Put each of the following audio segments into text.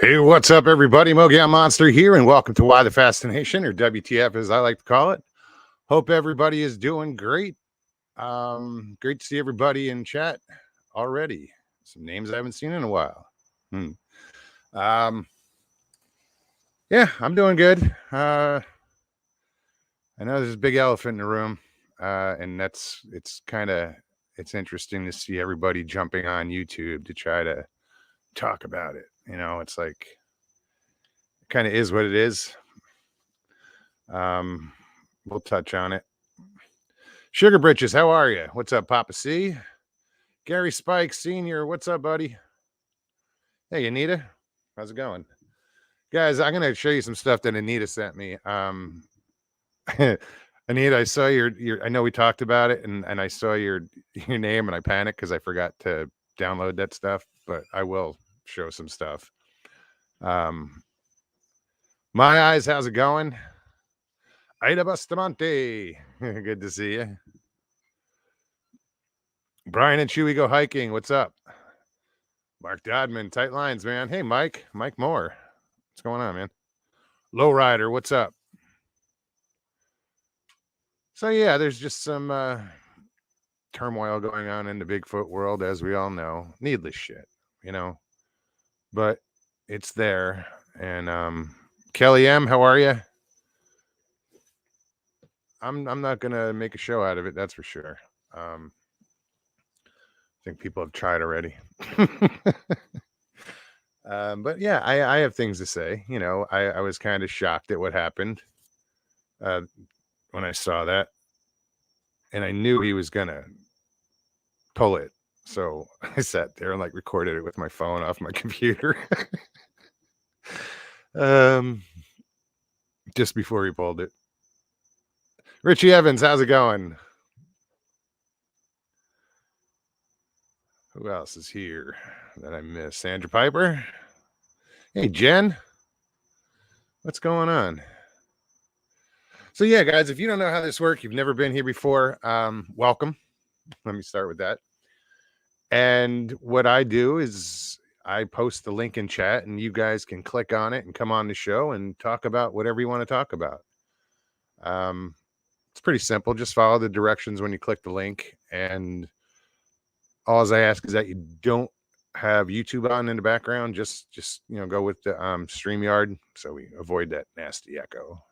Hey, what's up, everybody? Mogia Monster here, and welcome to Why the Fascination, or WTF as I like to call it. Hope everybody is doing great. Great to see everybody in chat already. Some names I haven't seen in a while. Um, yeah, I'm doing good. I know there's a big elephant in the room, and it's interesting to see everybody jumping on YouTube to try to talk about it. It's like it kind of is what it is. We'll touch on it. Sugar Britches, how are you? What's up, Papa C? Gary Spike Sr., what's up, buddy? Hey, Anita, how's it going? Guys, I'm going to show you some stuff that Anita sent me. Anita, I saw your I know we talked about it, and I saw your name, and I panicked because I forgot to download that stuff, but I will show some stuff. My Eyes, how's it going? Ida Bustamante, good to see you. Brian and Chewy go hiking, what's up? Mark Dodman, tight lines, man. Hey, Mike Moore, what's going on, man? Lowrider, what's up? So yeah, there's just some turmoil going on in the Bigfoot world, as we all know. Needless shit, but it's there. And Kelly M, how are you? I'm not gonna make a show out of it, that's for sure. I think people have tried already. But yeah, I have things to say. I was kind of shocked at what happened when I saw that, and I knew he was gonna pull it. So I sat there and recorded it with my phone off my computer. Just before he pulled it. Richie Evans, how's it going? Who else is here that I missed? Sandra Piper. Hey, Jen. What's going on? So yeah, guys, if you don't know how this works, you've never been here before, welcome. Let me start with that. And what I do is I post the link in chat, and you guys can click on it and come on the show and talk about whatever you want to talk about. It's pretty simple. Just follow the directions when you click the link, and all I ask is that you don't have YouTube on in the background. Just go with the StreamYard, so we avoid that nasty echo.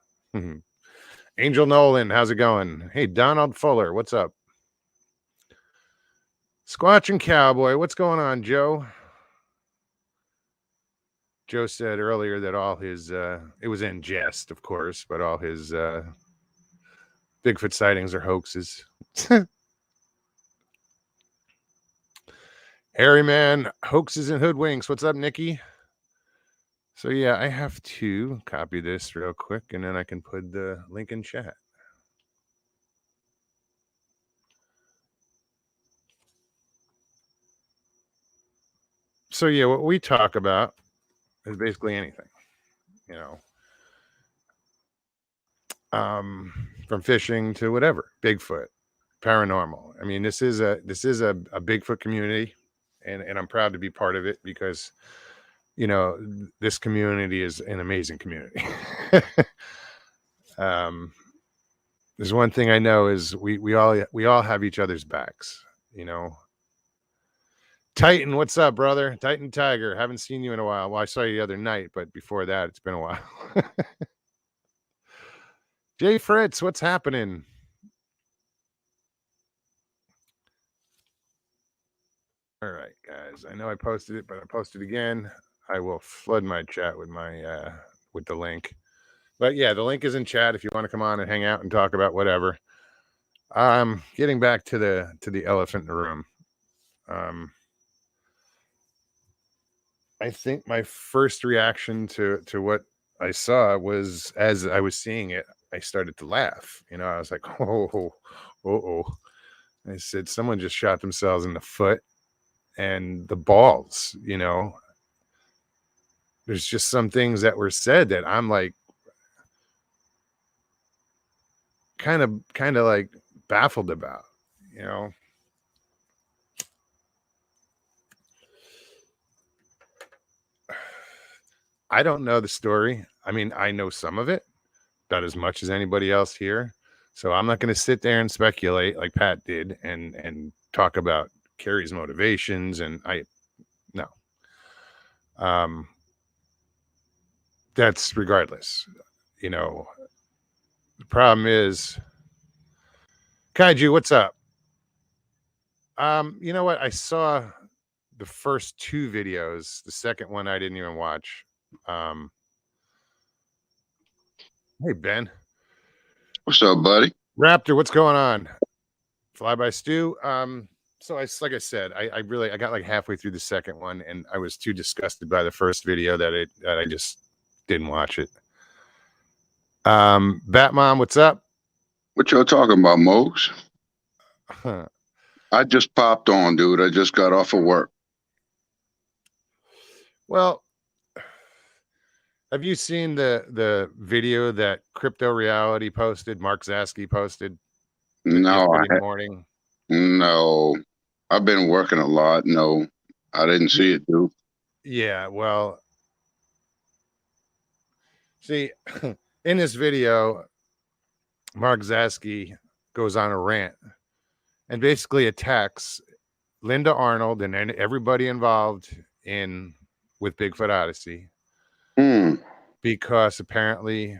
Angel Nolan, how's it going? Hey, Donald Fuller, what's up? Squatching Cowboy, what's going on, Joe? Joe said earlier that all his it was in jest, of course, but all his Bigfoot sightings are hoaxes. Harry Man, hoaxes and hoodwinks. What's up, Nikki? So yeah, I have to copy this real quick, and then I can put the link in chat. So yeah, what we talk about is basically anything, from fishing to whatever, Bigfoot, paranormal. I mean, this is a Bigfoot community, and I'm proud to be part of it because this community is an amazing community. There's one thing I know is we all have each other's backs. Titan, what's up, brother? Titan Tiger, haven't seen you in a while. Well, I saw you the other night, but before that, it's been a while. Jay Fritz, what's happening? All right, guys. I know I posted it, but I posted again. I will flood my chat with my with the link. But yeah, the link is in chat if you want to come on and hang out and talk about whatever. Getting back to the elephant in the room. I think my first reaction to what I saw was, as I was seeing it, I started to laugh. I was like, oh. I said, someone just shot themselves in the foot and the balls. There's just some things that were said that I'm like, kind of like baffled about. I don't know the story. I mean, I know some of it, not as much as anybody else here. So I'm not going to sit there and speculate like Pat did and talk about Carrie's motivations. And no. That's regardless. You know, the problem is, Kaiju, what's up? You know what? I saw the first two videos. The second one I didn't even watch. Hey Ben. What's up, buddy? Raptor, what's going on? Fly by Stew. So like I said, I got like halfway through the second one and I was too disgusted by the first video that I just didn't watch it. Batmom, what's up? What y'all talking about, Mose? I just popped on, dude. I just got off of work. Well, have you seen the video that Crypto Reality posted? Mark Zasky posted No, yesterday morning. No, I've been working a lot. No, I didn't see it, dude. Yeah, well, see, in this video, Mark Zasky goes on a rant and basically attacks Linda Arnold and everybody involved with Bigfoot Odyssey. Because apparently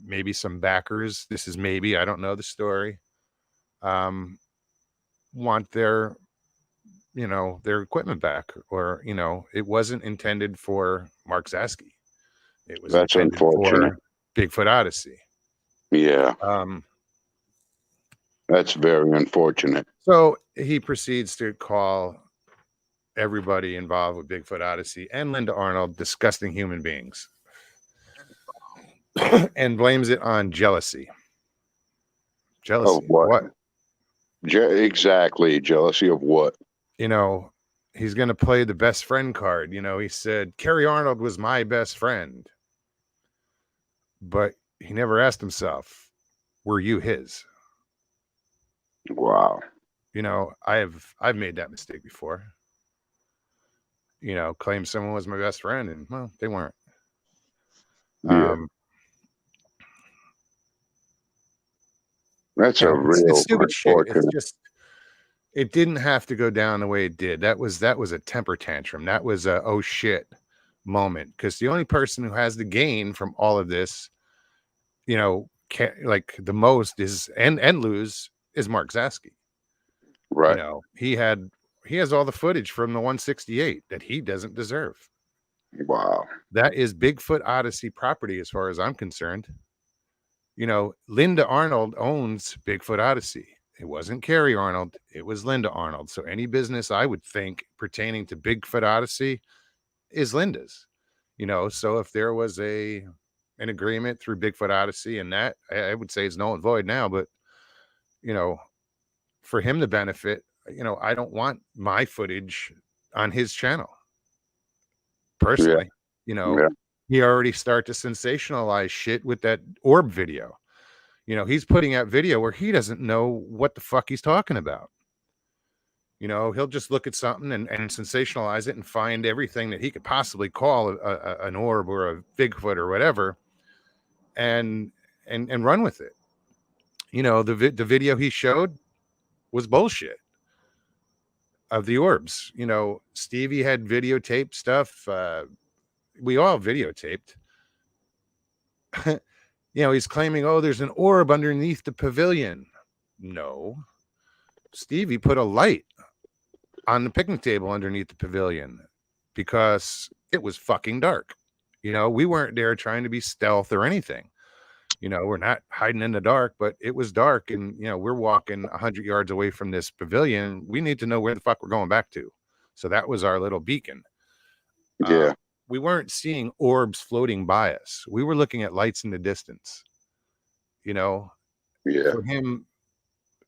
maybe some backers, this is maybe, I don't know the story, want their equipment back, or it wasn't intended for Mark Zasky. It was That's intended unfortunate. for Bigfoot Odyssey. Yeah. That's very unfortunate. So he proceeds to call everybody involved with Bigfoot Odyssey and Linda Arnold disgusting human beings. And blames it on jealousy. Jealousy of what? Exactly. Jealousy of what? He's going to play the best friend card. He said, Carrie Arnold was my best friend. But he never asked himself, were you his? Wow. I've made that mistake before. Claim someone was my best friend, and well, they weren't. Yeah. That's it's stupid shit. It's just, it didn't have to go down the way it did. That was a temper tantrum. That was a oh shit moment, because the only person who has the gain from all of this, like the most is and lose is Mark Zasky. Right. He has all the footage from the 168 that he doesn't deserve. Wow. That is Bigfoot Odyssey property as far as I'm concerned. Linda Arnold owns Bigfoot Odyssey. It wasn't Carrie Arnold. It was Linda Arnold. So any business I would think pertaining to Bigfoot Odyssey is Linda's. So if there was an agreement through Bigfoot Odyssey, and that I would say is null and void now, but for him to benefit, I don't want my footage on his channel. Personally, he already started to sensationalize shit with that orb video. He's putting out video where he doesn't know what the fuck he's talking about. He'll just look at something and sensationalize it and find everything that he could possibly call an orb or a Bigfoot or whatever, and run with it. The video he showed was bullshit of the orbs. Stevie had videotaped stuff. We all videotaped. He's claiming, oh, there's an orb underneath the pavilion. No. Stevie put a light on the picnic table underneath the pavilion because it was fucking dark. We weren't there trying to be stealth or anything. We're not hiding in the dark, but it was dark, and we're walking 100 yards away from this pavilion. We need to know where the fuck we're going back to. So that was our little beacon. Yeah. We weren't seeing orbs floating by us. We were looking at lights in the distance. Yeah. For him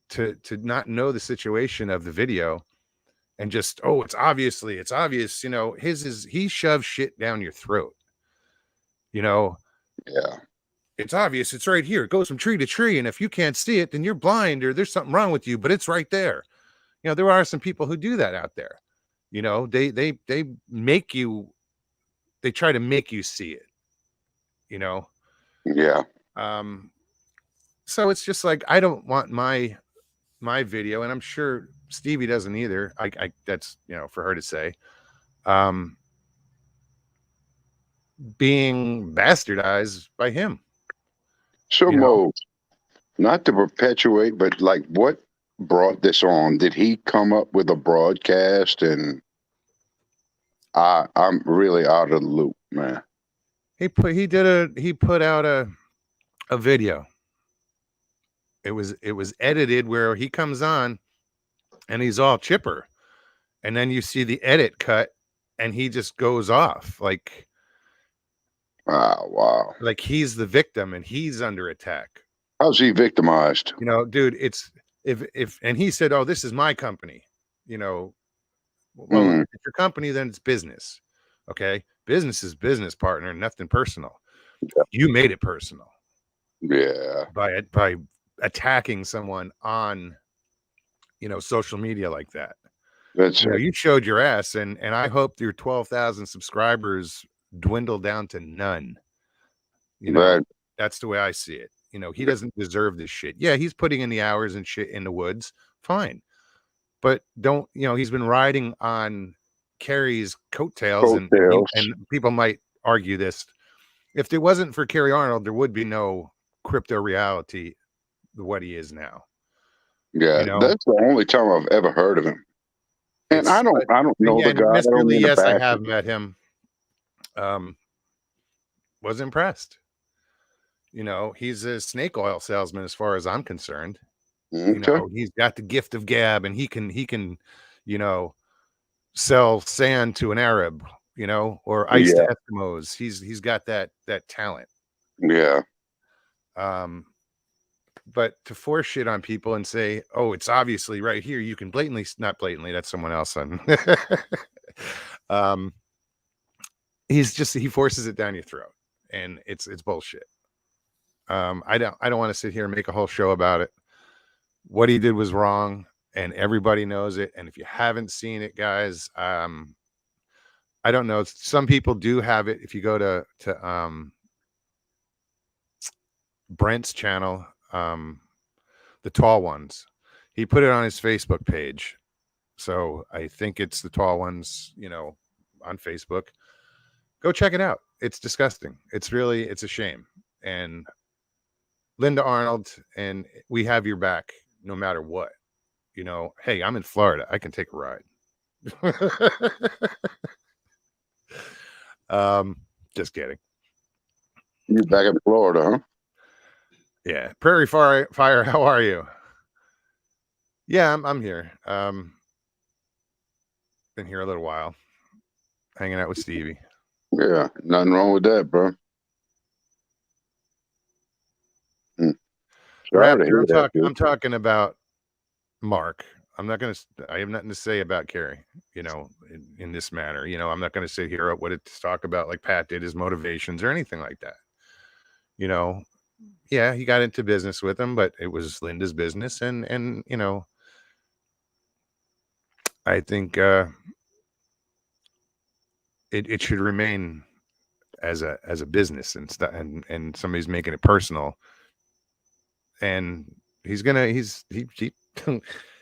to not know the situation of the video and just, oh, it's obvious. He shoves shit down your throat. Yeah. It's obvious. It's right here. It goes from tree to tree. And if you can't see it, then you're blind or there's something wrong with you, but it's right there. There are some people who do that out there. They make you they try to make you see it, you know. Yeah. So it's just like, I don't want my video, and I'm sure Stevie doesn't either. I that's, you know, for her to say, um, being bastardized by him, So, you know. Mo, not to perpetuate, but like, what brought this on? Did he come up with a broadcast? And I'm really out of the loop, man. He put out a video. It was edited where he comes on and he's all chipper, and then you see the edit cut and he just goes off Ah, wow. like he's the victim and he's under attack. How's he victimized? You know, dude, it's if and he said, "Oh, this is my company." You know, well, Mm, if it's your company, then it's business. Okay, business is business, partner, nothing personal. You made it personal yeah, by attacking someone on, you know, social media like that. that's You know, it. you showed your ass, and I hope your 12,000 subscribers dwindle down to none. You know, That that's the way I see it. You know, he doesn't deserve this shit. Yeah, he's putting in the hours and shit in the woods. Fine. But don't, you know, he's been riding on Kerry's coattails, coattails. and people might argue this. If it wasn't for Kerry Arnold, there would be no crypto reality what he is now. You Yeah, know, that's the only time I've ever heard of him. And it's I don't know the again, guy. I Mr. don't Lee, mean to yes, I bash have him. met him. Was impressed. You know, he's a snake oil salesman as far as I'm concerned. You Okay. know, he's got the gift of gab, and he can, you know, sell sand to an Arab, you know, or ice to Yeah, Eskimos. He's got that talent. yeah. Um, but to force shit on people and say, "Oh, it's obviously right here," you can blatantly, not blatantly, that's someone else. On, um, he forces it down your throat, and it's bullshit. I don't want to sit here and make a whole show about it. What he did was wrong, and everybody knows it. And if you haven't seen it, guys, I don't know. Some people do have it. If you go to Brent's channel, the tall ones, he put it on his Facebook page. So I think it's the tall ones, you know, on Facebook. Go check it out. It's disgusting. It's a shame. And Linda Arnold, and we have your back no matter what. You know, hey, I'm in Florida. I can take a ride. um, just kidding. You back in Florida, huh? Yeah, Prairie Fire. How are you? Yeah, I'm here. Been here a little while, hanging out with Stevie. Yeah, nothing wrong with that, bro. Hmm. Sorry to Raptor, hear that, dude. I'm talking about Mark. I have nothing to say about Kerry, you know, in this matter. You know, I'm not gonna sit here what to talk about like Pat did, his motivations or anything like that. You know, yeah, he got into business with him, but it was Linda's business, and you know, I think it should remain as a business and stuff, and somebody's making it personal, and he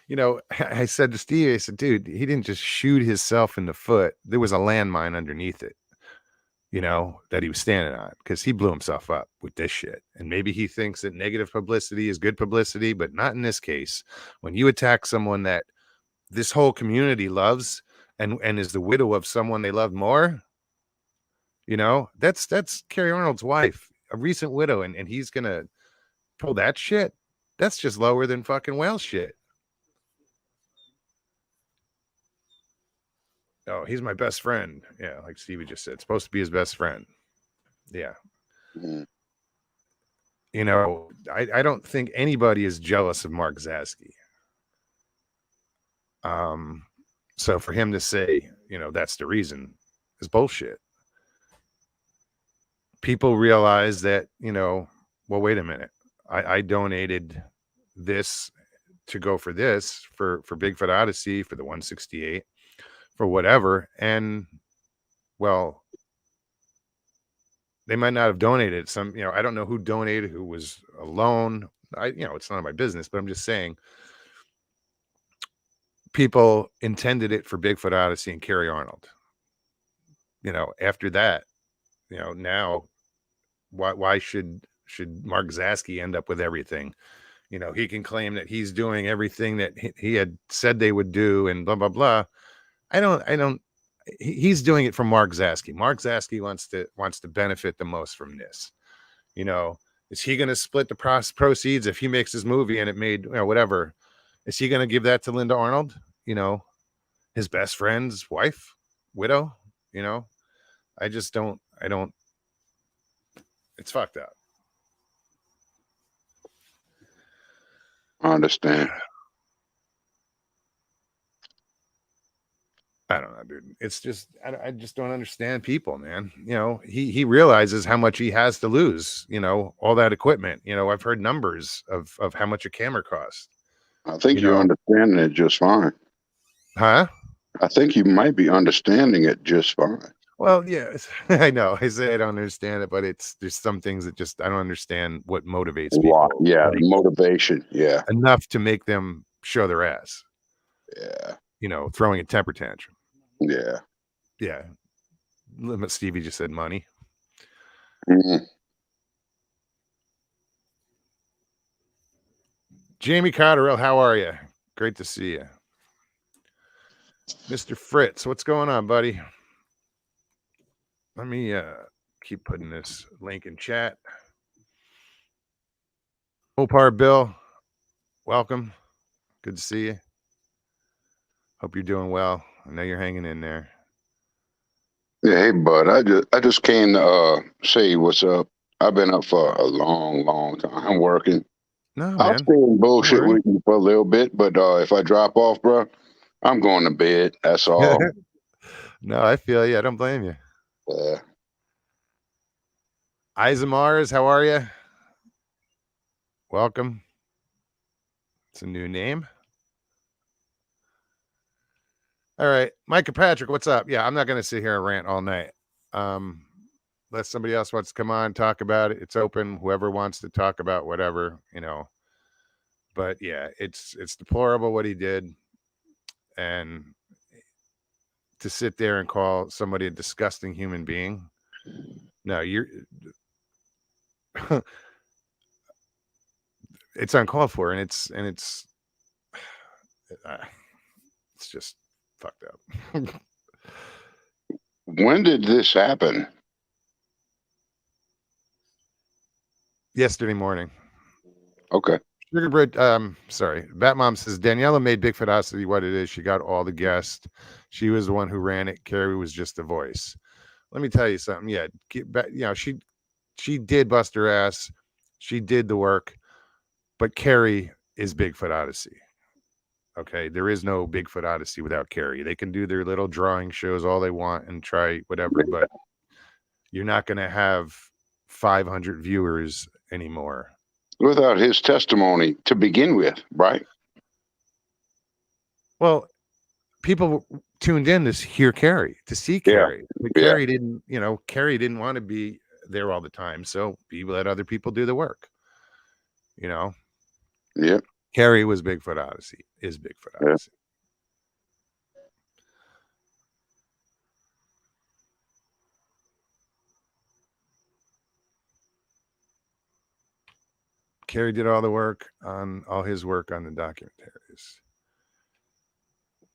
you know, I said to Steve, I said, dude, he didn't just shoot himself in the foot. There was a landmine underneath it, you know, that he was standing on, because he blew himself up with this shit. And maybe he thinks that negative publicity is good publicity, but not in this case. When you attack someone that this whole community loves, and is the widow of someone they love more, you know, that's Carrie Arnold's wife, a recent widow, and he's gonna pull that shit. That's just lower than fucking whale shit. Oh, he's my best friend. Yeah, like Stevie just said, supposed to be his best friend. Yeah. Mm. You know, I don't think anybody is jealous of Mark Zasky. So for him to say, you know, that's the reason is bullshit. People realize that, you know, well, wait a minute. I donated this to go for this, for Bigfoot Odyssey, for the 168, for whatever. And well, they might not have donated. Some, I don't know who donated, who was alone. It's none of my business, but I'm just saying people intended it for Bigfoot Odyssey and Carrie Arnold. After that, now why should Mark Zasky end up with everything? He can claim that he's doing everything that he had said they would do and blah, blah, blah. He's doing it from Mark Zasky. Mark Zasky wants to benefit the most from this. Is he going to split the proceeds if he makes his movie and it made, whatever? Is he going to give that to Linda Arnold? His best friend's wife, widow? I don't, it's fucked up. I understand. I don't know, dude. It's just, I just don't understand people, man. He realizes how much he has to lose, all that equipment. I've heard numbers of how much a camera costs. I think you're understanding it just fine. Huh? I think you might be understanding it just fine. Well, yeah, I know. I say I don't understand it, but there's some things that just I don't understand what motivates people. Yeah, motivation. Yeah. Enough to make them show their ass. Yeah. Throwing a temper tantrum. Yeah. Yeah. Stevie just said money. Jamie Cotterill, how are you? Great to see you. Mr. Fritz, what's going on, buddy? Let me keep putting this link in chat. Opar Bill, welcome. Good to see you. Hope you're doing well. I know you're hanging in there. Yeah, hey bud, I just came to say what's up. I've been up for a long time working. No, I'll man. stay in bullshit with you for a little bit, but if I drop off, bro, I'm going to bed. That's all. No, I feel you. I don't blame you. Yeah. Isamars, how are you? Welcome. It's a new name. All right, Micah Patrick, what's up? Yeah, I'm not going to sit here and rant all night. Unless somebody else wants to come on, talk about it. It's open. Whoever wants to talk about whatever, But yeah, it's deplorable what he did, and to sit there and call somebody a disgusting human being. No, you're. It's uncalled for, and it's just fucked up. When did this happen? Yesterday morning. Okay. Sugarbread, sorry. Batmom says Daniela made Bigfoot Odyssey what it is. She got all the guests. She was the one who ran it. Carrie was just a voice. Let me tell you something. Yeah, she did bust her ass. She did the work, but Carrie is Bigfoot Odyssey. Okay, there is no Bigfoot Odyssey without Carrie. They can do their little drawing shows all they want and try whatever, but you're not going to have 500 viewers anymore without his testimony to begin with, right? Well, people tuned in to hear Carrie, to see Carrie. But Carrie didn't, Carrie didn't want to be there all the time. So we let other people do the work. Yeah. Carrie was Bigfoot Odyssey, is Bigfoot Odyssey. Carrie did all the work on all his work on the documentaries.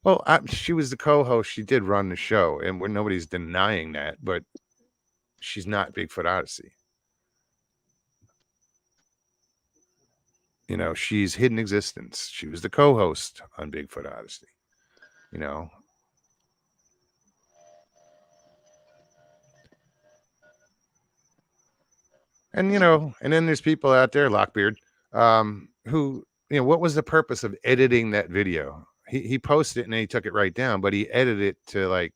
Well, she was the co-host. She did run the show, and nobody's denying that, but she's not Bigfoot Odyssey. She's Hidden Existence. She was the co-host on Bigfoot Odyssey. And and then there's people out there, Lockbeard, who, what was the purpose of editing that video? He posted it and then he took it right down, but he edited it to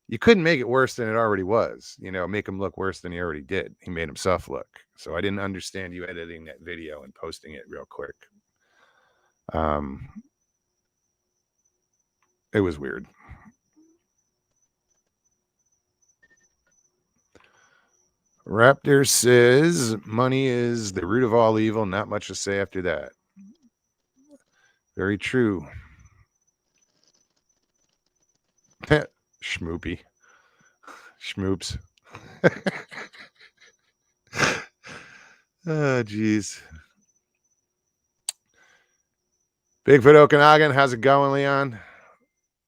you couldn't make it worse than it already was, make him look worse than he already did. He made himself look. So I didn't understand you editing that video and posting it real quick. It was weird. Raptor says money is the root of all evil. Not much to say after that. Very true. Schmoopy. Schmoops. Oh, geez. Bigfoot Okanagan, how's it going, Leon?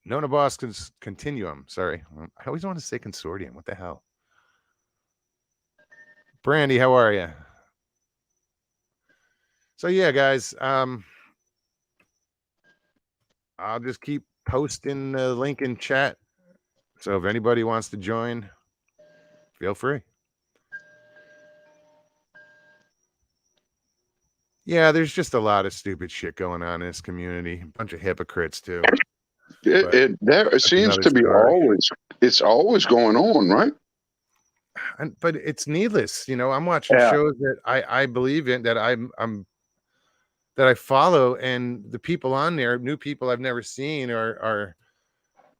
Nona Boss Continuum. Sorry. I always want to say consortium. What the hell? Brandy, how are you? So yeah, guys, I'll just keep posting the link in chat. So if anybody wants to join, feel free. Yeah, there's just a lot of stupid shit going on in this community. A bunch of hypocrites too. There seems to be it's always going on, right? But it's needless. You know, I'm watching shows that I believe in, that that I follow, and the people on there, new people I've never seen, are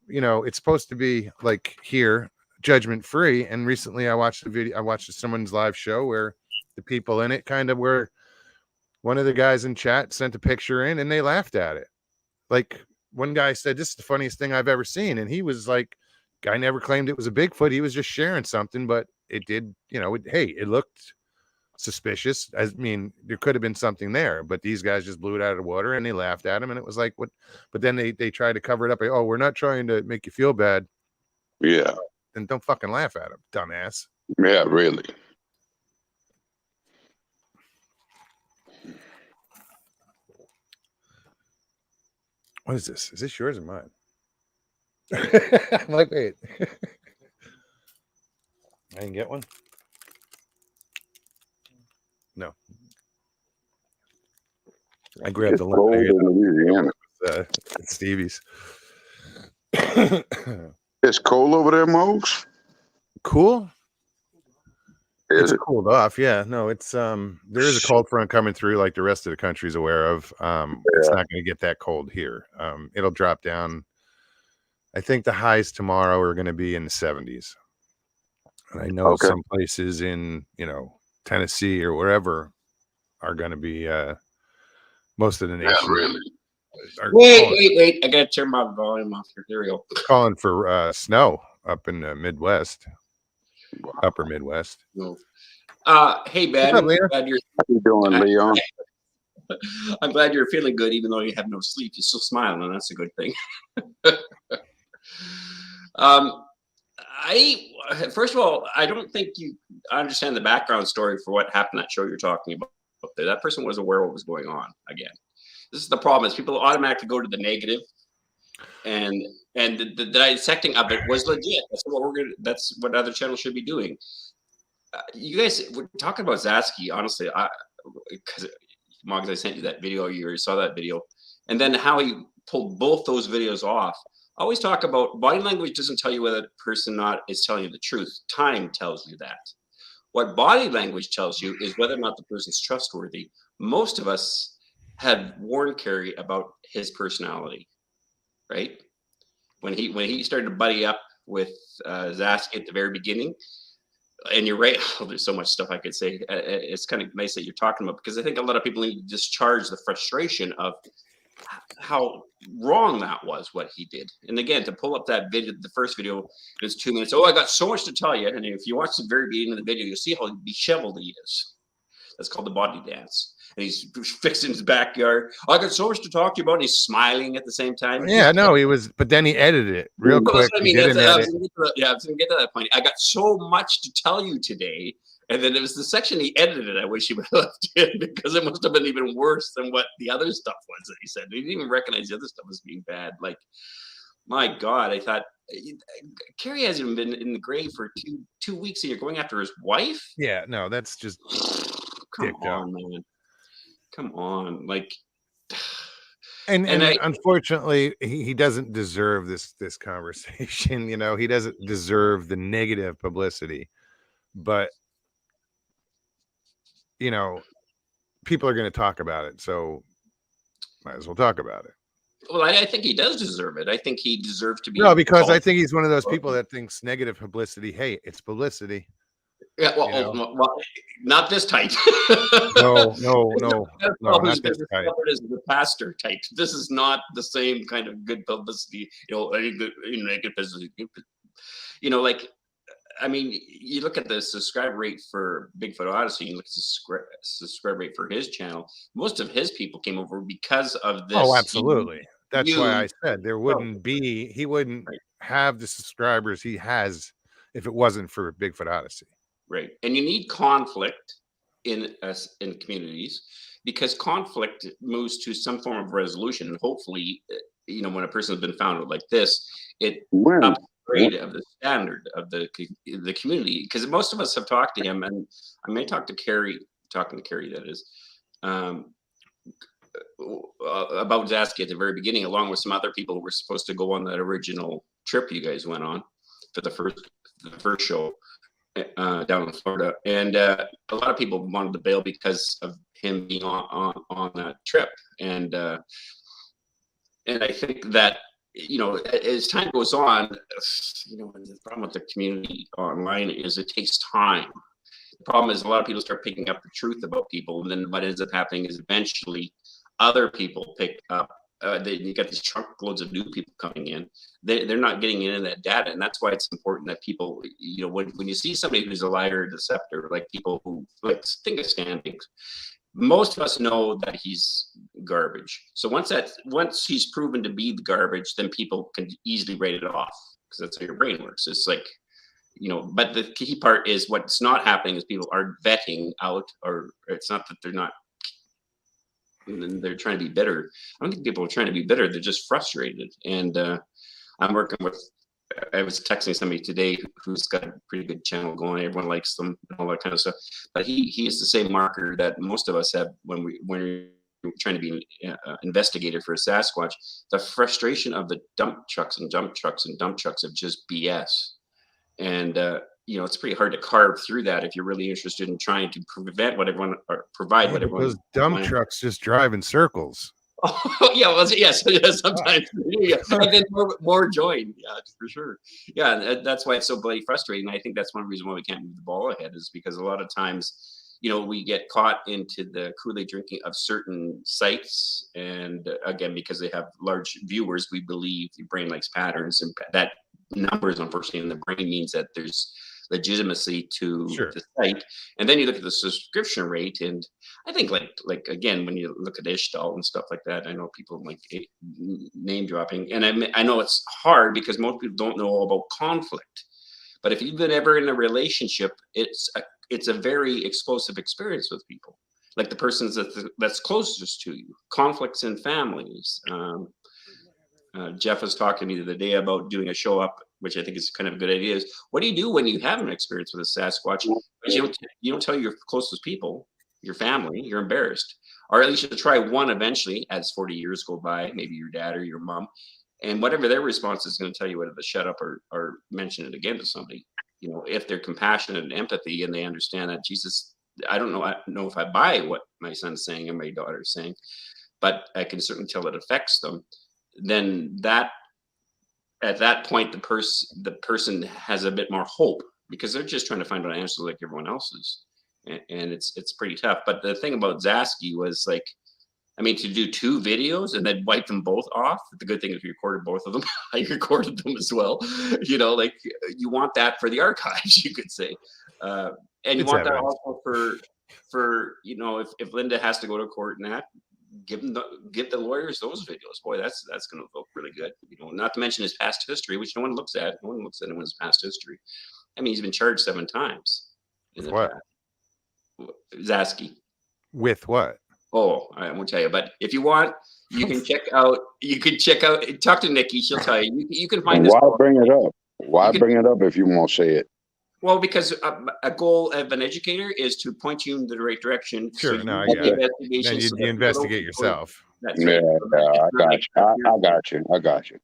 you know, it's supposed to be like here, judgment free. And recently I watched someone's live show where the people in it kind of were, one of the guys in chat sent a picture in and they laughed at it. Like one guy said, "This is the funniest thing I've ever seen." And he was like, guy never claimed it was a Bigfoot. He was just sharing something, but it did, you know, it looked suspicious. I mean, there could have been something there, but these guys just blew it out of the water and they laughed at him. And it was like, what? But then they tried to cover it up. Like, oh, we're not trying to make you feel bad. Yeah. Then don't fucking laugh at him, dumbass. Yeah, really. What is this? Is this yours or mine? I'm like, wait. I didn't get one. No. I grabbed the cold in Louisiana. Stevie's. It's cold over there, Mose? Cool. Is it's cooled off. Yeah. No, it's there is a cold front coming through like the rest of the country's aware of. It's not going to get that cold here. It'll drop down. I think the highs tomorrow are going to be in the 70s. And I know some places in, you know, Tennessee or wherever are going to be most of the nation. Yeah, really. Wait. I got to turn my volume off here. There we go. Calling for snow up in the Midwest. Upper Midwest. No. Hey, Ben. How you doing, Leon? I'm glad you're feeling good, even though you have no sleep. You're still smiling, and that's a good thing. First of all, I don't think you understand the background story for what happened that show you're talking about there. That person was aware what was going on. Again, this is the problem: is people automatically go to the negative, and the dissecting of it was legit. That's what other channels should be doing. You guys were talking about Zasky. Honestly, because Moggs, I sent you that video. You already saw that video, and then how he pulled both those videos off. I always talk about body language doesn't tell you whether the person is telling you the truth. Time tells you that. What body language tells you is whether or not the person's trustworthy. Most of us had warned Kerry about his personality, right? When he started to buddy up with Zasky at the very beginning. And you're right. Oh, there's so much stuff I could say. It's kind of nice that you're talking about, because I think a lot of people need to discharge the frustration of how wrong that was, what he did. And again, to pull up that video, the first video, it's 2 minutes. Oh, I got so much to tell you. And if you watch the very beginning of the video, you'll see how disheveled he is. That's called the body dance. And he's fixing his backyard. I got so much to talk to you about. And he's smiling at the same time. Yeah, no, he was, but then he edited it real quick. I was going to get to that point. I got so much to tell you today. And then it was the section he edited. I wish he would have left in, because it must have been even worse than what the other stuff was that he said. He didn't even recognize the other stuff as being bad. Like, my God, I thought Kerry hasn't been in the grave for two weeks, and you're going after his wife? Yeah, no, that's just come on, man. Come on, like. And unfortunately, he doesn't deserve this conversation. You know, he doesn't deserve the negative publicity, but. You know, people are going to talk about it, so might as well talk about it. Well, I think he does deserve it. I think he deserves to be. No, because I think he's one of those people that thinks negative publicity. Hey, it's publicity. Yeah, well, You know? well, not this type. No, That's not who's this been type. discovered as the pastor type. This is not the same kind of good publicity. Any good, good publicity. Like, I mean, you look at the subscribe rate for Bigfoot Odyssey, you look at the subscribe rate for his channel. Most of his people came over because of this. Oh, absolutely. That's why I said he wouldn't Right. have the subscribers he has if it wasn't for Bigfoot Odyssey. Right. And you need conflict in communities, because conflict moves to some form of resolution. And hopefully, when a person has been found like this, it ups the grade of the standard of the community. Because most of us have talked to him, and I may talking to Carrie, that is, about Zasky at the very beginning, along with some other people who were supposed to go on that original trip you guys went on for the first show down in Florida. And a lot of people wanted to bail because of him being on that trip. And I think that, as time goes on, the problem with the community online is it takes time. The problem is a lot of people start picking up the truth about people, and then what ends up happening is eventually other people pick up. You get these truckloads of new people coming in. They're not getting into that data, and that's why it's important that people, when you see somebody who's a liar or deceptor, like people who think of standings, most of us know that he's garbage. So once he's proven to be the garbage, then people can easily write it off, because that's how your brain works. It's like, but the key part is what's not happening is people are vetting out, or it's not that they're trying to be bitter. I don't think people are trying to be bitter. They're just frustrated. And I was texting somebody today who's got a pretty good channel going. Everyone likes them and all that kind of stuff. But he is the same marker that most of us have when we're trying to be investigative for a Sasquatch. The frustration of the dump trucks and dump trucks and dump trucks of just BS. And it's pretty hard to carve through that if you're really interested in trying to provide what everyone Those dump trucks just drive in circles. Oh yeah, well, yes, sometimes. Yeah. And then more join, yeah, for sure. Yeah, that's why it's so bloody frustrating. I think that's one reason why we can't move the ball ahead, is because a lot of times, we get caught into the Kool-Aid drinking of certain sites, and again, because they have large viewers, we believe the brain likes patterns, and that numbers, unfortunately, in the brain means that there's legitimacy to the site. And then you look at the subscription rate, and I think like again, when you look at Ishtal and stuff like that, I know people like name dropping, and I know it's hard because most people don't know all about conflict. But if you've been ever in a relationship, it's a very explosive experience with people, like the persons that's closest to you. Conflicts in families. Jeff was talking to me the other day about doing a show up, which I think is kind of a good idea. Is what do you do when you have an experience with a Sasquatch? Because you don't tell your closest people, your family, you're embarrassed. Or at least you try one eventually as 40 years go by, maybe your dad or your mom. And whatever their response is going to tell you whether to shut up or mention it again to somebody. If they're compassionate and empathy and they understand that Jesus, I don't know if I buy what my son's saying or my daughter's saying, but I can certainly tell it affects them. Then at that point, the person has a bit more hope, because they're just trying to find out answers like everyone else is. And it's pretty tough. But the thing about Zasky was to do 2 videos and then wipe them both off. The good thing is we recorded both of them. I recorded them as well. You want that for the archives, you could say. And you want that also for if Linda has to go to court and that, give the lawyers those videos. Boy, that's going to look really good. Not to mention his past history, which no one looks at. No one looks at anyone's past history. I mean, he's been charged 7 times. What? Zasky. With what? Oh, I won't tell you. But if you want, you can check out. Talk to Nikki. She'll tell you. You can find this. Why bring it up? Why bring it up if you won't say it? Well, because a goal of an educator is to point you in the right direction. Sure, So I got it. Then you investigate yourself. That's right. I got you.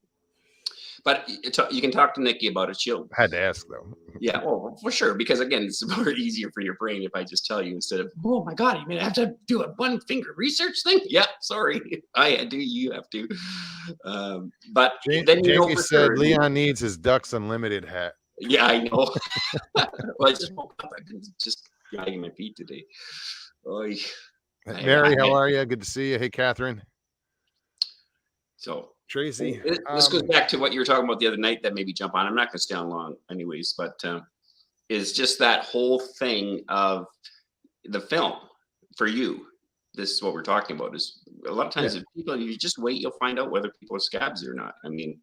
But you can talk to Nikki about it. She'll. I had to ask though. Yeah, well, for sure. Because again, it's more easier for your brain if I just tell you instead of, oh my God, you mean I have to do a 1-finger research thing? Yeah, sorry, I do. You have to. But then Jamie said Leon needs his Ducks Unlimited hat. Yeah, I know. Well, I just woke up. I've been just dragging my feet today. Oy. Mary, how are you? Good to see you. Hey, Catherine. So Tracy. this goes back to what you were talking about the other night that maybe jump on. I'm not going to stay on long anyways, but is just that whole thing of the film for you. This is what we're talking about. Is a lot of times if people, you just wait, you'll find out whether people are scabs or not. I mean,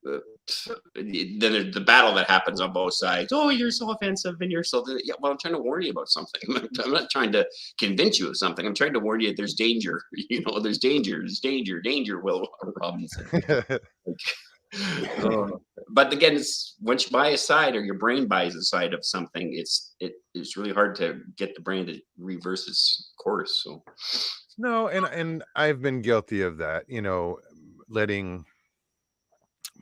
then there's the battle that happens on both sides. Oh, you're so offensive, and you're so. Yeah, well, I'm trying to warn you about something. I'm not trying to convince you of something. I'm trying to warn you. There's danger. You know, there's danger. There's danger. Danger. Will Robinson. But again, it's once you buy a side or your brain buys a side of something, it's really hard to get the brain to reverse its course. So no, and I've been guilty of that, you know, letting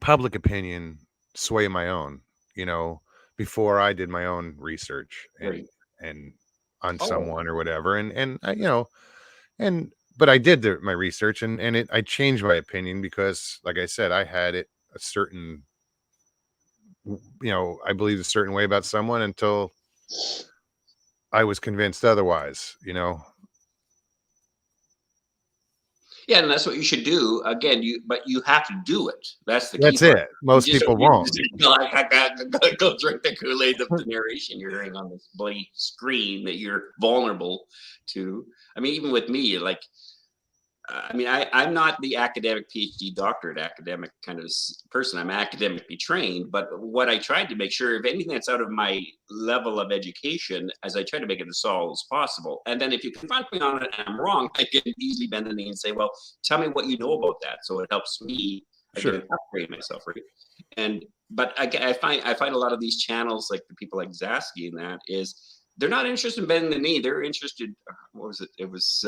public opinion sway my own, you know, before I did my own research and on someone or whatever. And I, you know, but I did my research and I changed my opinion because, like I said, I had it a certain, you know, I believed a certain way about someone until I was convinced otherwise, you know. yeah, and that's what you should do. Again, but you have to do it. That's the key That's part. it. Most people won't. I gotta go drink the Kool-Aid of the narration you're hearing on this bloody screen that you're vulnerable to. I mean, even with me, like, I mean, I'm not the academic PhD doctorate academic kind of person. I'm academically trained, but what I tried to make sure, if anything that's out of my level of education, as I try to make it as solid as possible. And then if you confront me on it and I'm wrong, I can easily bend the knee and say, well, tell me what you know about that. So it helps me again upgrade myself, right? And but I find a lot of these channels, like the people like Zasky and that, is they're not interested in bending the knee. They're interested. What was it? It was.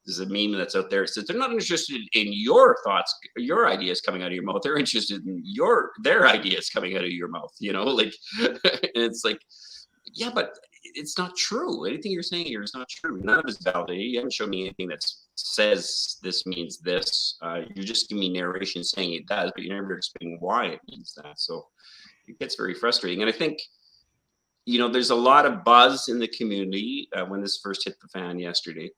There's a meme that's out there. It says they're not interested in your thoughts, your ideas coming out of your mouth. They're interested in their ideas coming out of your mouth. You know, like, and it's like, yeah, but it's not true. Anything you're saying here is not true. None of it's validated. You haven't shown me anything that says this means this. You're just giving me narration saying it does, but you're never explaining why it means that. So it gets very frustrating. And I think, you know, there's a lot of buzz in the community when this first hit the fan yesterday.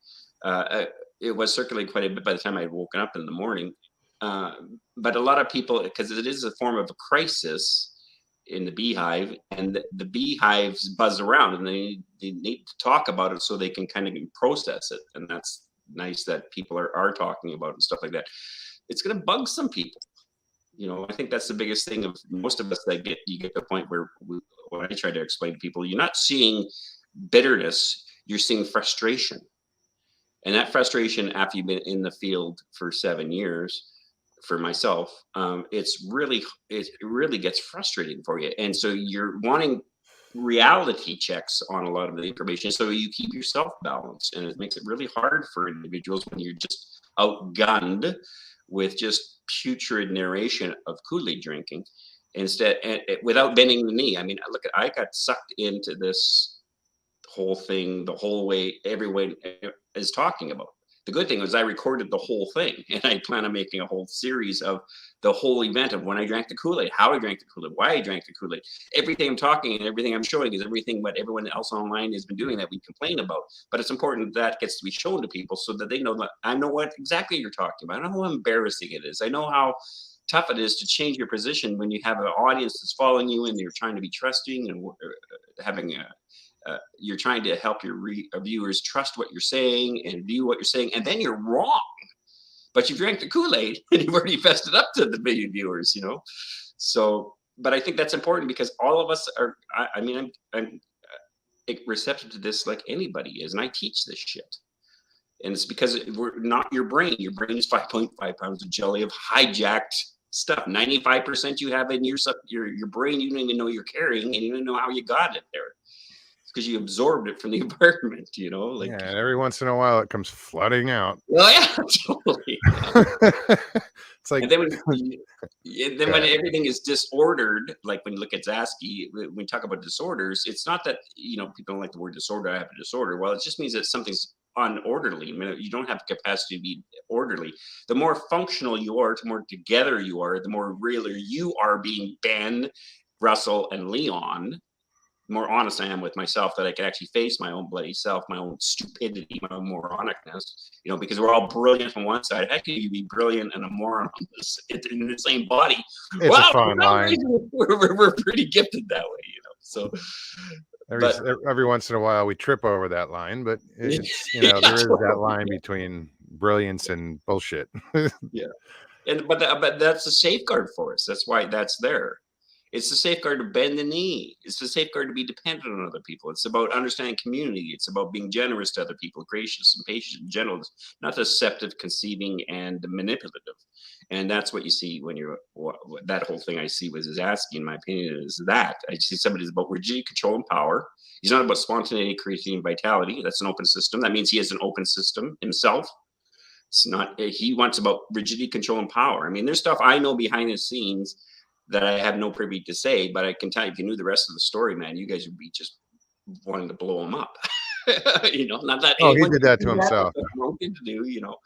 It was circulating quite a bit by the time I had woken up in the morning. But a lot of people, because it is a form of a crisis in the beehive, and the beehives buzz around and they need to talk about it so they can kind of process it. And that's nice that people are talking about it and stuff like that. It's going to bug some people. You know, I think that's the biggest thing of most of us that you get to the point where when I try to explain to people, you're not seeing bitterness, you're seeing frustration. And that frustration, after you've been in the field for 7 years, for myself, it really gets frustrating for you. And so you're wanting reality checks on a lot of the information, so you keep yourself balanced, and it makes it really hard for individuals when you're just outgunned with just putrid narration of Kool-Aid drinking instead, and without bending the knee. I mean, I got sucked into this whole thing the whole way everyone is talking about. The good thing was I recorded the whole thing, and I plan on making a whole series of the whole event of when I drank the Kool-Aid, how I drank the Kool-Aid, why I drank the Kool-Aid. Everything I'm talking and everything I'm showing is everything what everyone else online has been doing that we complain about. But it's important that gets to be shown to people so that they know that I know what exactly you're talking about. I know how embarrassing it is. I know how tough it is to change your position when you have an audience that's following you and you're trying to be trusting and having you're trying to help your viewers trust what you're saying and view what you're saying, and then you're wrong. But you drank the Kool-Aid and you've already fessed it up to the million viewers, you know. So, but I think that's important because all of us are. I mean, I'm receptive to this like anybody is, and I teach this shit. And it's because we're not your brain. Your brain is 5.5 pounds of jelly of hijacked stuff. 95% you have in your brain, you don't even know you're carrying, and you don't know how you got it there. Because you absorbed it from the environment, you know. Like, yeah, and every once in a while it comes flooding out. Well, yeah, totally. It's like, and then when everything is disordered, like when you look at Zasky, when we talk about disorders, it's not that, you know, people don't like the word disorder. I have a disorder. Well, it just means that something's unorderly. I mean, you don't have the capacity to be orderly. The more functional you are, the more together you are, the more realer you are being banned Russell and Leon, the more honest I am with myself, that I can actually face my own bloody self, my own stupidity, my own moronicness, you know, because we're all brilliant on one side. How can you be brilliant and a moron on this, in the same body? It's Well, a fine line. we're pretty gifted that way, you know. So every once in a while we trip over that line, but it's, you know, Yeah, there is that totally. line between brilliance and bullshit. Yeah. But that's a safeguard for us. That's why that's there. It's the safeguard to bend the knee. It's the safeguard to be dependent on other people. It's about understanding community. It's about being generous to other people, gracious and patient and gentle, not deceptive, conceiving, and manipulative. And that's what you see when you're, that whole thing I see was is asking, in my opinion, is that. I see somebody who's about rigidity, control, and power. He's not about spontaneity, creativity, and vitality. That's an open system. That means he has an open system himself. It's not, he wants about rigidity, control, and power. I mean, there's stuff I know behind the scenes that I have no privy to say, but I can tell you, if you knew the rest of the story, man, you guys would be just wanting to blow him up. You know, not that. Oh, he did that to himself. That's the wrong thing to do, you know.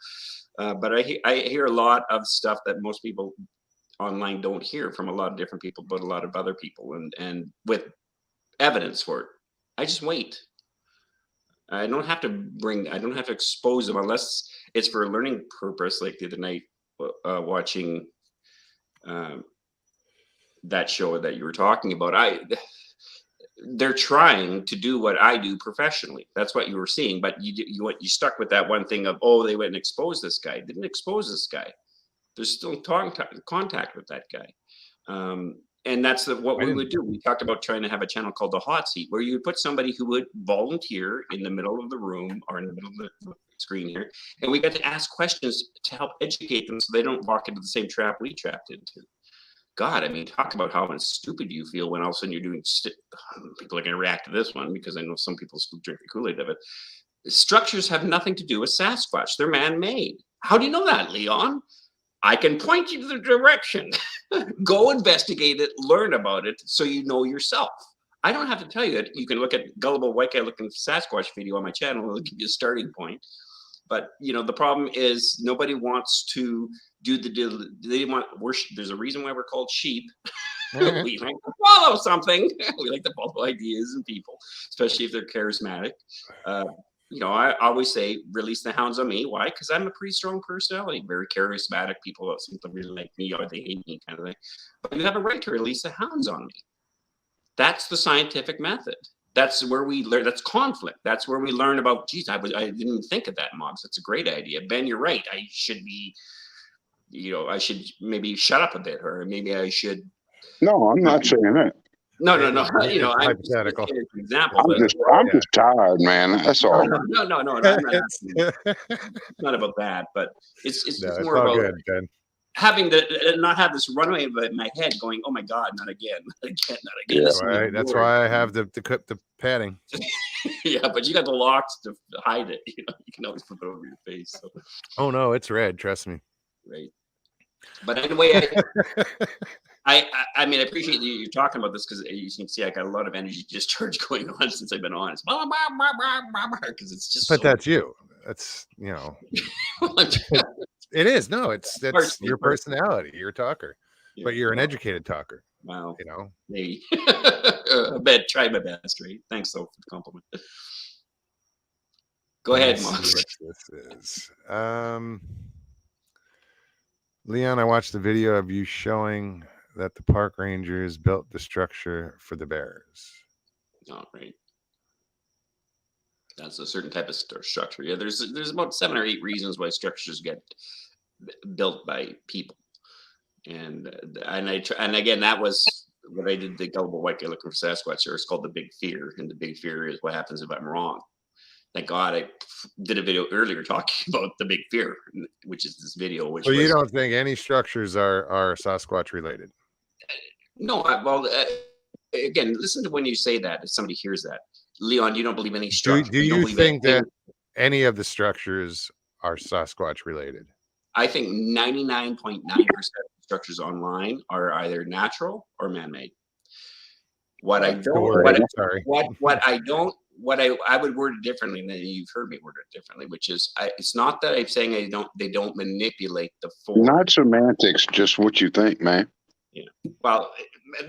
But I hear a lot of stuff that most people online don't hear from a lot of different people, but a lot of other people, and with evidence for it. I just wait. I don't have to expose them unless it's for a learning purpose, like the other night watching that show that you were talking about. They're trying to do what I do professionally. That's what you were seeing, but you stuck with that one thing of, oh, they went and exposed this guy. Didn't expose this guy. They're still contact with that guy. And that's what we would do. We talked about trying to have a channel called the Hot Seat, where you would put somebody who would volunteer in the middle of the room or in the middle of the screen here, and we got to ask questions to help educate them so they don't walk into the same trap we trapped into. God, I mean, talk about how stupid you feel when all of a sudden you're doing. People are going to react to this one because I know some people still drink the Kool-Aid of it. Structures have nothing to do with Sasquatch. They're man-made. How do you know that, Leon? I can point you to the direction. Go investigate it, learn about it, so you know yourself. I don't have to tell you that. You can look at Gullible White Guy Looking Sasquatch video on my channel. It'll give you a starting point. But you know, the problem is nobody wants to do they want worship. There's a reason why we're called sheep. We like to follow something. We like to follow ideas and people, especially if they're charismatic. You know, I always say, release the hounds on me. Why? Because I'm a pretty strong personality, very charismatic. People seem to really like me or they hate me, kind of thing. But you have a right to release the hounds on me. That's the scientific method. That's where we learn. That's conflict. That's where we learn about. Geez, I didn't even think of that, Mogs. That's a great idea, Ben. You're right. I should be. You know, I should maybe shut up a bit, or maybe I should. No, I'm not saying that. No. You know, I'm hypothetical. just an example. I'm just tired, man. That's all. No. I'm not about that, but it's more about good, Ben. Having to not have this runaway in my head going, oh my God, not again, not again. Yeah. That's why I have the padding. Yeah, but you got the locks to hide it. You know, you can always flip it over your face. So. Oh no, it's red. Trust me. Right. But anyway, I mean, I appreciate you're talking about this because you can see I got a lot of energy discharge going on since I've been on. Because it's just. But that's you. That's, you know. It is. No, that's your personality. You're a talker, but you're an educated talker. Wow. You know, maybe. I try my best, right? Thanks though for the compliment. Go ahead, Mark. This is Leon. I watched the video of you showing that the park rangers built the structure for the bears. Oh, right. That's a certain type of structure. Yeah, there's about 7 or 8 reasons why structures get built by people, and again, that was what I did. The Gullible White Guy Looking for Sasquatch. It's called The Big Fear, and the big fear is what happens if I'm wrong. Thank God I did a video earlier talking about the big fear, which is this video. So you don't think any structures are Sasquatch related? No. Again, listen to when you say that. If somebody hears that. Leon, you don't believe any structure. Do you think that any of the structures are Sasquatch related? I think 99.9% of structures online are either natural or man-made. What I would word it differently, and you've heard me word it differently, which is it's not that I'm saying they don't manipulate the form. Not semantics, just what you think, man. Well,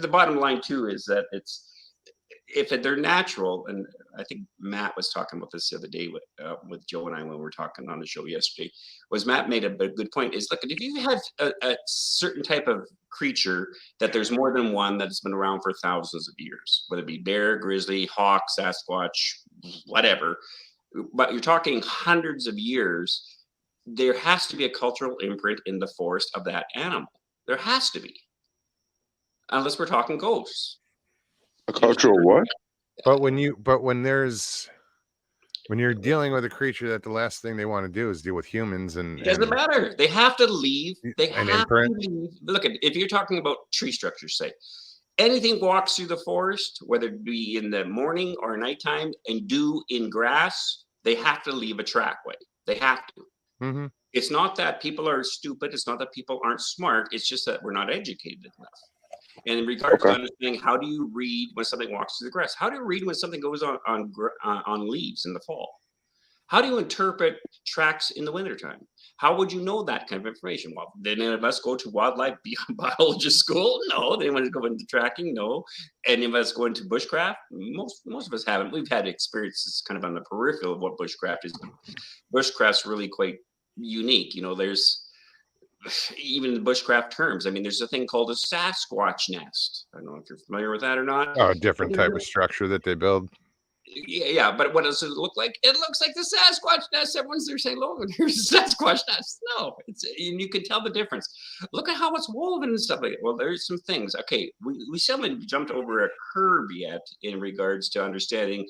the bottom line too is that they're natural, and I think Matt was talking about this the other day with Joe and I when we were talking on the show yesterday. Was Matt made a good point? Is look, if you have a certain type of creature that there's more than one that's been around for thousands of years, whether it be bear, grizzly, hawk, Sasquatch, whatever, but you're talking hundreds of years, there has to be a cultural imprint in the forest of that animal. There has to be, unless we're talking ghosts. A cultural what? But when you're dealing with a creature that the last thing they want to do is deal with humans, and it doesn't matter. They have to leave. They an have imprint. to leave. Look, if you're talking about tree structures, say anything walks through the forest, whether it be in the morning or nighttime, and in grass, they have to leave a trackway. They have to. Mm-hmm. It's not that people are stupid. It's not that people aren't smart. It's just that we're not educated enough. And in regards to understanding, how do you read when something walks through the grass? How do you read when something goes on leaves in the fall? How do you interpret tracks in the wintertime? How would you know that kind of information? Well, did any of us go to wildlife biology school? No. Did anyone go into tracking? No. Any of us go into bushcraft? Most of us haven't. We've had experiences kind of on the peripheral of what bushcraft is. Bushcraft's really quite unique. There's even the bushcraft terms. I mean, there's a thing called a Sasquatch nest. I don't know if you're familiar with that or not. Oh, a different type of structure that they build. Yeah, but what does it look like? It looks like the Sasquatch nest. Everyone's there saying, "Look, here's a Sasquatch nest." No, and you can tell the difference. Look at how it's woven and stuff like that. Well, there's some things. Okay, we still haven't jumped over a curb yet in regards to understanding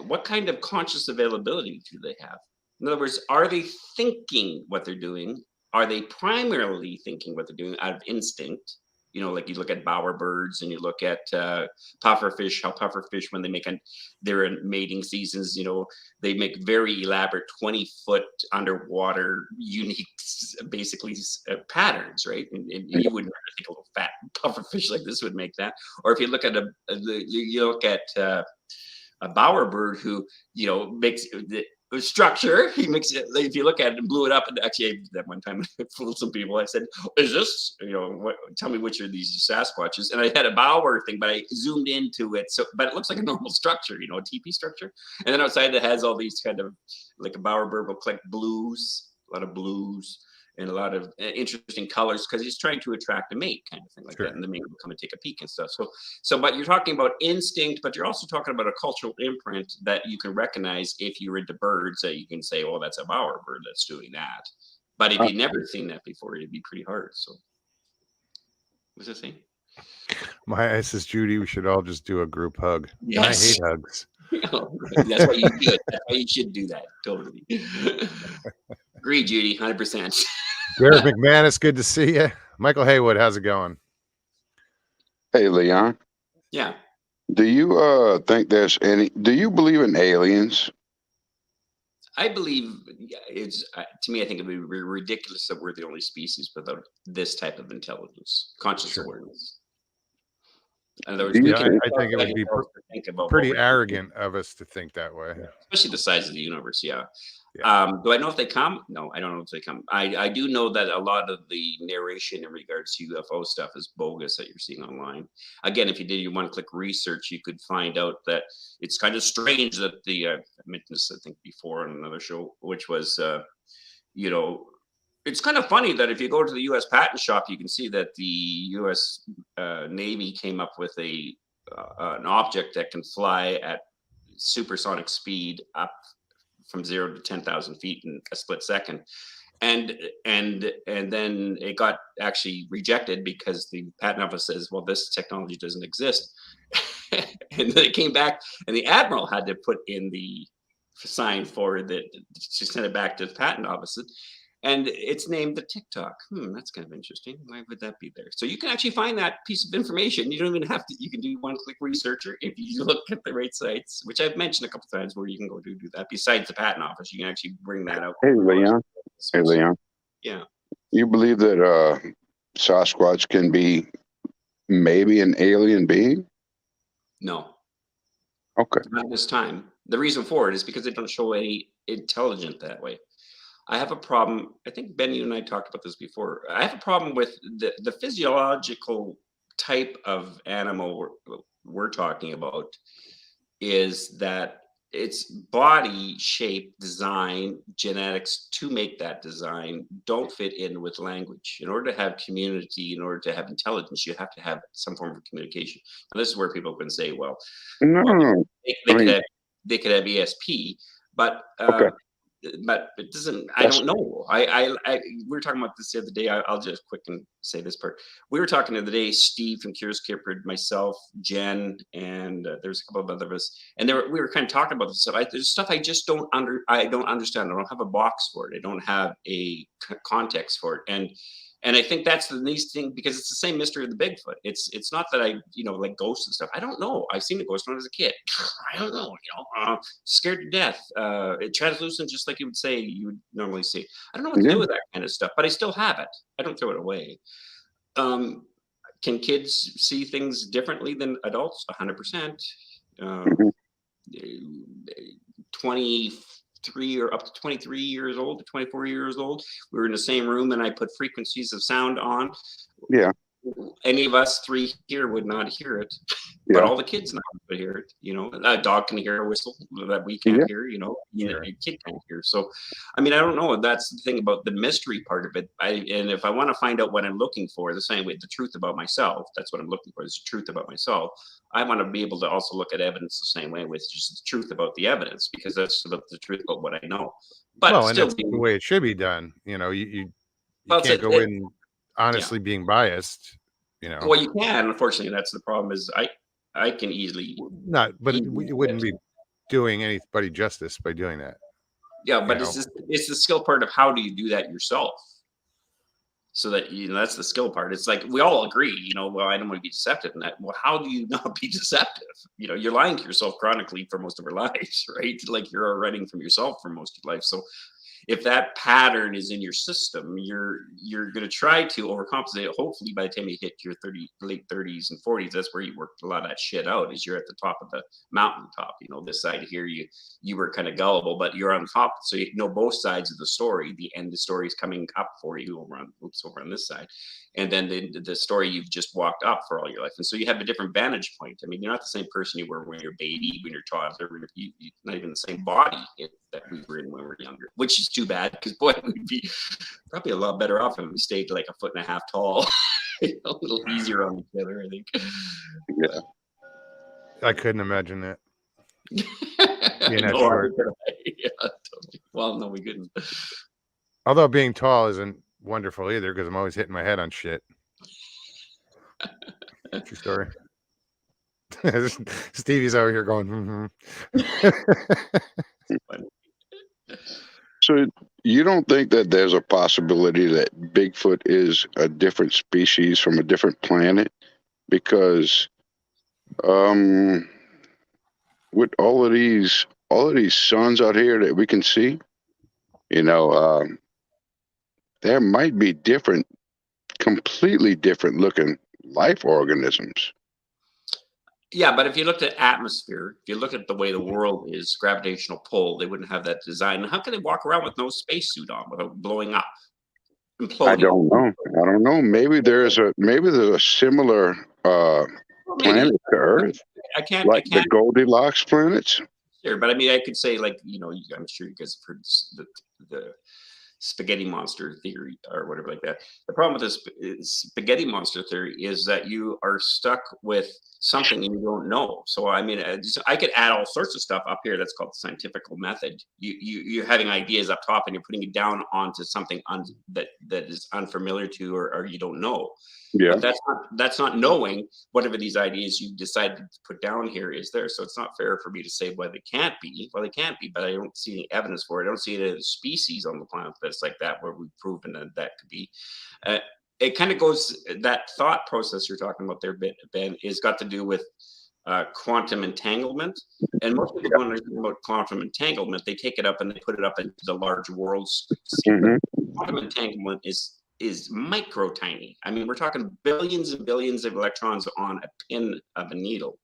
what kind of conscious availability do they have. In other words, are they thinking what they're doing? Are they primarily thinking what they're doing out of instinct? Like you look at bowerbirds and you look at pufferfish, how pufferfish, when they they're in mating seasons, they make very elaborate 20-foot underwater, unique, basically patterns, right? And you wouldn't think a little fat pufferfish like this would make that. Or if you look at a bowerbird who, makes structure. He makes it. If you look at it and blew it up, and actually I did that one time, I fooled some people. I said, "Is this? Tell me which of these Sasquatches?" And I had a bower thing, but I zoomed into it, but it looks like a normal structure, a teepee structure. And then outside it has all these kind of, like a bowerbird will collect blues, a lot of blues, and a lot of interesting colors, because he's trying to attract a mate, kind of thing like that. And the mate will come and take a peek and stuff. But you're talking about instinct, but you're also talking about a cultural imprint that you can recognize if you're into birds, that you can say, "Oh, that's a bowerbird that's doing that." But if you've never seen that before, it'd be pretty hard. So, what's the thing? My says, Judy, we should all just do a group hug. Yes. I hate hugs. That's why you do it. That's why you should do that. Totally. Agree, Judy, 100%. Gareth McManus, good to see you. Michael Haywood, how's it going? Hey, Leon. Yeah. Do you think do you believe in aliens? I believe to me, I think it would be ridiculous that we're the only species without this type of intelligence, conscious awareness. In other words, I think it would be pretty arrogant of us to think that way. Especially the size of the universe, yeah. Do I know if they come? No, I don't know if they come. I do know that a lot of the narration in regards to UFO stuff is bogus that you're seeing online. Again, if you did your one-click research, you could find out that it's kind of strange that I mentioned this, I think, before on another show, which was, it's kind of funny that if you go to the U.S. patent shop, you can see that the U.S. Navy came up with an object that can fly at supersonic speed up from 0 to 10,000 feet in a split second. And then it got actually rejected because the patent office says, well, this technology doesn't exist. And then it came back, and the admiral had to put in the sign for to send it back to the patent office. And it's named the TikTok. That's kind of interesting. Why would that be there? So you can actually find that piece of information. You don't even have to. You can do one-click researcher if you look at the right sites, which I've mentioned a couple of times, where you can go do that. Besides the patent office, you can actually bring that out. Hey, Leon. Hey, Leon. Yeah. You believe that Sasquatch can be maybe an alien being? No. Okay. Not this time. The reason for it is because they don't show any intelligent that way. I have a problem. I think Ben, you and I talked about this before. I have a problem with the physiological type of animal we're talking about is that its body shape, design, genetics to make that design don't fit in with language. In order to have community, in order to have intelligence, you have to have some form of communication. And this is where people can say, well, No, they I could mean, have ESP, but okay, it doesn't. I that's don't know. We were talking about this the other day. I'll just quick and say this part. We were talking the other day. Steve from Curious Kipper, myself, Jen, and there's a couple of other of us, and we were kind of talking about this stuff. There's stuff I just I don't understand. I don't have a box for it. I don't have a context for it, and I think that's the nice thing because it's the same mystery of the Bigfoot. It's not that I like ghosts and stuff. I don't know. I've seen a ghost when I was a kid. I don't know. Scared to death. Translucent, just like you would say you would normally see. I don't know what to yeah. do with that kind of stuff, but I still have it. I don't throw it away. Can kids see things differently than adults? 100%. Mhm. 23 or up to 23 years old to 24 years old, we were in the same room and I put frequencies of sound on. Yeah, Any of us three here would not hear it, but yeah, all the kids now would hear it. A dog can hear a whistle that we can't yeah. hear. Sure. A kid can't hear. So, I mean, I don't know. That's the thing about the mystery part of it. And if I want to find out what I'm looking for, the same way, the truth about myself. That's what I'm looking for. Is the truth about myself. I want to be able to also look at evidence the same way, with just the truth about the evidence, because that's about the truth about what I know. But Well, and still, that's the way it should be done. You well, can't go in yeah. honestly being biased. Well, you can. Unfortunately, that's the problem. Is I can easily. But it wouldn't be doing anybody justice by doing that. Yeah, but it's the skill part of how do you do that yourself? So that that's the skill part. It's like we all agree, well, I don't want to be deceptive in that. Well, how do you not be deceptive? You're lying to yourself chronically for most of our lives, right? Like you're writing from yourself for most of your life. So if that pattern is in your system, you're going to try to overcompensate it. Hopefully, by the time you hit your late 30s and 40s, that's where you worked a lot of that shit out. Is you're at the top of the mountaintop. This side here, you were kind of gullible, but you're on top, so you know both sides of the story. The end of the story is coming up for you over on this side, and then the story you've just walked up for all your life, and so you have a different vantage point. I mean, you're not the same person you were when you're a baby, when you're toddler, you're not even the same body that we were in when we were younger, which is too bad because boy, we'd be probably a lot better off if we stayed like 1.5 feet tall. A little easier on each other, I think. Yeah. I couldn't imagine that. Being that No, short. yeah, totally. Well, no, we couldn't. Although being tall isn't wonderful either, because I'm always hitting my head on shit. True story. Stevie's over here going, So you don't think that there's a possibility that Bigfoot is a different species from a different planet? Because with all of these suns out here that we can see, there might be completely different looking life organisms. Yeah, but if you looked at atmosphere, if you look at the way the world is, gravitational pull, they wouldn't have that design. How can they walk around with no spacesuit on without blowing up, imploding? I don't know. Maybe there's a similar planet to Earth, I can't. the Goldilocks planets. Sure, but I mean, I could say like I'm sure you guys have heard the spaghetti monster theory or whatever like that. The problem with this spaghetti monster theory is that you are stuck with something you don't know. So I mean, I could add all sorts of stuff up here. That's called the scientific method. You're having ideas up top and you're putting it down onto something that is unfamiliar to or you don't know. Yeah. But that's not knowing whatever these ideas you decided to put down here is there. So it's not fair for me to say, well, they can't be. Well, they can't be, but I don't see any evidence for it. I don't see any species on the planet that's like that where we've proven that could be. It kind of goes, that thought process you're talking about there, Ben, is got to do with quantum entanglement. And most people don't understand about quantum entanglement. They take it up and they put it up into the large worlds. Mm-hmm. Quantum entanglement is micro tiny. I mean, we're talking billions and billions of electrons on a pin of a needle.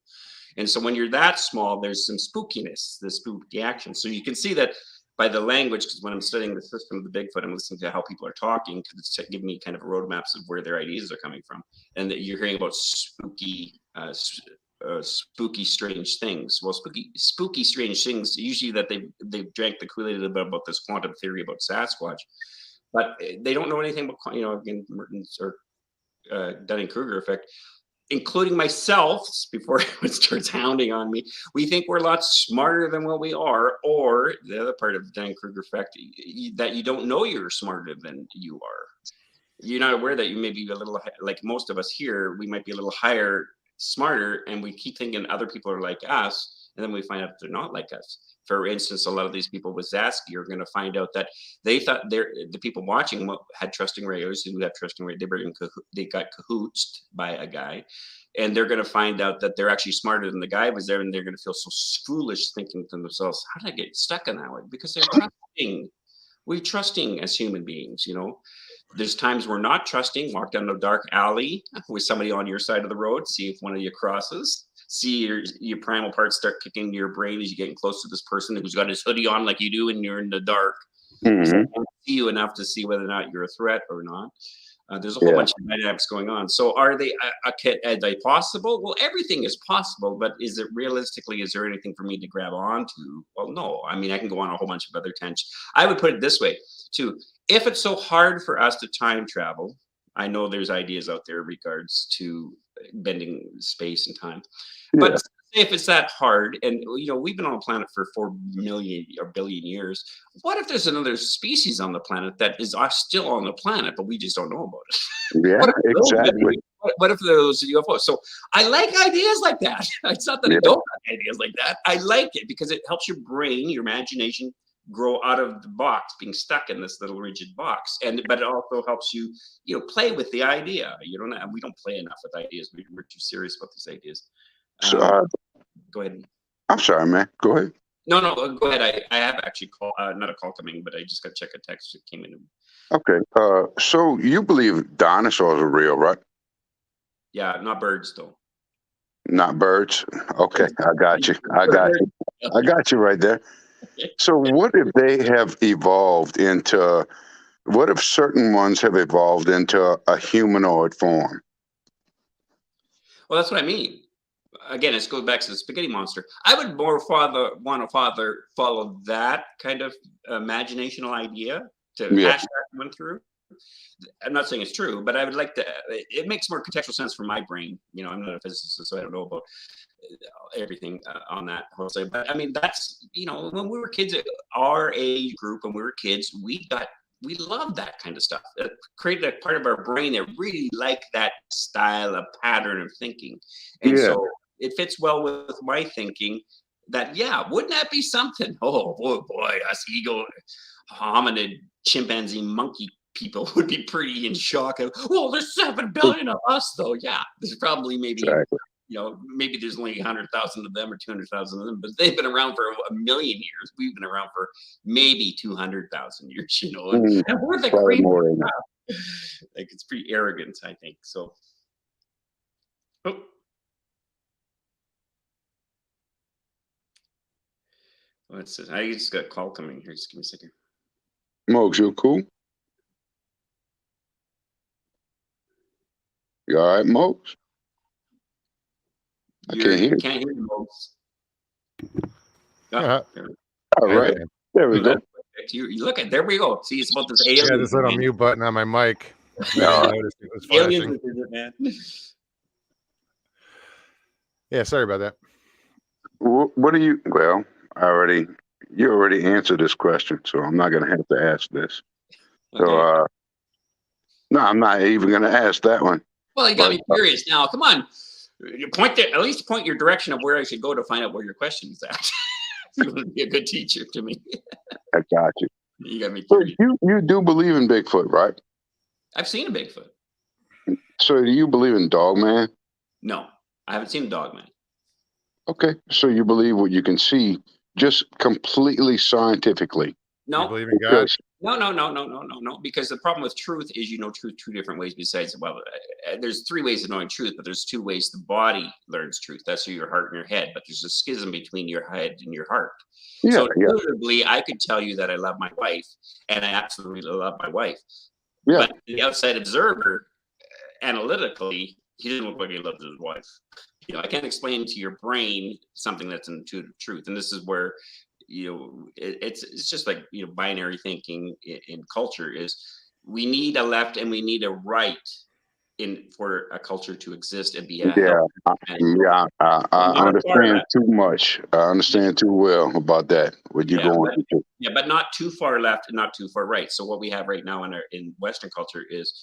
And so when you're that small, there's some spookiness, the spooky action. So you can see that by the language, because when I'm studying the system of the Bigfoot, I'm listening to how people are talking, because it's giving me kind of a roadmaps of where their ideas are coming from, and that you're hearing about spooky, spooky, strange things. Well, spooky, strange things. Usually, that they've drank the Kool-Aid a little bit about this quantum theory about Sasquatch, but they don't know anything about, again, Merton's or Dunning-Kruger effect, including myself, before it starts hounding on me. We think we're a lot smarter than what we are, or the other part of the Dunning-Kruger effect, that you don't know you're smarter than you are. You're not aware that you may be a little, like most of us here, we might be a little higher, smarter, and we keep thinking other people are like us, and then we find out they're not like us. For instance, a lot of these people with Zasky are going to find out that they thought the people watching had trusting regulars who have trusting regulars. They got cahootsed by a guy, and they're going to find out that they're actually smarter than the guy was there, and they're going to feel so foolish, thinking to themselves, "How did I get stuck in that way?" Because they're trusting. We're trusting as human beings, There's times we're not trusting. Walk down a dark alley with somebody on your side of the road, see if one of you crosses. See your primal parts start kicking into your brain as you're getting close to this person who's got his hoodie on like you do and you're in the dark. Mm-hmm. So I can't see you enough to see whether or not you're a threat or not. There's a whole bunch of dynamics going on. So are they possible? Well, everything is possible, but is there anything for me to grab onto? Well, no. I mean, I can go on a whole bunch of other tangents. I would put it this way, too. If it's so hard for us to time travel, I know there's ideas out there in regards to bending space and time. Yeah. But if it's that hard, and we've been on the planet for 4 million or billion years, what if there's another species on the planet that is still on the planet, but we just don't know about it? Yeah, exactly. What if those UFOs? So I like ideas like that. It's not that I don't like ideas like that. I like it because it helps your brain, your imagination, grow out of the box, being stuck in this little rigid box. But it also helps you, play with the idea. We don't play enough with ideas. We're too serious about these ideas. So, go ahead. I'm sorry, man. Go ahead. No, go ahead. I have actually not a call coming, but I just got to check a text that came in. Okay. So you believe dinosaurs are real, right? Yeah, not birds though. Not birds. Okay, I got you. I got you right there. So what if they have evolved into? What if certain ones have evolved into a humanoid form? Well, that's what I mean. Again, it goes back to the spaghetti monster. I would more want to follow that kind of imaginational idea to hash that one through. I'm not saying it's true, but I would like to. It makes more contextual sense for my brain. I'm not a physicist, so I don't know about everything on that whole side. But I mean, that's when we were kids, our age group, when we were kids, we loved that kind of stuff. It created a part of our brain that really liked that style of pattern of thinking, and so it fits well with my thinking. That wouldn't that be something? Oh boy, us ego hominid chimpanzee monkey people would be pretty in shock of, well, there's 7 billion of us though. Yeah, there's probably maybe maybe there's only 100,000 of them or 200,000 of them, but they've been around for a million years. We've been around for maybe 200,000 years, and we're the cream. Like, it's pretty arrogant, I think. So what's this? I just got a call coming here. Just give me a second. Mogs, you cool? You all right, Mogs? I can't hear. Can't hear you, Mogs. All right. There we go. You look at, there we go. See, it's about this alien. Yeah, this little mute button on my mic. Aliens, man. Yeah, sorry about that. What do you? Well, you already answered this question, so I'm not going to have to ask this. Okay. So, no, I'm not even going to ask that one. Well, you got me curious now. Come on, at least point your direction of where I should go to find out where your question is at. You want to be a good teacher to me. I got you. You got me curious. So you do believe in Bigfoot, right? I've seen a Bigfoot. So do you believe in Dogman? No, I haven't seen Dogman. Okay, so you believe what you can see, just completely scientifically. No. You believe in God? No. Because the problem with truth is you know truth two different ways. Besides, well, there's three ways of knowing truth, but there's two ways the body learns truth. That's through your heart and your head. But there's a schism between your head and your heart. Yeah, So yeah, intuitively, I could tell you that I love my wife, and I absolutely love my wife. yeah. But the outside observer, analytically, he doesn't look like he loves his wife. I can't explain to your brain something that's an intuitive truth, and this is where it's just like binary thinking in culture is we need a left and we need a right in for a culture to exist and be a Yeah, healthy and yeah, I not a far understand left. too much. I understand too well about that. What you Yeah, going but into? but not too far left and not too far right. So what we have right now in Western culture is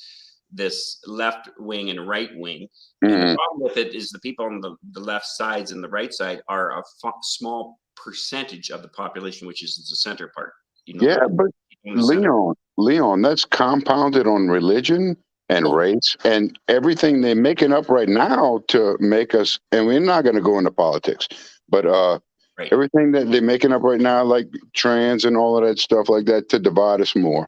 this left wing and right wing. And the Mm, problem with it is the people on the left sides and the right side are a small percentage of the population, which is the center part. yeah, The but in the center. Leon, that's compounded on religion and Oh, race and everything they're making up right now to make us. And we're not going to go into politics, but right. everything that they're making up right now, like trans and all of that stuff like that, to divide us more.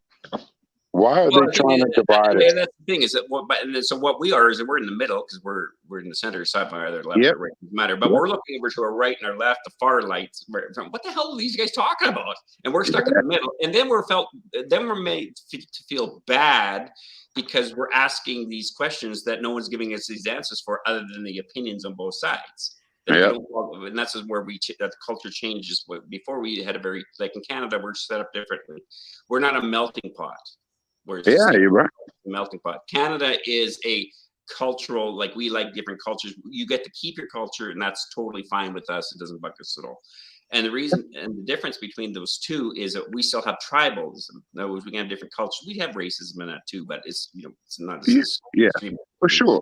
Why are Well, they I think trying to divide us? that's the thing is that so what we are is that we're in the middle because we're in the center, side by either left Yep, or right, doesn't matter. But yep, we're looking over to our right and our left, the far lights. What the hell are these guys talking about? And we're stuck in the middle. And then we're made to feel bad because we're asking these questions that no one's giving us these answers for, other than the opinions on both sides. That we yep, don't, and that's where that the culture changes. Before we had a very like in Canada, we're set up differently. We're not a melting pot. Whereas the yeah. States You're right. melting pot. Canada is a cultural, like we like different cultures. You get to keep your culture, and that's totally fine with us. It doesn't bug us at all. And the reason and the difference between those two is that we still have tribalism. In other words, we can have different cultures. We have racism in that too, but it's it's not Yeah, as yeah, extreme. for sure.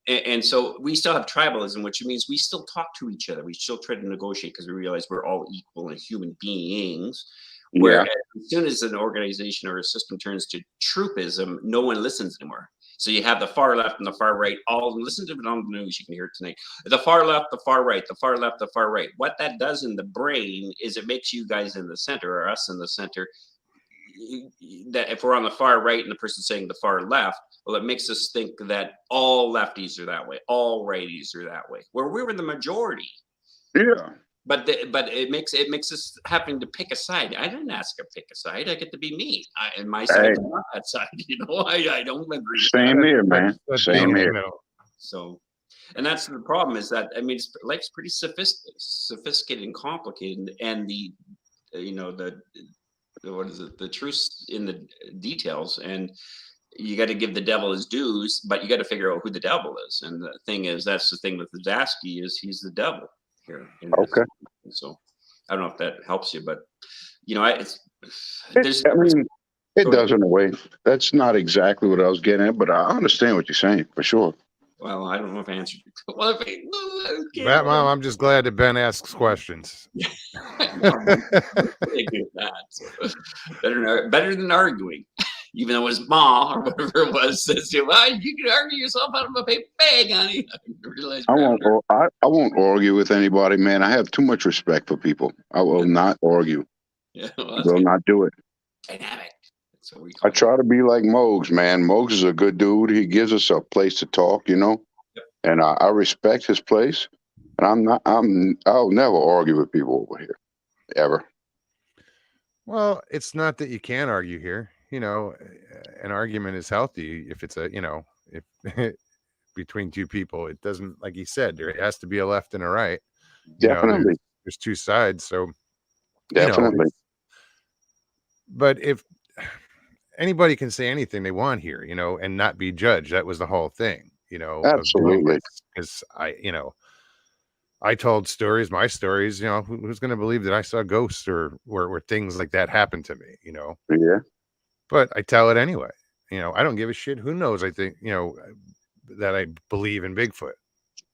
And so we still have tribalism, which means we still talk to each other. We still try to negotiate because we realize we're all equal and human beings. Where Yeah, as soon as an organization or a system turns to troopism, no one listens anymore. So you have the far left and the far right. All listen to it on the news. You can hear it tonight. The far left, the far right, the far left, the far right. What that does in the brain is it makes you guys in the center or us in the center that if we're on the far right and the person saying the far left, well, it makes us think that all lefties are that way, all righties are that way, where we were the majority. yeah. But but it makes us having to pick a side. I didn't ask to pick a side. I get to be me, and my side Hey, is not that side. I don't agree with that. same here, man. That's being Same in the here. middle. So, and that's the problem is that I mean, life's pretty sophisticated and complicated, and the what is it? The truth in the details, and you got to give the devil his dues, but you got to figure out who the devil is. And the thing is, that's the thing with Zasky is he's the devil here in this. Okay. So I don't know if that helps you, but it's there's I mean, it go ahead. does in a way. That's not exactly what I was getting at, but I understand what you're saying for sure. Well, I don't know if I answered you. Well, Matt, Mom, I'm just glad that Ben asks questions. really good at that. So, better than arguing. Even though his mom or whatever it was says, well, you can argue yourself out of a paper bag, honey. I won't argue with anybody, man. I have too much respect for people. I will not argue. Yeah, Will not do it. Dynamic. That's what we I call try to be like Mogs, man. Mogs is a good dude. He gives us a place to talk, Yep. and I respect his place. And I'll never argue with people over here, ever. Well, it's not that you can't argue here. An argument is healthy if it's if between two people. It doesn't, like you said, there has to be a left and a right. Definitely, There's two sides. So, definitely. but if anybody can say anything they want here, and not be judged. That was the whole thing, of doing Absolutely. this. Because I told stories, my stories, who's going to believe that I saw ghosts or where things like that happened to me, Yeah. but I tell it anyway. I don't give a shit. Who knows? I think, that I believe in Bigfoot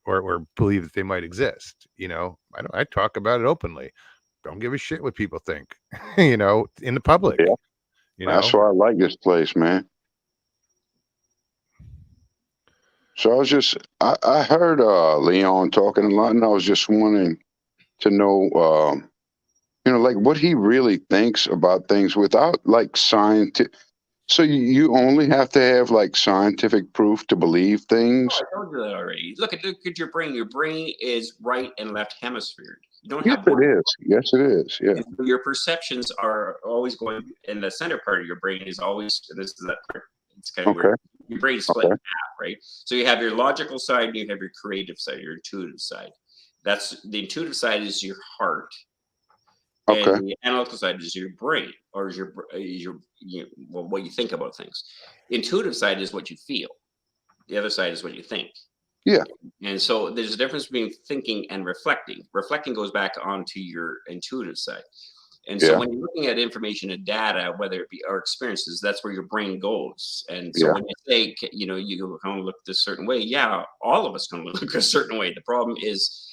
or believe that they might exist. I talk about it openly. Don't give a shit what people think, in the public, Yeah. That's why I like this place, man. So I heard Leon talking a lot, and I was just wanting to know You know, like what he really thinks about things without like scientific. So you only have to have like scientific proof to believe Oh, things. I told you that already. Look at your brain. Your brain is right and left hemisphere. You don't Yes, have it one. is. Yes, it is. Yeah. And so your perceptions are always going, and the center part of your brain is always, this is that part. It's kind of weird. Okay. Your brain is split in Okay. half, right? So you have your logical side and you have your creative side, your intuitive side. That's the intuitive side is your heart, and Okay. the analytical side is your brain, or is well, what you think about things. Intuitive side is what you feel. The other side is what you think. Yeah. And so there's a difference between thinking and reflecting. Reflecting goes back onto your intuitive side. And so Yeah. when you're looking at information and data, whether it be our experiences, that's where your brain goes. And so Yeah. when you say, you know, you kind of look this certain way, yeah, all of us can look a certain way. The problem is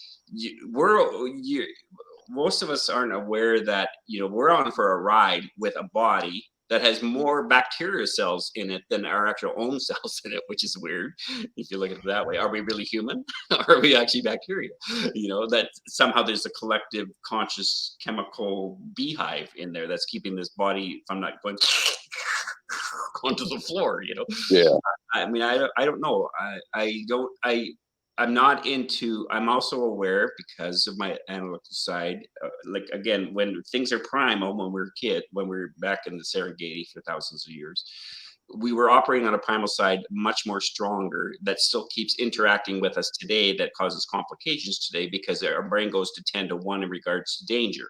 most of us aren't aware that, you know, we're on for a ride with a body that has more bacteria cells in it than our actual own cells in it, which is weird if you look at it that way. Are we really human? Or are we actually bacteria? You know, that somehow there's a collective conscious chemical beehive in there that's keeping this body from not going onto the floor, you know. Yeah. I mean, I don't know. I'm not into, I'm also aware because of my analytical side. Like, again, when things are primal, when we're a kid, when we're back in the Serengeti for thousands of years, we were operating on a primal side much more stronger that still keeps interacting with us today, that causes complications today because our brain goes to 10 to 1 in regards to danger.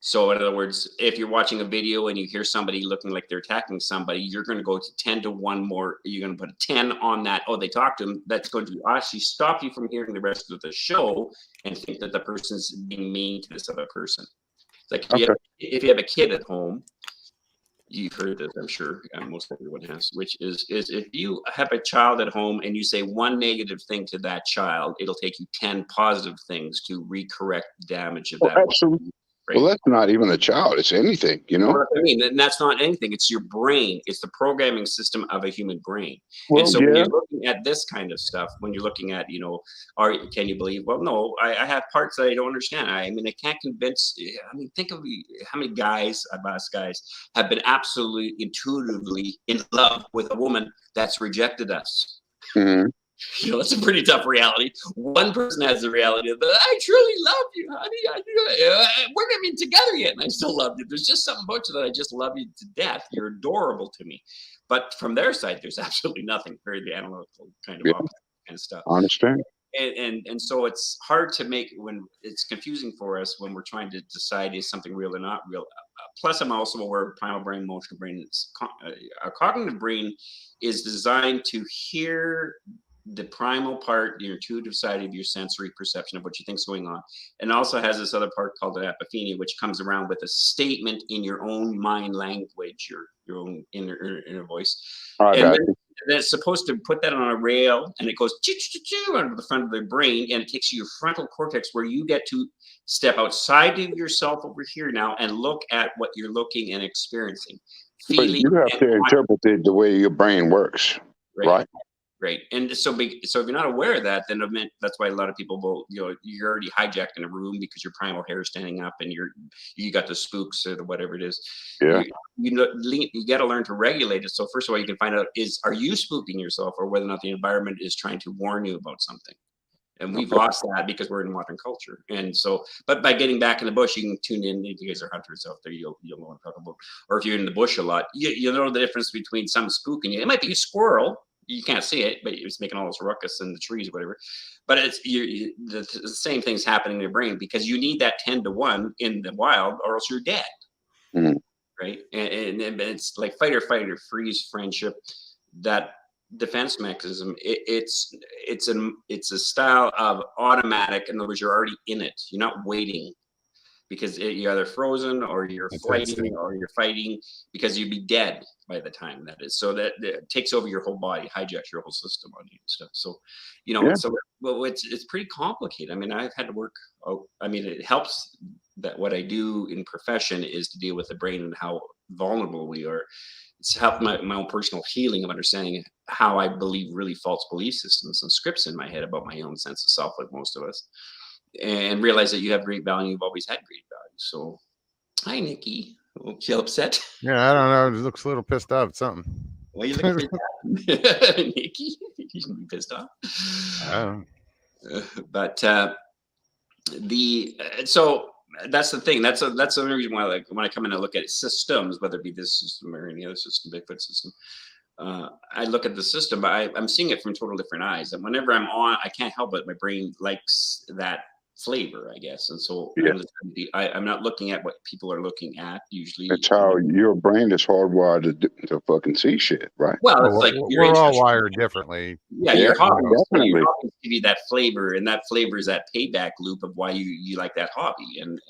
So in other words, if you're watching a video and you hear somebody looking like they're attacking somebody, you're going to go to 10 to 1 more. You're going to put a 10 on that. Oh, they talked to him. That's going to actually stop you from hearing the rest of the show and think that the person's being mean to this other person. It's like Okay. if you have a kid at home, you've heard this, I'm sure, most everyone has, which is if you have a child at home and you say one negative thing to that child, it'll take you 10 positive things to recorrect damage of Well, that. absolutely. Well, Right? that's not even a child. It's anything, you know? Well, that's what I mean. And that's not anything. It's your brain. It's the programming system of a human brain. And Well, so when yeah. you're looking at this kind of stuff, when you're looking at, you know, can you believe? Well, no, I have parts that I don't understand. I mean, I can't convince. I mean, think of how many guys, us guys, have been absolutely intuitively in love with a woman that's rejected us. Hmm. You know, it's a pretty tough reality. One person has the reality of, I truly love you, honey. We're not even together yet, and I still love you. There's just something about you that I just love you to death. You're adorable to me. But from their side, there's absolutely nothing. Very the analytical kind of Yeah, opposite kind of stuff. I understand. And so it's hard to make, when it's confusing for us when we're trying to decide is something real or not real. Plus, I'm also aware of primal brain, emotional brain. A cognitive brain is designed to hear the primal part, the intuitive side of your sensory perception of what you think's going on, and also has this other part called the apophenia, which comes around with a statement in your own mind language, your own inner voice, I and got then you. it's supposed to put that on a rail, and it goes onto the front of the brain, and it takes you your frontal cortex, where you get to step outside of yourself over here now and look at what you're looking and experiencing, But feeling, you have and to interpret it the way your brain works, right. right? Right. And so if you're not aware of that, then that's why a lot of people will, you know, you're already hijacked in a room because your primal hair is standing up and you got the spooks or the whatever it is. Yeah. You got to learn to regulate it. So first of all, you can find out are you spooking yourself, or whether or not the environment is trying to warn you about something. And we've lost that because we're in modern culture. And so, but by getting back in the bush, you can tune in. If you guys are hunters out there, you'll know what I'm talking about. Or if you're in the bush a lot, you know the difference between some spooking you. It might be a squirrel. You can't see it, but it's making all this ruckus in the trees, or whatever. But it's the same thing's happening in your brain, because you need that 10 to 1 in the wild, or else you're dead. Mhm. Right. And it's like fight or freeze friendship. That defense mechanism, it's a style of automatic. In other words, you're already in it. You're not waiting, because you're either frozen or you're flighting or you're fighting, because you'd be dead by the time that is. So that takes over your whole body, hijacks your whole system on you and stuff. So, you know, Yeah. so well, it's pretty complicated. I mean, I've had to work. I mean, it helps that what I do in profession is to deal with the brain and how vulnerable we are. It's helped my own personal healing of understanding how I believe really false belief systems and scripts in my head about my own sense of self, like most of us. and realize that you have great value. You've always had great value. So, hi, Nikki. Oh, you upset? Yeah, I don't know. It looks a little pissed off at something. Why are you looking for that? Nikki? You should be pissed off. But so that's the thing. That's the only reason why, like, when I come in and look at systems, whether it be this system or any other system, Bigfoot system, I look at the system, but I'm seeing it from total different eyes. And whenever I'm on, I can't help it. My brain likes that flavor, I guess. And so I'm not looking at what people are looking at usually. That's how your brain is hardwired to fucking see shit, right? Well, it's like we're all wired differently. Yeah, your hobbies give you that flavor, and that flavor is that payback loop of why you like that hobby, and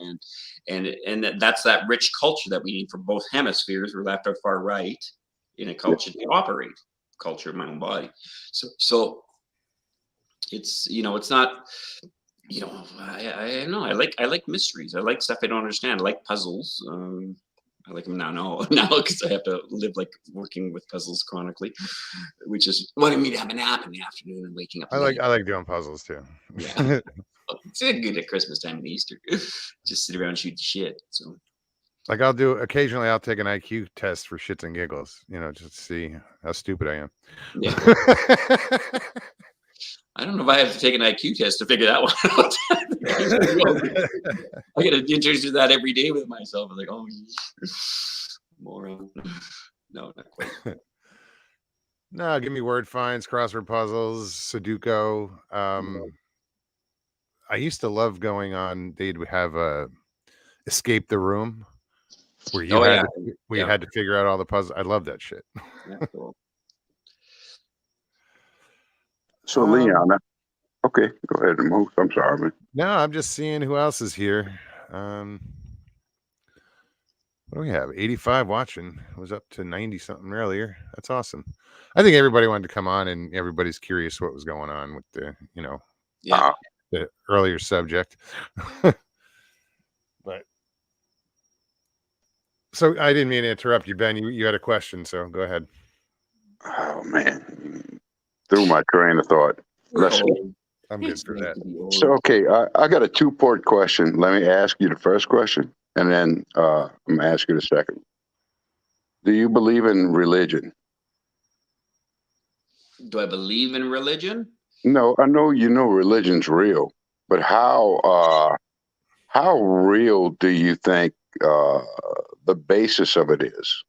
that's that rich culture that we need for both hemispheres, or left or far right, in a culture to operate. Culture of my own body. So it's it's not. I know. I like mysteries. I like stuff I don't understand. I like puzzles. I like them now because I have to live like working with puzzles chronically, which is wanting me to have a nap in the afternoon and waking up. I like doing puzzles too. Yeah, it's good at Christmas time and Easter. Just sit around and shoot the shit. So, like, occasionally I'll take an IQ test for shits and giggles. Just to see how stupid I am. Yeah. I don't know if I have to take an IQ test to figure that one out. I got to introduce that every day with myself. I'm like, oh, moron. No, not quite. No, give me word finds, crossword puzzles, Sudoku. I used to love going on. They'd have escape the room where you had to figure out all the puzzles. I love that shit. Yeah, cool. So Leon, okay, go ahead and move. I'm sorry, man. No, I'm just seeing who else is here. What do we have? 85 watching. It was up to 90 something earlier. That's awesome. I think everybody wanted to come on, and everybody's curious what was going on with the the earlier subject. But so I didn't mean to interrupt you, Ben. You had a question, so go ahead. Oh man. Through my train of thought. I'm good for that. So, okay, I got a 2-part question. Let me ask you the first question, and then I'm going to ask you the second. Do you believe in religion? Do I believe in religion? No, I know religion's real, but how real do you think the basis of it is?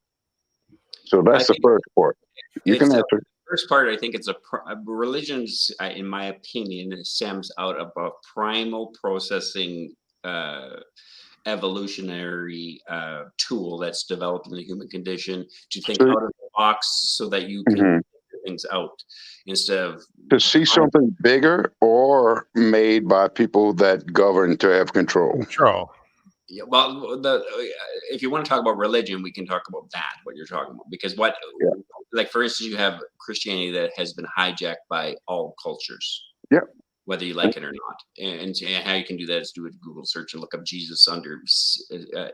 So that's the first part. You can answer. First part, I think it's religion's, in my opinion, it stems out of a primal processing evolutionary tool that's developed in the human condition to think out of the box so that you can figure things out instead of to see something bigger or made by people that govern to have control. Yeah, well, if you want to talk about religion, we can talk about that, what you're talking about, because like, for instance, you have Christianity that has been hijacked by all cultures, whether you like it or not. And how you can do that is do a Google search and look up Jesus under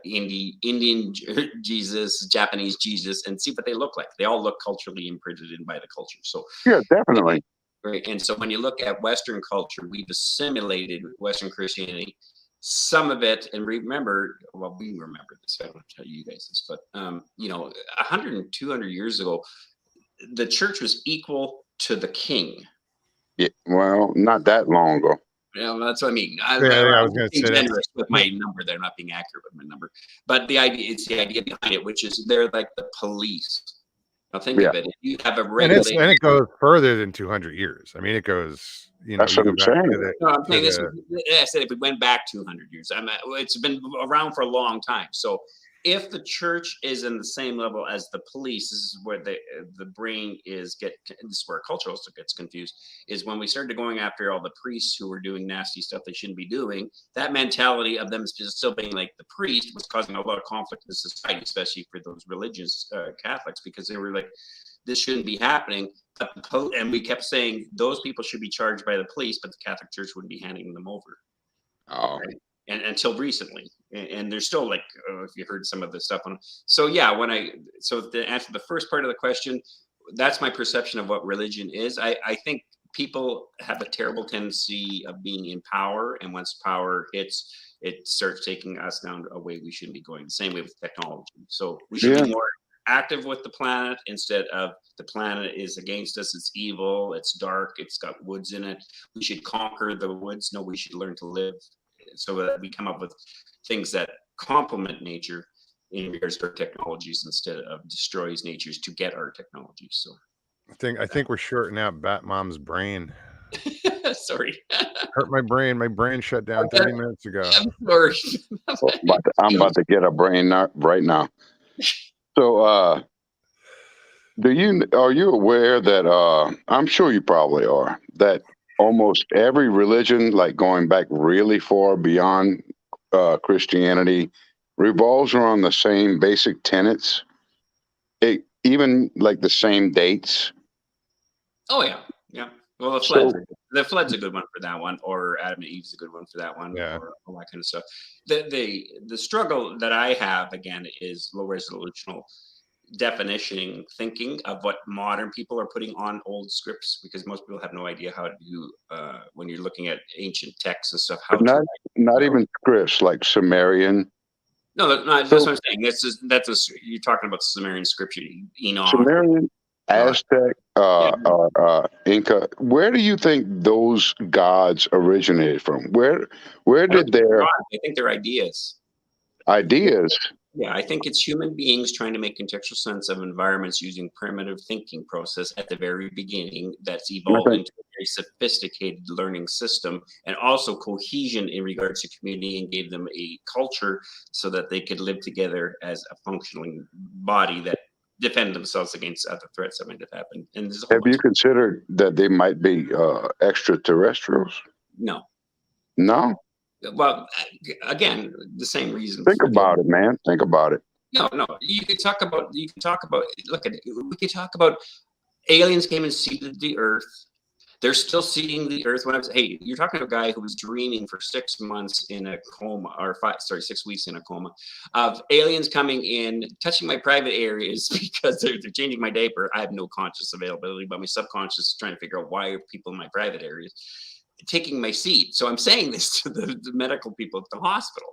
Indian Jesus, Japanese Jesus, and see what they look like. They all look culturally imprinted in by the culture. So yeah, definitely. Right. And so when you look at Western culture, we've assimilated Western Christianity. Some of it, and remember, well, we remember this, I don't have to tell you guys this, but 100 and 200 years ago, the church was equal to the king. Yeah, well, not that long ago. Yeah, that's what I mean. I was going to say generous with my number. They're not being accurate with my number, but it's the idea behind it, which is they're like the police. Now think of it. If you have a regulated, and it goes further than 200 years. I mean, it goes. That's what I'm saying. I'm saying this. I said if we went back 200 years, it's been around for a long time. So if the church is in the same level as the police, this is where the brain is this is where culture also gets confused, is when we started going after all the priests who were doing nasty stuff they shouldn't be doing. That mentality of them still being like the priest was causing a lot of conflict in society, especially for those religious Catholics, because they were like, this shouldn't be happening. And we kept saying those people should be charged by the police, but the Catholic Church wouldn't be handing them over. Oh. Right? And until recently, and there's still like, if you heard some of the stuff on. So yeah, to answer the first part of the question, that's my perception of what religion is. I think people have a terrible tendency of being in power, and once power hits, it starts taking us down a way we shouldn't be going. The same way with technology. So we should be more active with the planet instead of the planet is against us. It's evil. It's dark. It's got woods in it. We should conquer the woods. No, we should learn to live so that we come up with things that complement nature in regards to our technologies instead of destroys nature's to get our technologies. So I think we're shorting out Batmom's brain. sorry. Hurt my brain. My brain shut down 30 minutes ago. I'm sorry. I'm about to get a brain right now. So, are you aware that, I'm sure you probably are, that almost every religion, like going back really far beyond Christianity, revolves around the same basic tenets, even like the same dates? Oh yeah. Yeah. Well, the flood's a good one for that one, or Adam and Eve's a good one for that one, Yeah. or all that kind of stuff. The struggle that I have again is low resolutional definitioning thinking of what modern people are putting on old scripts, because most people have no idea how to do when you're looking at ancient texts and stuff. How But not even scripts like Sumerian. No, that's what I'm saying. You're talking about Sumerian scripture, Enoch. Sumerian, Aztec, Inca. Where do you think those gods originated from? Where did their I think they're ideas. ideas? Yeah, I think it's human beings trying to make contextual sense of environments using primitive thinking process at the very beginning that's evolved into a very sophisticated learning system, and also cohesion in regards to community, and gave them a culture so that they could live together as a functioning body that defend themselves against other threats that might have happened. And Have you considered that they might be extraterrestrials? No. No? Well, again, the same reason. Think about it, man. Think about it. No. You could talk about. Look at it. We could talk about aliens came and seeded the Earth. They're still seeding the Earth. Hey, you're talking to a guy who was dreaming for 6 months in a coma, or 6 weeks in a coma, of aliens coming in, touching my private areas because they're changing my diaper. I have no conscious availability, but my subconscious is trying to figure out why are people in my private areas taking my seat. So I'm saying this to the medical people at the hospital.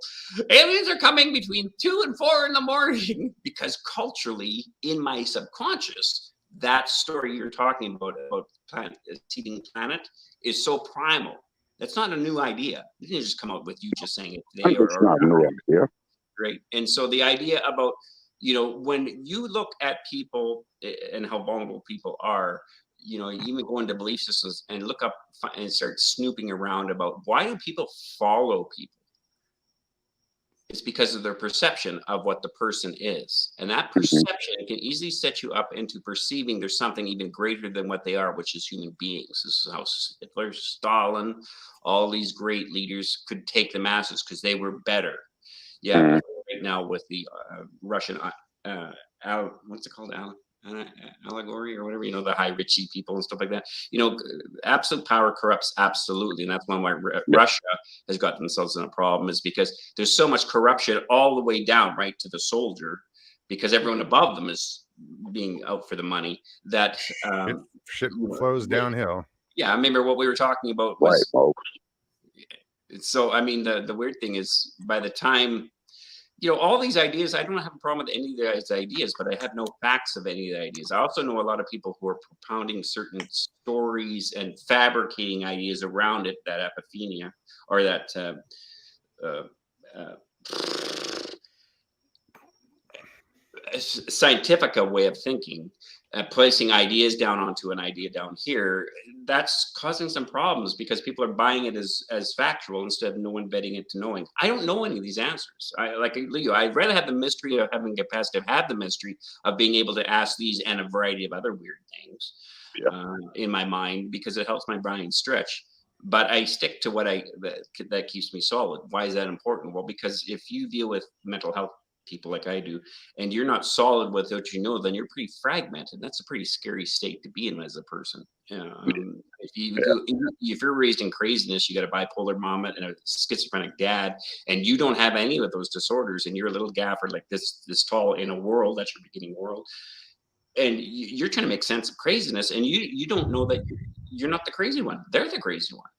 Aliens are coming between 2 and 4 in the morning, because culturally in my subconscious, that story you're talking about seeding planet is so primal. That's not a new idea. It didn't just come out with you just saying it today. It's not a new idea. Great. And so the idea about, when you look at people and how vulnerable people are, you even go into belief systems and look up and start snooping around about why do people follow people? It's because of their perception of what the person is. And that perception can easily set you up into perceiving there's something even greater than what they are, which is human beings. This is how Hitler, Stalin, all these great leaders could take the masses because they were better. Yeah, right now with the Russian, what's it called, allegory or whatever, the high Richie people and stuff like that. Absolute power corrupts absolutely, and that's one why Russia has got themselves in a problem, is because there's so much corruption all the way down right to the soldier, because everyone above them is being out for the money. That shit flows downhill. Yeah, I remember what we were talking about was. Right, folks. So I mean, the weird thing is, by the time. All these ideas, I don't have a problem with any of these ideas, but I have no facts of any of the ideas. I also know a lot of people who are propounding certain stories and fabricating ideas around it, that apophenia, or that scientific way of thinking, placing ideas down onto an idea down here. That's causing some problems because people are buying it as factual instead of no one betting it to knowing. I don't know any of these answers. Like Leo, I'd rather have the mystery of having capacity to have the mystery of being able to ask these and a variety of other weird things in my mind, because it helps my brain stretch. But I stick to what that keeps me solid. Why is that important? Well, because if you deal with mental health people like I do, and you're not solid with what you know, then you're pretty fragmented. That's a pretty scary state to be in as a person. If you're raised in craziness, you got a bipolar mom and a schizophrenic dad, and you don't have any of those disorders, and you're a little gaffer like this tall in a world, that's your beginning world, and you're trying to make sense of craziness, and you don't know that you're not the crazy one. They're the crazy one.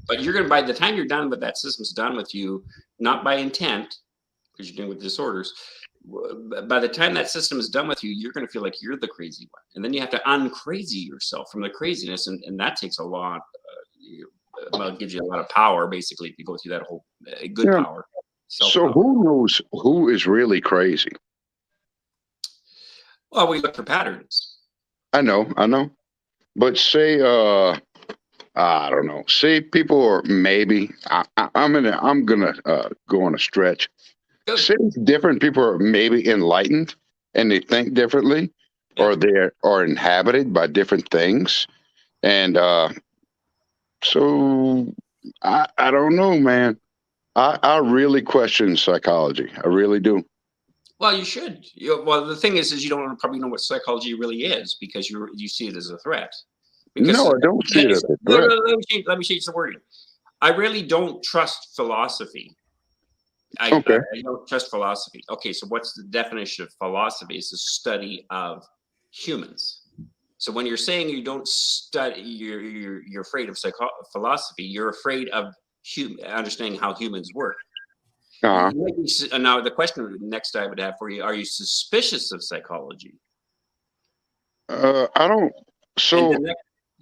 But you're going to, by the time you're done with that system's done with you, not by intent, because you're dealing with disorders. By the time that system is done with you, you're going to feel like you're the crazy one. And then you have to uncrazy yourself from the craziness. And that takes a lot, well, it gives you a lot of power, basically, if you go through that whole good power. So who knows who is really crazy? Well, we look for patterns. I know. But say, I don't know. Say people are maybe. I'm gonna go on a stretch. Good. Say different people are maybe enlightened and they think differently, or they are inhabited by different things, and so I don't know, man. I really question psychology. I really do. Well, you should. Well, the thing is you don't probably know what psychology really is because you see it as a threat. Because No, I don't see it as a threat. Let me change the wording. I really don't trust philosophy. I don't trust philosophy. Okay, so what's the definition of philosophy? It's the study of humans. So when you're saying you don't study, you're afraid of philosophy. You're afraid of understanding how humans work. Uh-huh. Now, the question next I would have for you: are you suspicious of psychology? I don't. So,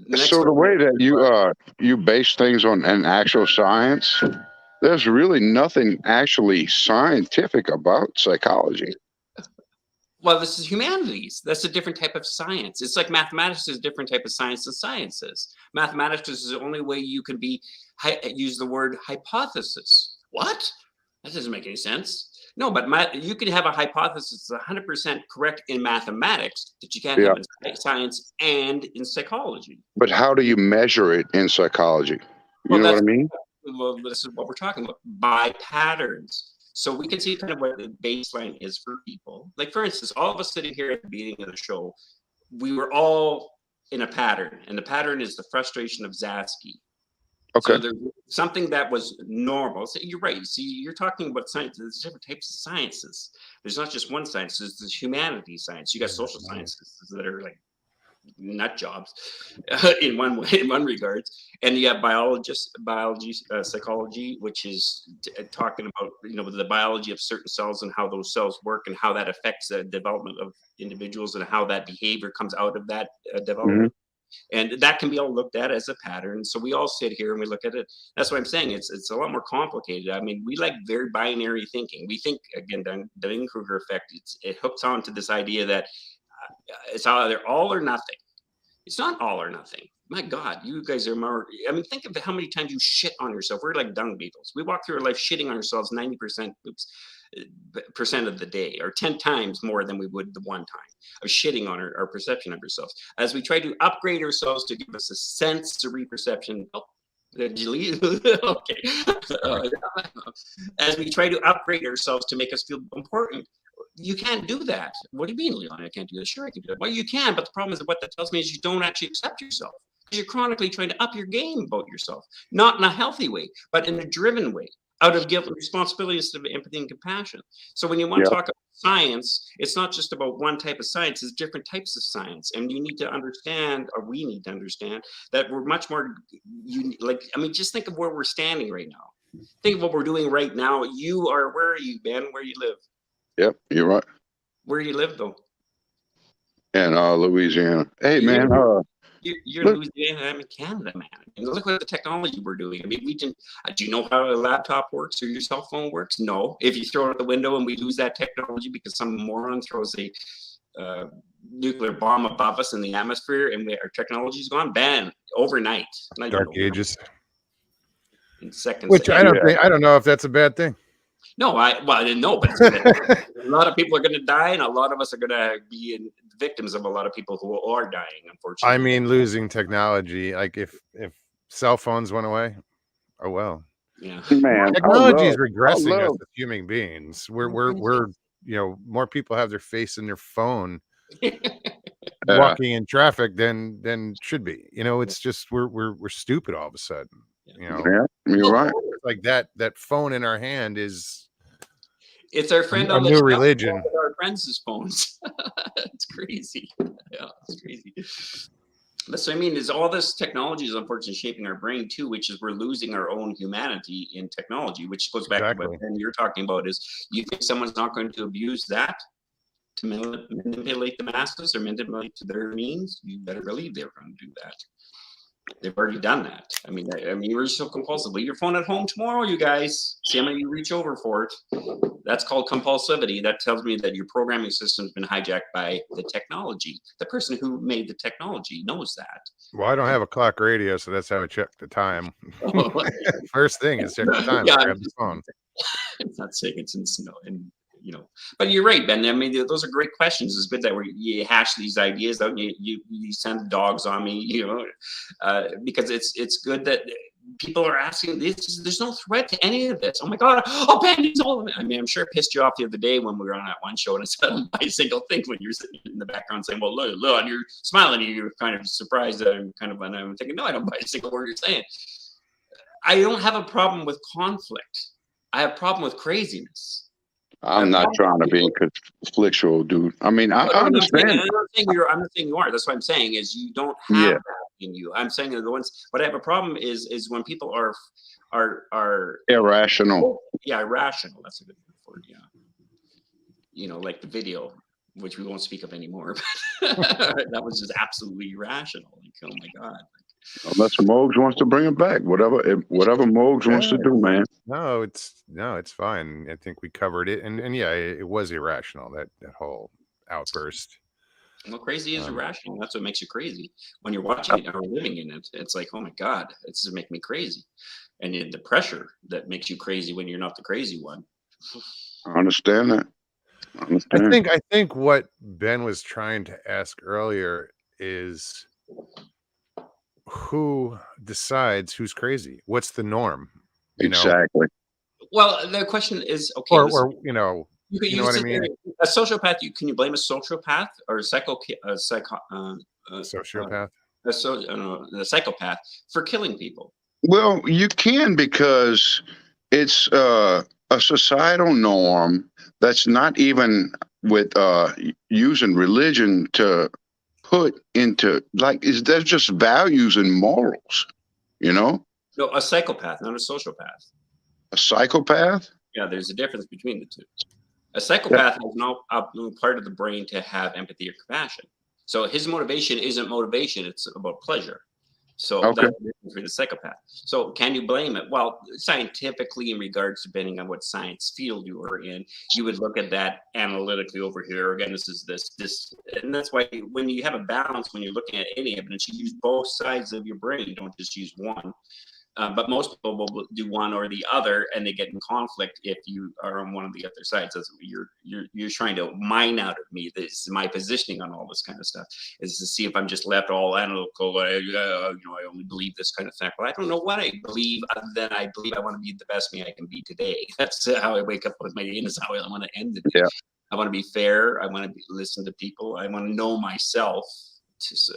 the way that you base things on an actual science, there's really nothing actually scientific about psychology. Well, this is humanities. That's a different type of science. It's like mathematics is a different type of science than science is. Mathematics is the only way you can use the word hypothesis. What? That doesn't make any sense. No, but you can have a hypothesis that's 100% correct in mathematics that you can't have in science and in psychology. But how do you measure it in psychology? You know what I mean? Well, this is what we're talking about, by patterns. So we can see kind of what the baseline is for people. Like, for instance, all of us sitting here at the beginning of the show, we were all in a pattern, and the pattern is the frustration of Zatsky. Okay. So there's something that was normal. So you're right. See, you're talking about science. There's different types of sciences. There's not just one science. There's humanities science. You got social sciences that are like nut jobs in one regards, and you have biology, psychology, which is talking about the biology of certain cells and how those cells work and how that affects the development of individuals and how that behavior comes out of that development. And that can be all looked at as a pattern. So we all sit here and we look at it. That's what I'm saying. It's a lot more complicated. I mean, we like very binary thinking. We think, again, the Dunning-Kruger effect, it hooks on to this idea that it's either all or nothing. It's not all or nothing. My God, you guys are more. I mean, think of how many times you shit on yourself. We're like dung beetles. We walk through our life shitting on ourselves 90% of the day, or 10 times more than we would the one time of shitting on our perception of ourselves. As we try to upgrade ourselves to give us a sensory perception. Okay. As we try to upgrade ourselves to make us feel important, you can't do that. What do you mean, Leon? I can't do that. Sure, I can do it. Well, you can, but the problem is that what that tells me is you don't actually accept yourself because you're chronically trying to up your game about yourself, not in a healthy way, but in a driven way, out of guilt and responsibility instead of empathy and compassion. So when you want to talk about science, it's not just about one type of science, it's different types of science. And you need to understand, or we need to understand, that we're much more like, I mean, just think of where we're standing right now. Think of what we're doing right now. Where are you, Ben? Where you live? Yep, you're right. Where do you live, though? In Louisiana. Hey, man. You're in Louisiana. I'm in Canada, man. And look at the technology we're doing. I mean, we can. Do you know how a laptop works or your cell phone works? No. If you throw it out the window and we lose that technology because some moron throws a nuclear bomb above us in the atmosphere and our technology's gone, ban overnight. Dark ages. In seconds. Which I don't know if that's a bad thing. No, I didn't know, but it's a lot of people are going to die, and a lot of us are going to be victims of a lot of people who are dying, unfortunately. I mean, losing technology, like if cell phones went away, oh well. Yeah, man, technology is regressing us as human beings. We're more people have their face in their phone walking in traffic than should be. It's just we're stupid all of a sudden. Yeah, you're right. Like that phone in our hand is it's our friend on the new religion. Our friends' phones. It's crazy. Yeah, it's crazy. That's what I mean. Is all this technology is unfortunately shaping our brain too, which is we're losing our own humanity in technology, which goes back to what Exactly. Ben you're talking about. Is you think someone's not going to abuse that to manipulate the masses or manipulate to their means? You better believe they're going to do that. They've already done that. I mean, you're so compulsive. Leave your phone at home tomorrow, you guys. See how many you reach over for it. That's called compulsivity. That tells me that your programming system's been hijacked by the technology. The person who made the technology knows that. Well, I don't have a clock radio, so that's how I check the time. First thing is check the time. Yeah, Grab the phone. it's not saying it's in snow, and you know, but you're right, Ben. I mean, those are great questions. It's good that you hash these ideas out. You send dogs on me, you know, because it's good that people are asking this. There's no threat to any of this. Oh my God! Oh, Ben, it's all of it. I mean, I'm sure it pissed you off the other day when we were on that one show and I said on my single thing when you're sitting in the background saying, "Well, look," and you're smiling and you're kind of surprised that I'm kind of, and I'm thinking, "No, I don't buy a single word you're saying." I don't have a problem with conflict. I have a problem with craziness. I'm not trying to be conflictual, dude. I mean, I understand. I'm not saying you are. That's what I'm saying is you don't have that in you. I'm saying that the ones, but I have a problem is when people are irrational. Yeah, irrational. That's a good word. Yeah, you know, like the video, which we won't speak of anymore. That was just absolutely irrational. Like, oh my God. Unless Mogs wants to bring it back, whatever Mogs wants to do, man. No, it's fine. I think we covered it, and yeah, it was irrational, that whole outburst. Well, crazy is irrational. That's what makes you crazy. When you're watching it or living in it, it's like, oh my God, it's just making me crazy. And the pressure that makes you crazy when you're not the crazy one. I understand that. I think what Ben was trying to ask earlier is, who decides who's crazy? What's the norm? You exactly. Know? Well, the question is, okay, or you know what I mean? A sociopath, can you blame a sociopath or a sociopath? The psychopath for killing people? Well, you can, because it's a societal norm that's not even with using religion to put into, like, there's just values and morals, you know? No, a psychopath, not a sociopath. A psychopath? Yeah, there's a difference between the two. A psychopath has no part of the brain to have empathy or compassion. So his motivation isn't motivation, it's about pleasure. So that's the difference with a psychopath. So can you blame it? Well, scientifically, in regards, depending on what science field you are in, you would look at that analytically over here. Again, this is this, and that's why when you have a balance, when you're looking at any evidence, you use both sides of your brain. Don't just use one. But most people will do one or the other, and they get in conflict if you are on one of the other sides. That's what you're trying to mine out of me. This is my positioning on all this kind of stuff, is to see if I'm just left all analytical. I only believe this kind of thing. Well, I don't know what I believe, other than I believe I want to be the best me I can be today. That's how I wake up with my day, and is how I want to end the day. Yeah. I want to be fair. I want to listen to people. I want to know myself.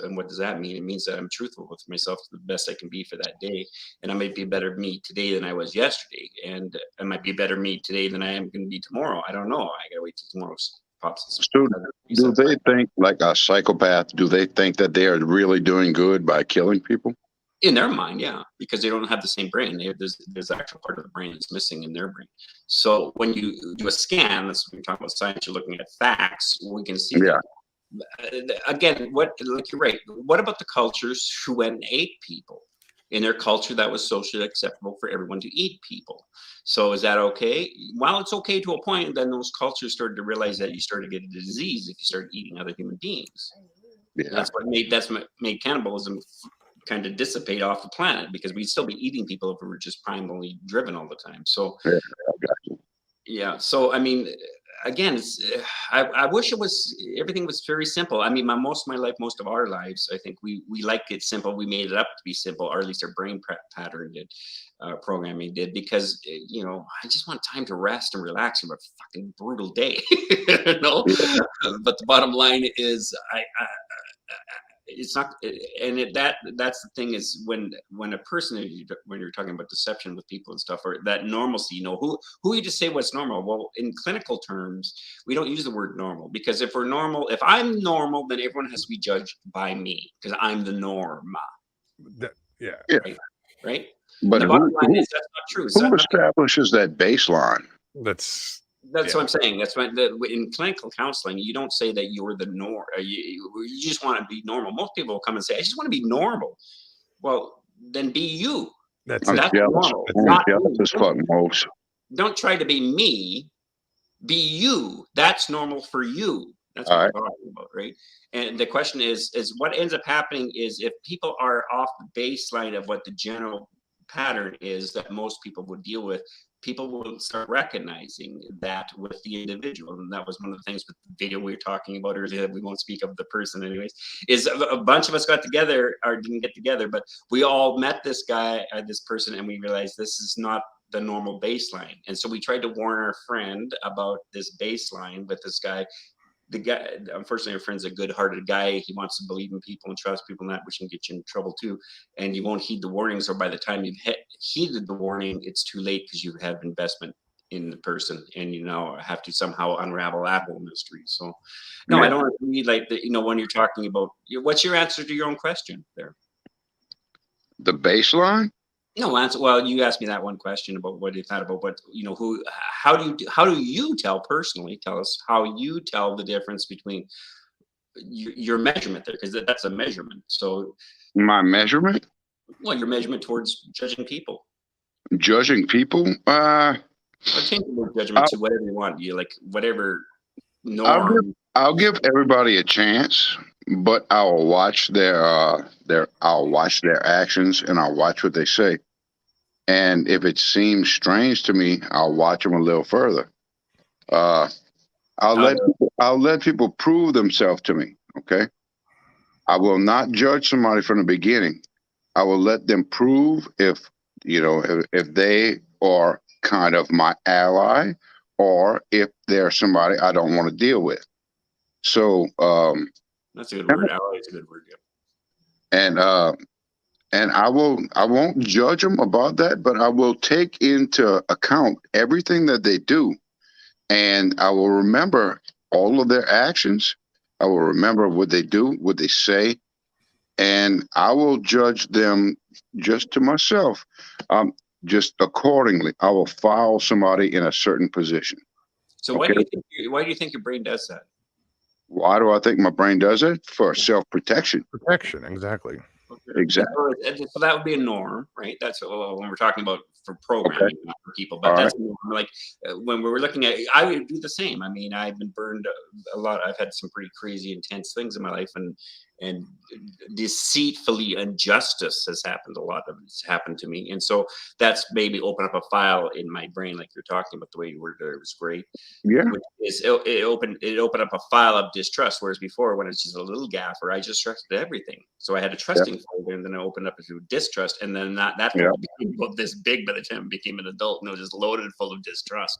And what does that mean? It means that I'm truthful with myself to the best I can be for that day. And I might be a better me today than I was yesterday. And I might be a better me today than I am going to be tomorrow. I don't know. I got to wait till tomorrow pops. So do they think, like a psychopath, do they think that they are really doing good by killing people? In their mind, yeah, because they don't have the same brain. There's actual part of the brain that's missing in their brain. So when you do a scan, that's when you're talking about science, you're looking at facts, we can see that. Again, you're right. What about the cultures who went and ate people? In their culture, that was socially acceptable for everyone to eat people. So is that okay? Well, it's okay to a point. And then those cultures started to realize that you started to get a disease if you started eating other human beings. Yeah. That's what made cannibalism kind of dissipate off the planet, because we'd still be eating people if we were just primally driven all the time. So yeah. So I mean, again, I wish everything was very simple. I mean, most of our lives, I think we liked it simple. We made it up to be simple, or at least our brain pattern did, programming did, because I just want time to rest and relax from a fucking brutal day. But the bottom line is, it's not, and that's the thing is when a person, when you're talking about deception with people and stuff, or that normalcy, who you just say what's normal. Well, in clinical terms, we don't use the word normal, because if I'm normal, then everyone has to be judged by me because I'm the norm. Yeah. Right. But the bottom line is that's not true. Who establishes that baseline? That's what I'm saying. That's why in clinical counseling, you don't say that you're the norm. You just want to be normal. Most people will come and say, I just want to be normal. Well, then be you. That's normal. I'm jealous as fuck, most. Don't try to be me. Be you. That's normal for you. That's what we're talking about, right? And the question is what ends up happening is if people are off the baseline of what the general pattern is that most people would deal with, people will start recognizing that with the individual. And that was one of the things with the video we were talking about earlier. We won't speak of the person anyways, is a bunch of us got together, or didn't get together, but we all met this guy, this person, and we realized this is not the normal baseline. And so we tried to warn our friend about this baseline with this guy. The guy, unfortunately, our friend's a good-hearted guy. He wants to believe in people and trust people, and that, which can get you in trouble too. And you won't heed the warnings, or by the time you've heeded the warning, it's too late because you have investment in the person, and you now have to somehow unravel that whole mystery. So, no, I don't agree. Like when you're talking about, what's your answer to your own question there? The baseline? No answer. Well, you asked me that one question about what you thought about what how do you tell personally? Tell us how you tell the difference between your measurement there, because that's a measurement. So my measurement? Well, your measurement towards judging people. Judging people? Change the word judgment to whatever you want. You like whatever norm. I'll give everybody a chance, but I'll watch I'll watch their actions, and I'll watch what they say. And if it seems strange to me, I'll watch them a little further. I'll let people prove themselves to me. Okay. I will not judge somebody from the beginning. I will let them prove if they are kind of my ally, or if they're somebody I don't want to deal with. So that's a good word. Ally is a good word. Yeah. And I won't judge them about that, but I will take into account everything that they do, and I will remember all of their actions. I will remember what they do, what they say, and I will judge them just to myself, just accordingly. I will file somebody in a certain position. So why do you think your brain does that? Why do I think my brain does it? For self-protection. Protection, exactly. Exactly. So that would be a norm, right? That's when we're talking about for programming, not for people. But that's a norm. Like when we were looking at, I would do the same. I mean, I've been burned a lot. I've had some pretty crazy, intense things in my life, and deceitfully injustice has happened. A lot of it's happened to me, and so that's maybe open up a file in my brain, like you're talking about. The way you worded it was great. Yeah, it opened up a file of distrust, whereas before, when it's just a little gaffer, I just trusted everything. So I had a trusting folder, and then I opened up to distrust, and then that became about this big by the time I became an adult, and it was just loaded full of distrust.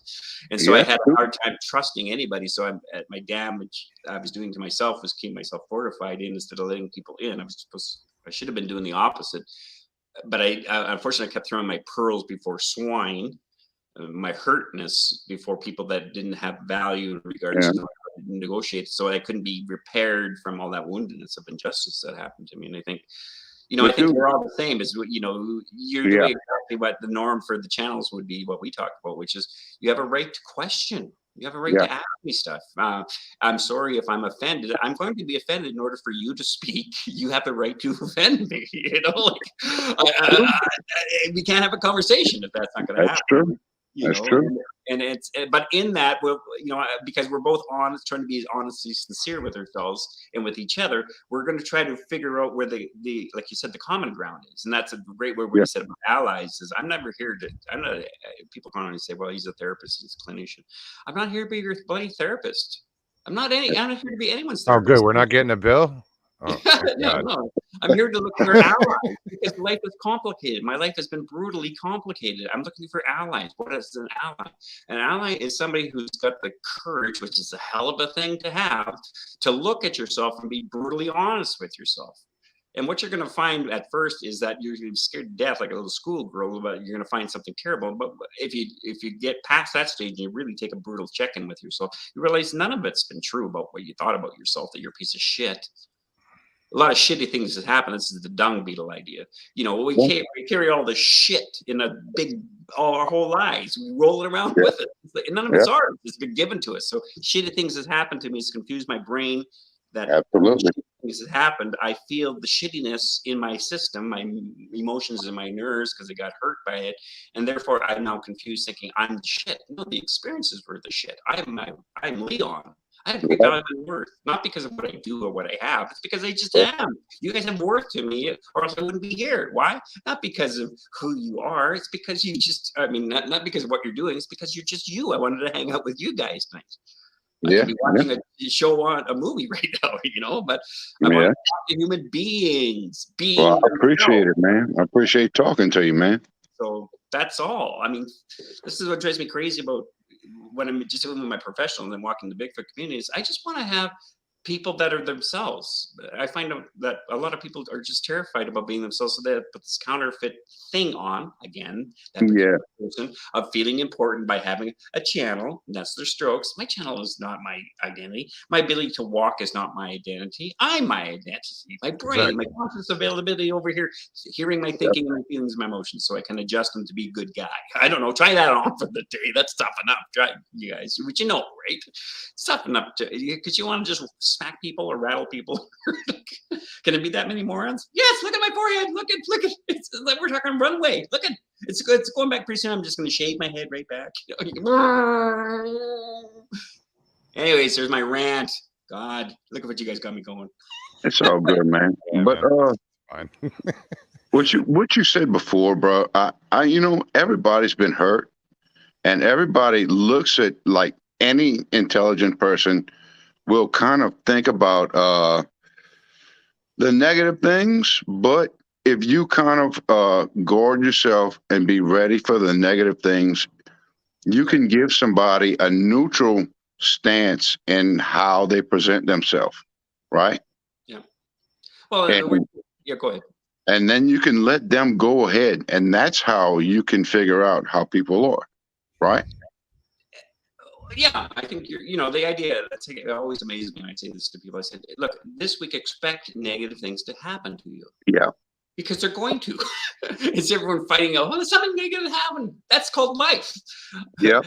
And so I had a hard time trusting anybody. So I'm at my damage I was doing to myself was keeping myself fortified instead of letting people in. I should have been doing the opposite, but I unfortunately kept throwing my pearls before swine, my hurtness before people that didn't have value in regards to negotiate. So I couldn't be repaired from all that woundedness of injustice that happened to me. And I think, I think we're all the same. Is you're doing exactly what the norm for the channels would be. What we talk about, which is you have a right to question. You have a right to ask me stuff. I'm sorry if I'm offended. I'm going to be offended in order for you to speak. You have the right to offend me. We can't have a conversation if that's not going to happen. True. That's true. And but in that, because we're both honest, trying to be honestly sincere with ourselves and with each other, we're going to try to figure out where the like you said, the common ground is. And that's a great word where you said about allies is people come on and say, well, he's a therapist, he's a clinician. I'm not here to be your bloody therapist. I'm not here to be anyone's therapist. Oh, good. We're not getting a bill? Oh, Yeah, God. no, I'm here to look for allies because life is complicated. My life has been brutally complicated. I'm looking for allies. What is an ally? An ally is somebody who's got the courage, which is a hell of a thing to have, to look at yourself and be brutally honest with yourself. And what you're going to find at first is that you're scared to death, like a little schoolgirl, but you're going to find something terrible. But if you get past that stage and you really take a brutal check-in with yourself, you realize none of it's been true about what you thought about yourself, that you're a piece of shit. A lot of shitty things that happen. This is the dung beetle idea. You know, we carry all the shit in a big, all our whole lives. We roll it around with it. And none of it's ours. It's been given to us. So shitty things that happen to me has confused my brain. That Absolutely. Things that happened, I feel the shittiness in my system, my emotions and my nerves, because I got hurt by it, and therefore I'm now confused, thinking I'm the shit. No, the experiences were the shit. I'm Leon. I have great value and worth, not because of what I do or what I have. It's because I just am. You guys have worth to me, or else I wouldn't be here. Why? Not because of who you are. It's because you just, I mean, not because of what you're doing. It's because you're just you. I wanted to hang out with you guys tonight. I could be watching a show on a movie right now, you know, but I want to talk to human beings. Well, I appreciate it, man. I appreciate talking to you, man. So that's all. I mean, this is what drives me crazy about when I'm just doing my professional and then walking the Bigfoot communities. I just want to have people that are themselves. I find out that a lot of people are just terrified about being themselves, so they put this counterfeit thing on again, that person of feeling important by having a channel. That's their strokes. My channel is not my identity. My ability to walk is not my identity. I'm my identity. My brain, my conscious availability over here, hearing my thinking, my feelings, my emotions, so I can adjust them to be a good guy. I don't know. Try that on for the day. That's tough enough. Try, you guys, which you know, right? It's tough enough to, because you want to just smack people or rattle people. Can it be that many morons? Yes, look at my forehead. Look at it's like we're talking runway. Look at it's good. It's going back pretty soon. I'm just gonna shave my head right back. Anyways, there's my rant. God, look at what you guys got me going. It's all good, man. But fine. what you said before, bro, I you know, everybody's been hurt, and everybody looks at, like, any intelligent person will kind of think about the negative things, but if you kind of guard yourself and be ready for the negative things, you can give somebody a neutral stance in how they present themselves, right? Yeah. Well, yeah, go ahead. And then you can let them go ahead, and that's how you can figure out how people are, right? Yeah, I think you know, the idea, it always amazes me when I say this to people. I said, look, this week expect negative things to happen to you. Yeah. Because they're going to. It's everyone fighting, oh, there's something negative happen. That's called life. Yeah.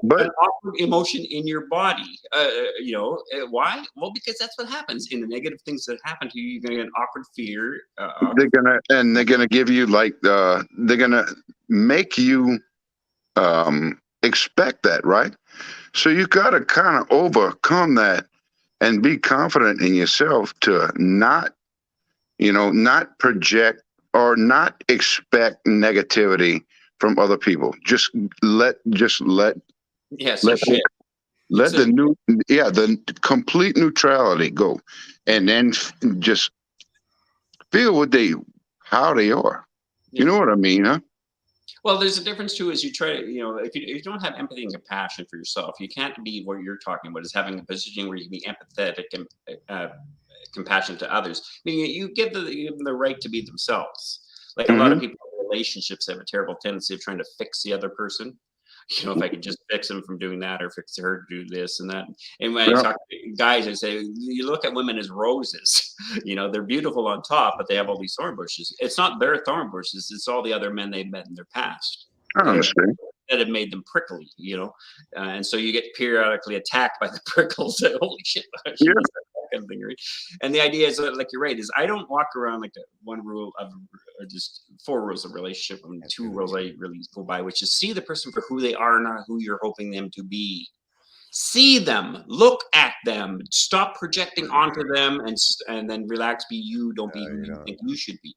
But an awkward emotion in your body. You know, why? Well, because that's what happens in the negative things that happen to you. You're going to get an awkward fear. They're gonna give you, like, they're gonna make you expect that, right? So you got to kind of overcome that and be confident in yourself to not, you know, not project or not expect negativity from other people. Just let the complete neutrality go, and then just feel how they are. You know what I mean, huh? Well, there's a difference too, is you try to, you know, if you don't have empathy and compassion for yourself, you can't be what you're talking about, is having a position where you can be empathetic and compassionate to others. I mean, you give them the right to be themselves. Like a lot of people in relationships have a terrible tendency of trying to fix the other person. You know, if I could just fix him from doing that, or fix her to do this and that. And when I talk to guys, I say, you look at women as roses. You know, they're beautiful on top, but they have all these thorn bushes. It's not their thorn bushes. It's all the other men they've met in their past. I understand. That have made them prickly, you know. And so you get periodically attacked by the prickles. Holy shit. Yeah. Kind of thing, right? And the idea is, like, you're right, is I don't walk around like the one rule of, or just 4 rules of relationship, and 2 rules I really go by, which is see the person for who they are, not who you're hoping them to be. See them, look at them, stop projecting onto them, and then relax, be you, don't be who you think you should be,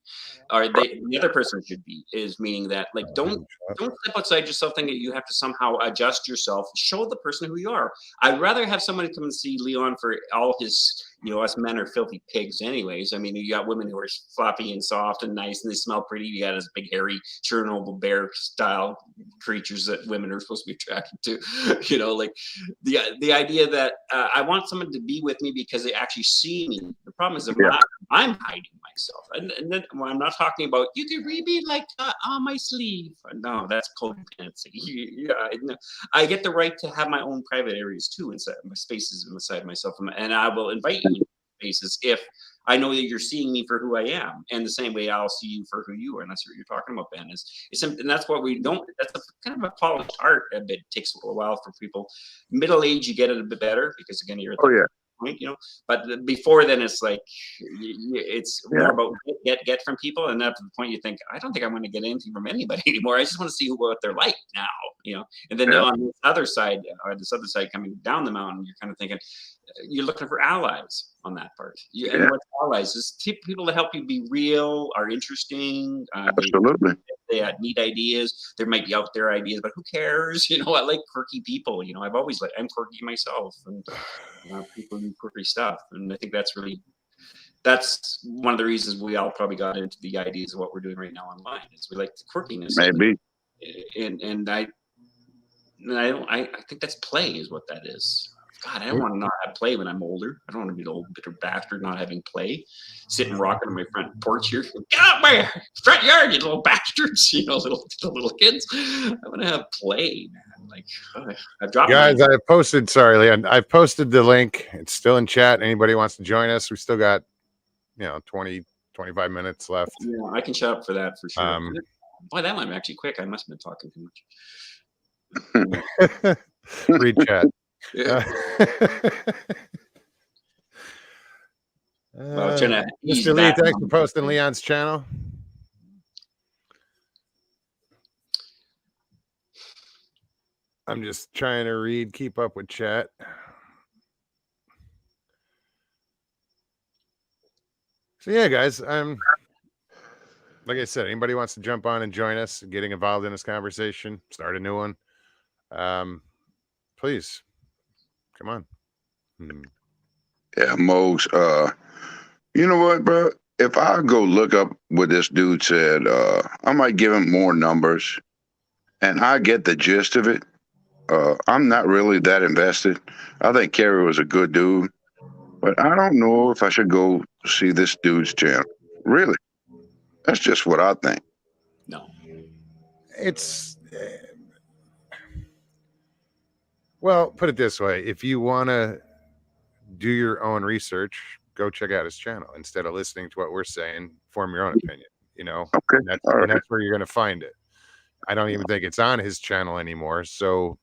or the other person should be, is meaning that, like, don't step outside yourself thinking you have to somehow adjust yourself. Show the person who you are. I'd rather have somebody come and see Leon for all his us men are filthy pigs anyways. I mean, you got women who are floppy and soft and nice and they smell pretty. You got this big, hairy, Chernobyl bear style creatures that women are supposed to be attracted to. Like the idea that I want someone to be with me because they actually see me. The problem is I'm hiding myself. And then when I'm not talking about, you can read me like on my sleeve. No, that's codependency. I get the right to have my own private areas too, inside my spaces inside myself. And I will invite you into spaces if I know that you're seeing me for who I am. And the same way I'll see you for who you are. And that's what you're talking about, Ben. And that's what we don't, that's kind of a polished art. It takes a while for people. Middle age, you get it a bit better because again, you're at the point, but before then it's like, it's more about get from people. And up to the point you think, I don't think I'm going to get anything from anybody anymore. I just want to see what they're like now, and then on this other side, coming down the mountain, you're kind of thinking, you're looking for allies on that part. And what's allies is people to help you be real, are interesting. Absolutely. They had neat ideas. There might be out there ideas, but who cares? I like quirky people. I've always I'm quirky myself, and people do quirky stuff. And I think that's one of the reasons we all probably got into the ideas of what we're doing right now online. Is we like the quirkiness. Maybe. And I think that's play is what that is. God, I don't want to not have play when I'm older. I don't want to be the old bitter bastard not having play, sitting rocking on my front porch here. Get out my front yard, you little bastards! Little kids. I want to have play, man. Like I've dropped. Guys, I've posted. Sorry, Leon. I've posted the link. It's still in chat. Anybody wants to join us? We still got 20, 25 minutes left. Yeah, I can shut up for that for sure. Boy, that went actually quick. I must have been talking too much. Read chat. Yeah. Mr. Lee, thanks for posting Leon's channel. I'm just trying to keep up with chat. So yeah, guys, like I said, anybody wants to jump on and join us, getting involved in this conversation, start a new one, please. Come on. Yeah, Mose. You know what, bro? If I go look up what this dude said, I might give him more numbers, and I get the gist of it. I'm not really that invested. I think Kerry was a good dude, but I don't know if I should go see this dude's channel. Really, that's just what I think. No, it's. Well, put it this way. If you want to do your own research, go check out his channel. Instead of listening to what we're saying, form your own opinion, Okay. And that's where you're going to find it. I don't even think it's on his channel anymore. So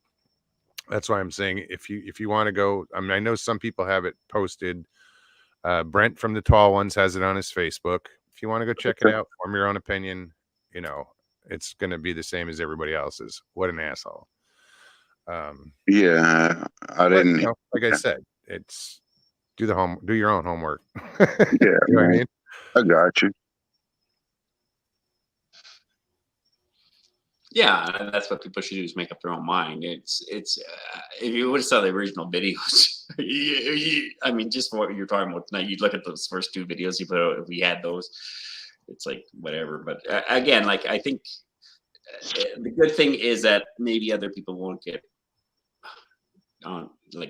that's why I'm saying if you want to go, I mean, I know some people have it posted. Brent from the Tall Ones has it on his Facebook. If you want to go check it out, form your own opinion, it's going to be the same as everybody else's. What an asshole. Yeah, I didn't. Like I said, it's do your own homework. Yeah, you know what I mean? I got you. Yeah, that's what people should do is make up their own mind. It's if you would have saw the original videos, I mean, just what you're talking about tonight, you'd look at those first two videos you put out. If we had those, it's like whatever. But again, like I think the good thing is that maybe other people won't get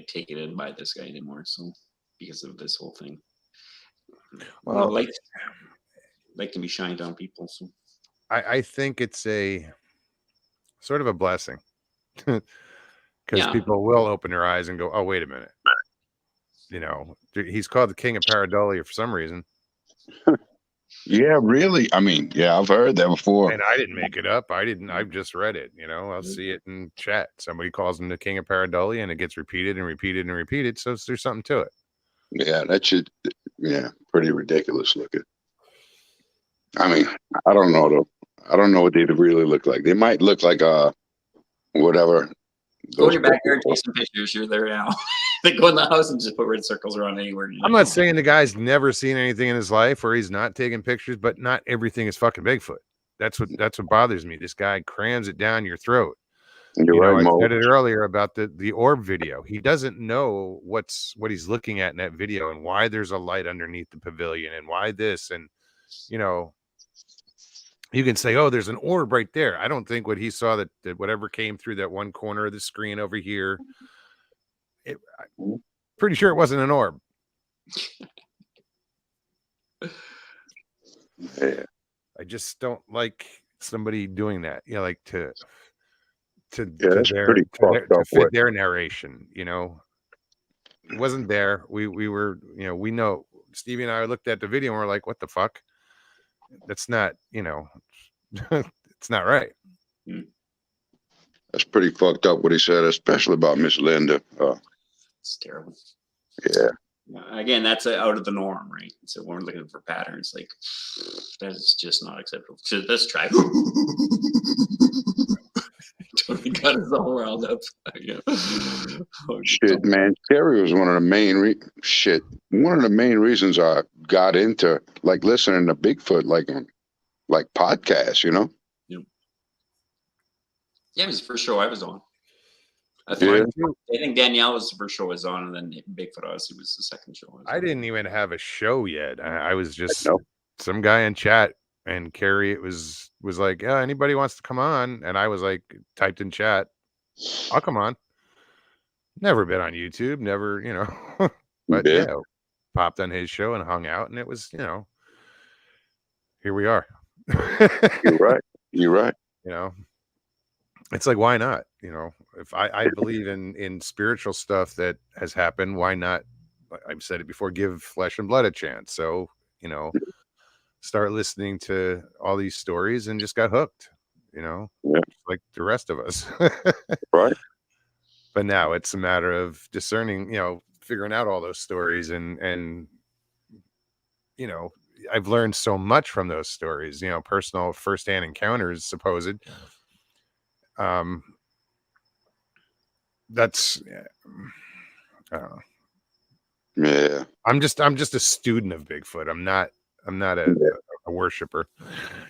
taken in by this guy anymore. So because of this whole thing, well, light can be shined on people. So I think it's a sort of a blessing because people will open their eyes and go, oh, wait a minute. He's called the King of Pareidolia for some reason. Yeah, really. I mean, yeah, I've heard that before. And I didn't make it up. I've just read it. I'll see it in chat. Somebody calls him the King of Pareidolia and it gets repeated and repeated and repeated. So there's something to it. Yeah, pretty ridiculous looking. I mean, I don't know though. I don't know what they really look like. They might look like whatever. Go to your backyard, take some pictures. You're there now. They go in the house and just put red circles around anywhere. I'm not saying the guy's never seen anything in his life or he's not taking pictures, but not everything is fucking Bigfoot. That's what bothers me. This guy crams it down your throat. You're right, I Mo. said it earlier about the orb video. He doesn't know what he's looking at in that video and why there's a light underneath the pavilion and why this. And you can say, oh, there's an orb right there. I don't think what he saw that whatever came through that one corner of the screen over here, I'm pretty sure it wasn't an orb. Yeah, I just don't like somebody doing that. Like to that's pretty fucked up. fit their narration. It wasn't there. We were, we know Stevie and I looked at the video and we're like, what the fuck? That's not, it's not right. That's pretty fucked up what he said, especially about Miss Linda. It's terrible. Yeah. Again, that's out of the norm, right? So we're looking for patterns. Like, that is just not acceptable. So let's try. Totally got us all riled up. Yeah. Shit, man. Kerry was one of the main reasons I got into like listening to Bigfoot, like podcasts, Yeah, it was the first show I was on. I Yeah. think Danielle was the first show I was on, and then Bigfoot obviously was the second show. I didn't even have a show yet. I was just know. some guy in chat, and Carrie was like, "Yeah, anybody wants to come on?" And I was like, typed in chat, "I'll come on." Never been on YouTube, never, but Yeah. popped on his show and hung out, and it was, here we are. You're right. You're right. It's like, why not? If I believe in spiritual stuff that has happened, why not? I've said it before, give Flesh and Blood a chance. So, start listening to all these stories and just got hooked, Yeah. like the rest of us. Right. But now it's a matter of discerning, figuring out all those stories and I've learned so much from those stories, personal firsthand encounters, supposed. That's I don't know. Yeah. I'm just a student of Bigfoot. I'm not a worshiper.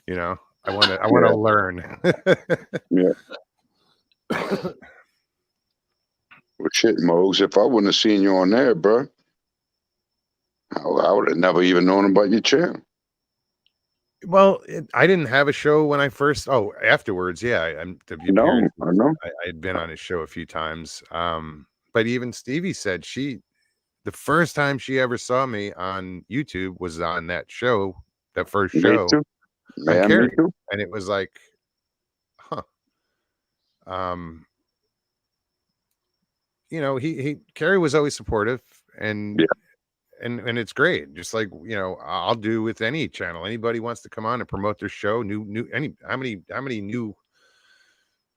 I want to learn. Yeah. Well, shit, Mose, if I wouldn't have seen you on there, bro, I would have never even known about your channel. Well, I didn't have a show when I first. Oh, afterwards, yeah. I know. I had been on his show a few times. But even Stevie said the first time she ever saw me on YouTube was on that show, that first show. Me too. Yeah, me too. And it was like, huh. Kerry was always supportive, and yeah. And it's great. Just like, I'll do with any channel. Anybody wants to come on and promote their show, how many new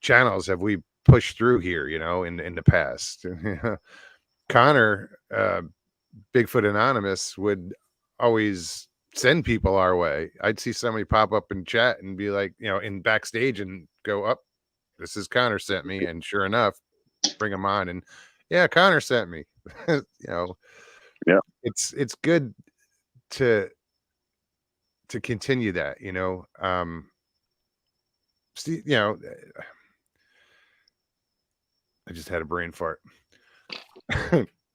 channels have we pushed through here, in the past? Connor, Bigfoot Anonymous, would always send people our way. I'd see somebody pop up in chat and be like, in backstage, and go up, this is Connor sent me. And sure enough, bring him on. And yeah, Connor sent me. Yeah, it's good to continue that, see, I just had a brain fart.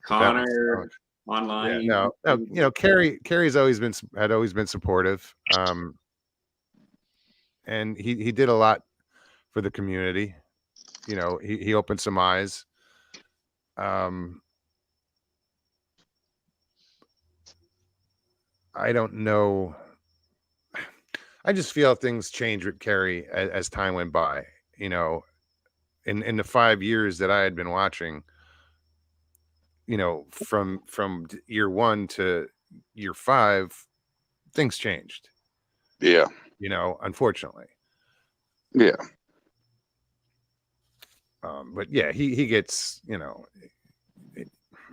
Connor online. Yeah, no, Carrie's always been supportive. And he did a lot for the community. He opened some eyes. I don't know. I just feel things changed with Carrie as time went by. In the 5 years that I had been watching, from year 1 to year 5, things changed. Yeah. Unfortunately. Yeah. But yeah, he gets,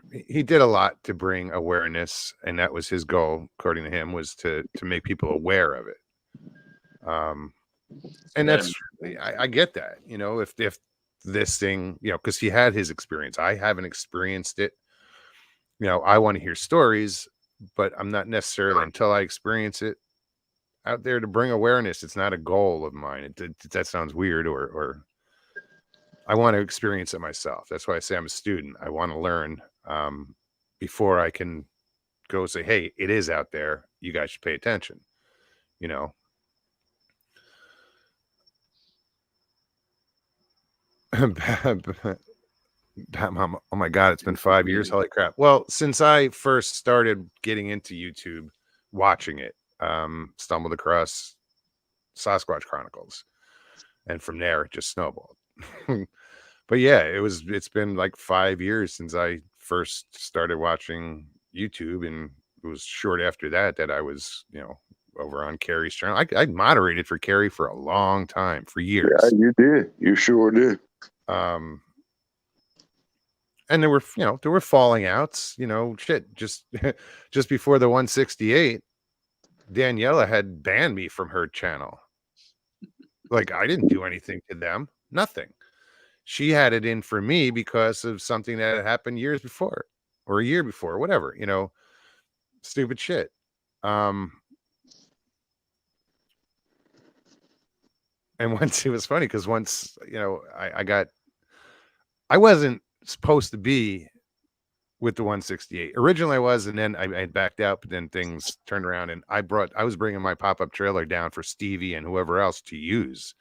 he did a lot to bring awareness, and that was his goal, according to him, was to make people aware of it. And that's, I get that, if this thing, because he had his experience, I haven't experienced it. I want to hear stories, but I'm not necessarily, until I experience it, out there to bring awareness. It's not a goal of mine. That sounds weird, or I want to experience it myself. That's why I say I'm a student. I want to learn before I can go say, hey, it is out there. You guys should pay attention. You know, Mom, oh my God, it's been 5 years. Holy crap. Well, since I first started getting into YouTube, watching it, stumbled across Sasquatch Chronicles. And from there, it just snowballed. But yeah, it's been like 5 years since I first started watching YouTube. And it was short after that I was, over on Carrie's channel. I moderated for Carrie for a long time, for years. Yeah, you did. You sure did. And there were falling outs, shit. Just before the 168, Daniela had banned me from her channel. Like, I didn't do anything to them. Nothing. She had it in for me because of something that had happened years before or a year before, whatever, stupid shit. And once, it was funny because once, I wasn't supposed to be with the 168. Originally I was, and then I had backed out, but then things turned around and I was bringing my pop-up trailer down for Stevie and whoever else to use.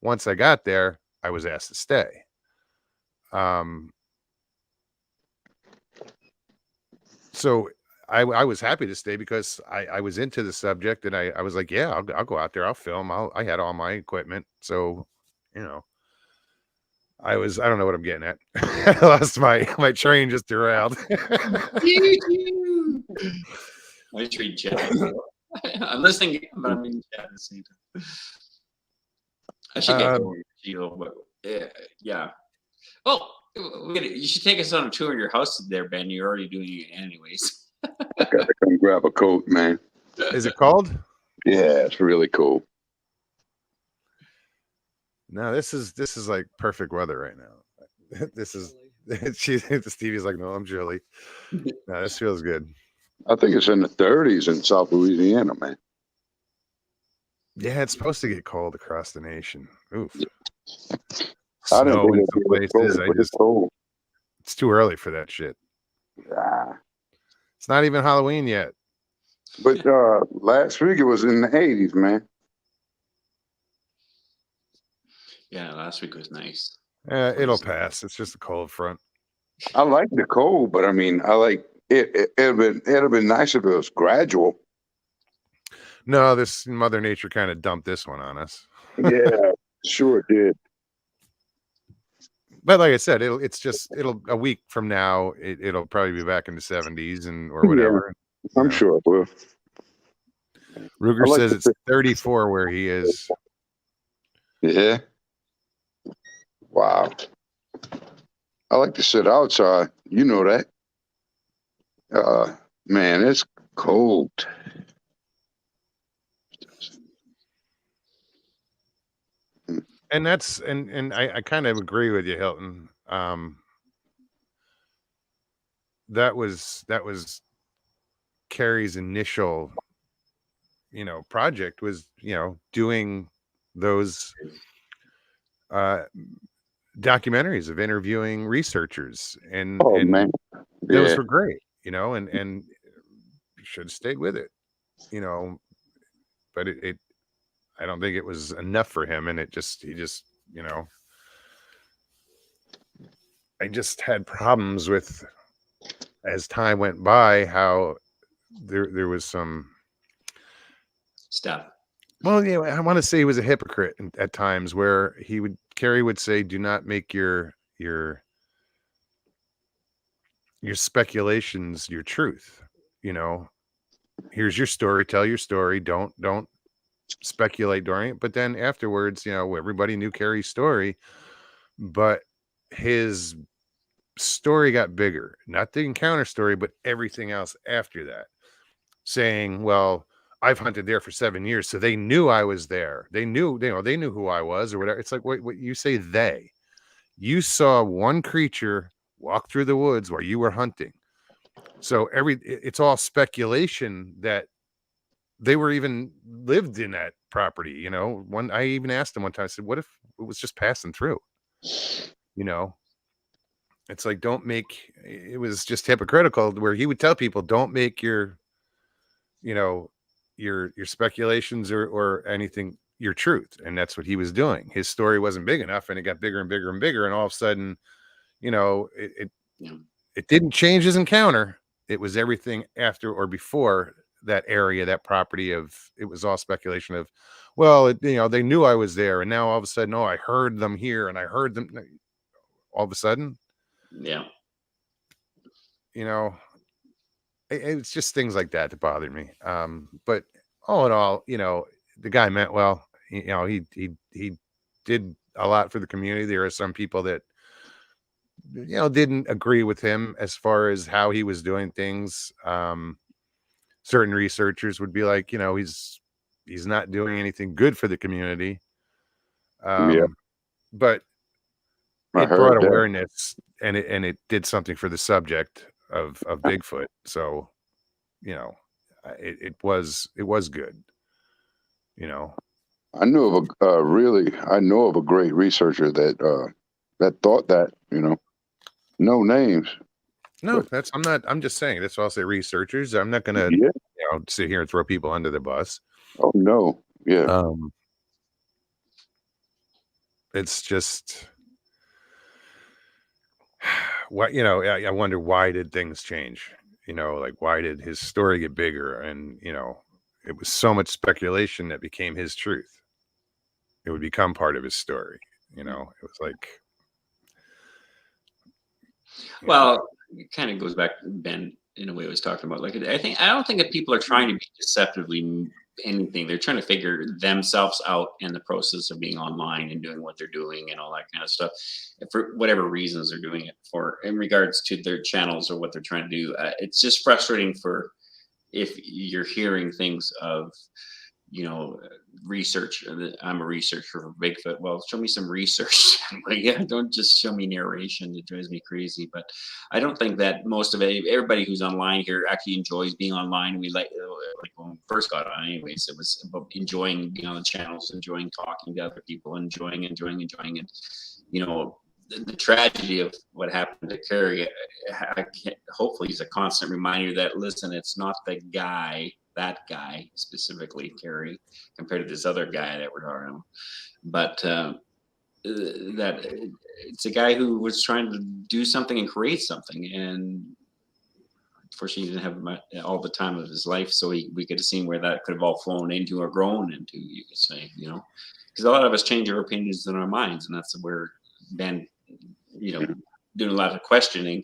Once I got there, I was asked to stay. So I was happy to stay because I was into the subject, and I was like, yeah, I'll go out there. I'll film. I had all my equipment. So, I don't know what I'm getting at. I lost my train, just derailed. I treat chat. I'm listening, but I'm in chat at the same time. I should get going, Gio, but yeah. Well, you should take us on a tour of your house there, Ben. You're already doing it anyways. I gotta come grab a coat, man. Is it cold? Yeah, it's really cool. No, this is like perfect weather right now. This is Stevie's like, no, I'm chilly. No, this feels good. I think it's in the 30s in South Louisiana, man. Yeah, it's supposed to get cold across the nation. Oof. I didn't Snow think in some places. it's cold. It's too early for that shit. Ah. It's not even Halloween yet. But last week it was in the 80s, man. Yeah, last week was nice. It'll pass. It's just a cold front. I like the cold, but I mean, I like it. It'd have been nice if it was gradual. No, this Mother Nature kind of dumped this one on us. Yeah, sure it did. But like I said, it'll a week from now, it'll probably be back in the 70s or whatever. Yeah, I'm sure it will. Ruger says it's 34 where he is. Yeah. Wow. I like to sit outside. You know that. Man, it's cold. And that's and I kind of agree with you, Hilton. That was Carrie's initial, project was, doing those documentaries of interviewing researchers, and man, those were great, and should have stayed with it, but it I don't think it was enough for him, and he just I just had problems with, as time went by, how there was some stuff. Well, yeah, I want to say he was a hypocrite at times where Carrie would say, do not make your speculations your truth. Here's your story, tell your story. Don't speculate during it. But then afterwards, everybody knew Carrie's story, but his story got bigger, not the encounter story, but everything else after that, saying, well, I've hunted there for 7 years, so they knew I was there. They knew, they knew who I was or whatever. It's like, what you say, you saw one creature walk through the woods while you were hunting. So it's all speculation that they were even lived in that property. I even asked him one time, I said, what if it was just passing through? You know, it's like, don't make, it was just hypocritical where he would tell people, don't make your, you know, your speculations or anything your truth. And that's what he was doing. His story wasn't big enough, and it got bigger and bigger and bigger. And all of a sudden, you know, Yeah. it didn't change his encounter. It was everything after or before that area, that property of, it was all speculation of, well, you know, they knew I was there. And now all of a sudden, oh, I heard them here and I heard them all of a sudden, Yeah. you know, it's just things like that bothered me. But all in all, you know, the guy meant well. You know, he did a lot for the community. There are some people that, you know, didn't agree with him as far as how he was doing things. Certain researchers would be like, you know, he's not doing anything good for the community. Yeah, But I it brought heard that. awareness, and it did something for the subject of Bigfoot. So, you know, it was good, you know. I knew of I know of a great researcher that thought that, you know, no names. No, But I'm just saying, that's why I'll say researchers. I'm not gonna, yeah, you know, sit here and throw people under the bus. oh no, yeah, It's just, what, you know, I wonder, why did things change? You know, like, why did his story get bigger? And, you know, it was so much speculation that became his truth. It would become part of his story. You know, it was like, you know, Well, it kind of goes back to Ben in a way I was talking about. Like, I don't think that people are trying to be deceptively anything. They're trying to figure themselves out in the process of being online and doing what they're doing and all that kind of stuff, for whatever reasons they're doing it for, in regards to their channels or what they're trying to do. It's just frustrating for, if you're hearing things of, you know, research. I'm a researcher for Bigfoot. Well, show me some research. Like, yeah, don't just show me narration. It drives me crazy. But I don't think that most of it, everybody who's online here actually enjoys being online. We like when we first got on, anyways, it was about enjoying being on the channels, enjoying talking to other people, enjoying, and, you know, the tragedy of what happened to Kerry, hopefully is a constant reminder that, listen, it's not that guy specifically, Kerry, compared to this other guy that we're talking about, but that it's a guy who was trying to do something and create something, and unfortunately he didn't have all the time of his life, so we could have seen where that could have all flown into or grown into, you could say, you know, because a lot of us change our opinions in our minds, and that's where Ben, you know, doing a lot of questioning,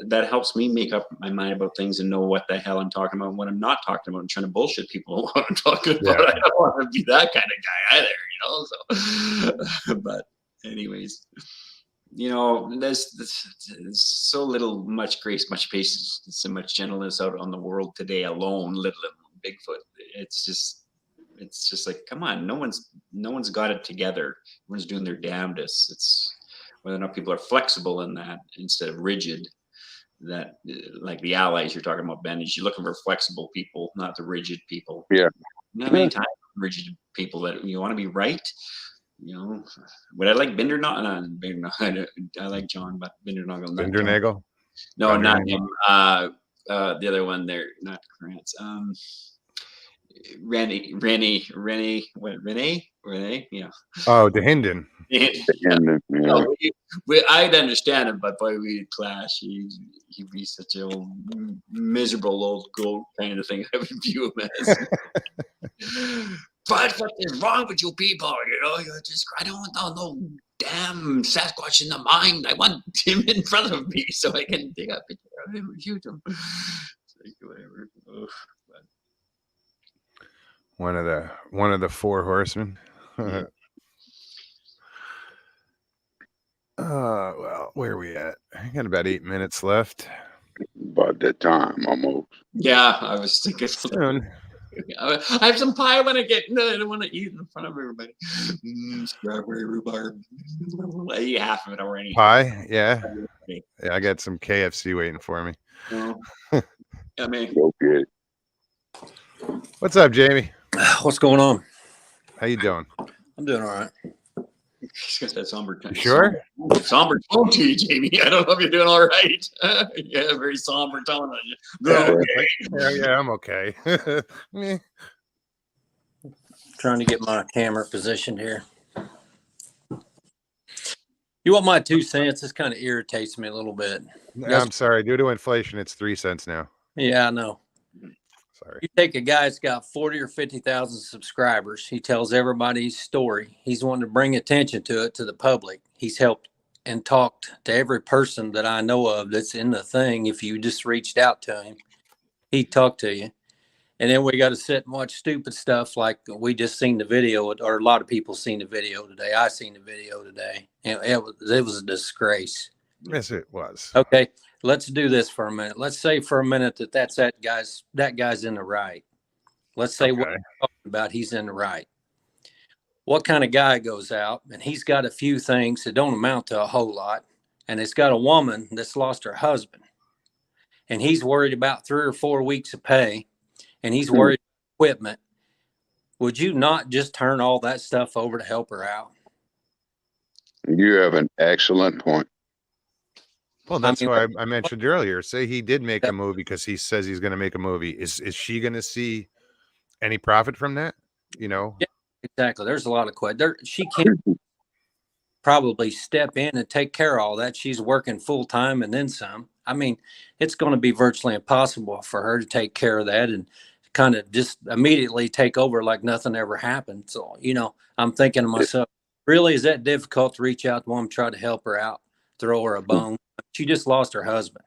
that helps me make up my mind about things and know what the hell I'm talking about and what I'm not talking about, and trying to bullshit people what I'm talking about. Yeah. I don't want to be that kind of guy either, you know. So, but anyways, you know, there's so much grace, much patience, so much gentleness out on the world today alone, let alone Bigfoot. It's just like, come on, no one's got it together. Everyone's doing their damnedest. It's whether or not people are flexible in that instead of rigid. That, like the allies you're talking about, Ben, is you're looking for flexible people, not the rigid people. yeah. Not many times rigid people that you want to be right. You know, would I like Binder? Not Binder. Not, I like John, but Binder not going. Bindernagel. No, not Bindernagel. him. The other one there, not Krantz. Rennie, what? Renee, yeah. Oh, the Hinden. Yeah. And yeah, I'd understand him, but boy, we'd clash. He'd be such a miserable old goat kind of thing. I would view him as. But what is wrong with you people? You know, you're just, I don't want no damn Sasquatch in the mind. I want him in front of me so I can take a picture of him and shoot him. Like, whatever. Ugh, but, One of the four horsemen. yeah. Well, where are we at? I got about 8 minutes left. about that time almost. Yeah, I was thinking. Soon. I have some pie when I get. No, I don't want to eat in front of everybody. Strawberry rhubarb. I eat half of it already. Pie, yeah. Yeah, I got some KFC waiting for me. No. I mean, Go get it. What's up, Jamie? What's going on? How you doing? I'm doing all right. He's got that somber tone. Sure. Somber tone to you, Jamie. I don't know if you're doing all right. Yeah, very somber tone on you. No. Yeah, I'm okay. Meh. Trying to get my camera positioned here. You want my 2 cents? This kind of irritates me a little bit. I'm sorry. Due to inflation, it's 3 cents now. Yeah, I know. Sorry. You take a guy that's got 40 or 50,000 subscribers. He tells everybody his story. He's wanting to bring attention to it to the public. He's helped and talked to every person that I know of that's in the thing. If you just reached out to him, he'd talk to you. And then we got to sit and watch stupid stuff like we just seen the video, or a lot of people seen the video today. I seen the video today. And it was a disgrace. Yes, it was. Okay, let's do this for a minute. Let's say for a minute that guy's in the right. Let's say what we're talking about, he's in the right. What kind of guy goes out and he's got a few things that don't amount to a whole lot, and it's got a woman that's lost her husband, and he's worried about 3 or 4 weeks of pay, and he's worried about equipment. Would you not just turn all that stuff over to help her out? You have an excellent point. Well, that's why I mentioned earlier. Say he did make a movie because he says he's going to make a movie. Is she going to see any profit from that? You know? Yeah, exactly. There's a lot of questions. She can't probably step in and take care of all that. She's working full time and then some. I mean, it's going to be virtually impossible for her to take care of that and kind of just immediately take over like nothing ever happened. So, I'm thinking to myself, really, is that difficult to reach out to one, try to help her out, throw her a bone? She just lost her husband.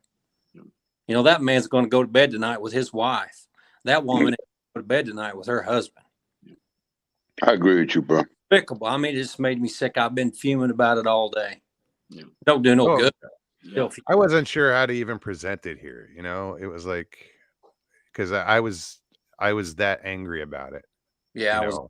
That man's going to go to bed tonight with his wife. That woman is going to go to bed tonight with her husband. I agree with you, bro. Despicable. I mean, it just made me sick. I've been fuming about it all day. Don't do no good. Yeah. I wasn't sure how to even present it here. It was like, because I was that angry about it. Yeah, I was.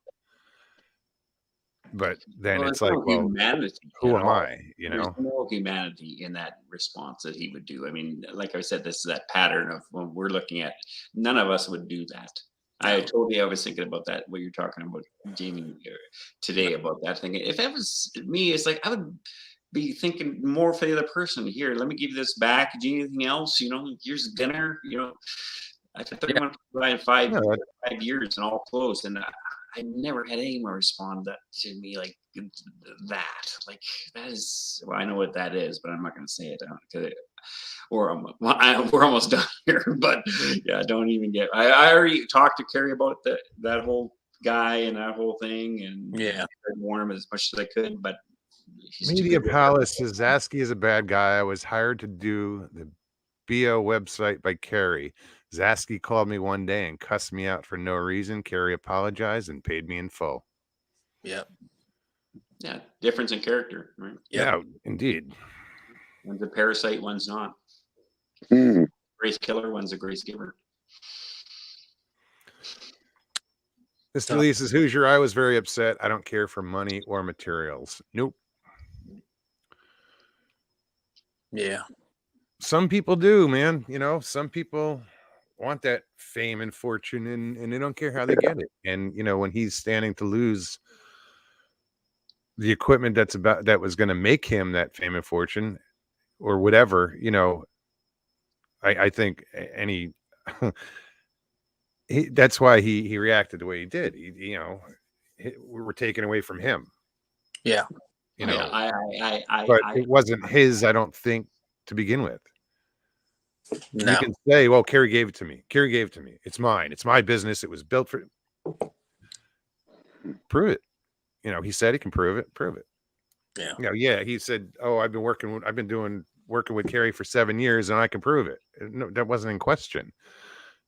But then Well, it's like, well, humanity, who am I? There's no humanity in that response that he would do. I mean, like I said, this is that pattern of when we're looking at. None of us would do that. I was thinking about that. What you're talking about, Jamie, today about that thing. If that was me, it's like I would be thinking more for the other person. Here, let me give you this back. Do you need anything else? Here's dinner. I took them in 5 years and all closed, and I never had anyone respond to me like that. Like that is, well, I know what that is, but I'm not going to say it we're almost done here. But yeah, don't even get. I already talked to Carrie about that whole guy and that whole thing, and I warn him as much as I could. But Media Palace says Zasky is a bad guy. I was hired to do the BO website by Carrie. Zasky called me one day and cussed me out for no reason. Carrie apologized and paid me in full. Yep. Yeah, difference in character, right? Yeah, indeed. One's a parasite, one's not. Grace killer, one's a grace giver. Mr. Lee says, Hoosier, I was very upset. I don't care for money or materials. Nope. Yeah. Some people do, man. Some people want that fame and fortune and they don't care how they get it. And, when he's standing to lose the equipment that was going to make him that fame and fortune or whatever, I think that's why he reacted the way he did. We were taken away from him. Yeah. But it wasn't his, I don't think, to begin with. No. You can say, well, Carrie gave it to me. Carrie gave it to me. It's mine. It's my business. It was built for. Prove it. He said he can prove it. Prove it. Yeah. He said, oh, I've been working with Carrie for 7 years and I can prove it. No, that wasn't in question.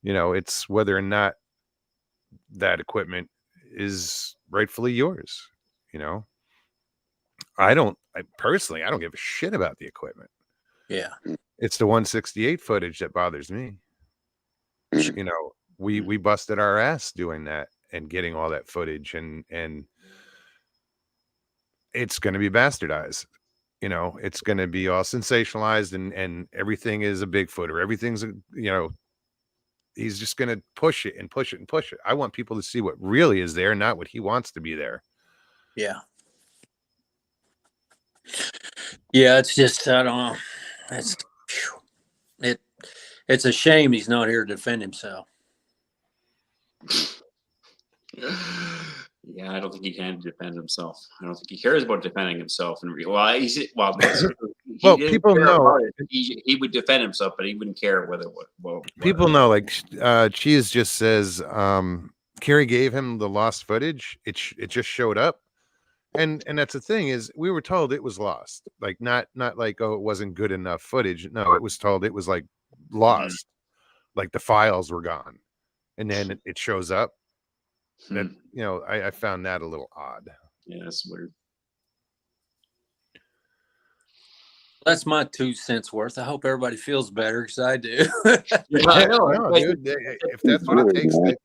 It's whether or not that equipment is rightfully yours. I personally don't give a shit about the equipment. Yeah. It's the 168 footage that bothers me. We busted our ass doing that and getting all that footage and it's going to be bastardized. It's going to be all sensationalized and everything is a Bigfoot or everything's he's just going to push it and push it and push it. I want people to see what really is there, not what he wants to be there. Yeah. Yeah, it's just I don't know. It's a shame he's not here to defend himself. Yeah, I don't think he can defend himself. I don't think he cares about defending himself. And people know he would defend himself, but he wouldn't care whether what people know. Like Cheese just says, Kerry gave him the lost footage. It just showed up, and that's the thing is we were told it was lost. Like not like it wasn't good enough footage. No, it was told it was like lost. Like the files were gone, and then it shows up. That I found that a little odd. Yeah, that's weird. That's my 2 cents worth. I hope everybody feels better because I do. Yeah, I know. No, dude, if that's what it takes, to,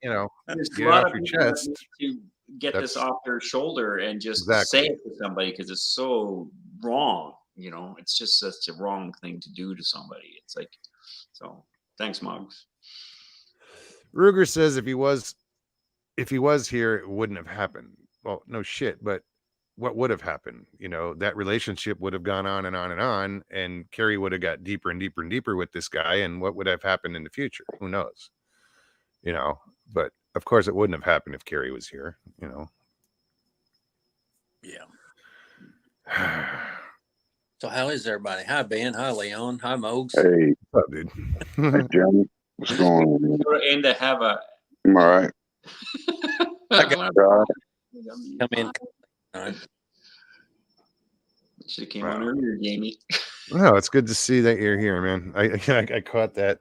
there's get a it lot off of your people that chest. need to get this off their shoulder and just Exactly. say it to somebody because it's so wrong. It's just such a wrong thing to do to somebody. It's like, so thanks, Muggs. Ruger says if he was here, it wouldn't have happened. Well, no shit, but what would have happened? That relationship would have gone on and on and on, and Kerry would have got deeper and deeper and deeper with this guy, and what would have happened in the future? Who knows? But of course it wouldn't have happened if Kerry was here, Yeah. So how is everybody? Hi, Ben. Hi, Leon. Hi, Mogs. Hey, what's up, dude? hey, Johnny. What's going on? And to have a. I'm all right. Come in. All right. Should have came on earlier, Jamie. No, it's good to see that you're here, man. I caught that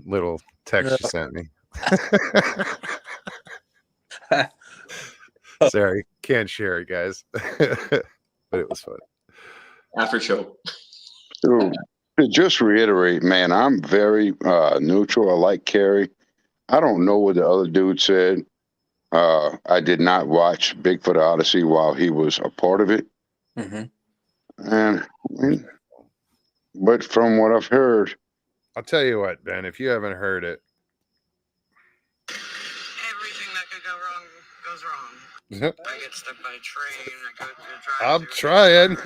little text you sent me. Sorry, can't share it, guys. But it was fun. After show. So, to just reiterate, man, I'm very neutral. I like Kerry. I don't know what the other dude said. I did not watch Bigfoot Odyssey while he was a part of it. And but from what I've heard, I'll tell you what, Ben, if you haven't heard it, everything that could go wrong goes wrong. I get stuck by a train. I go to drive. I'm trying.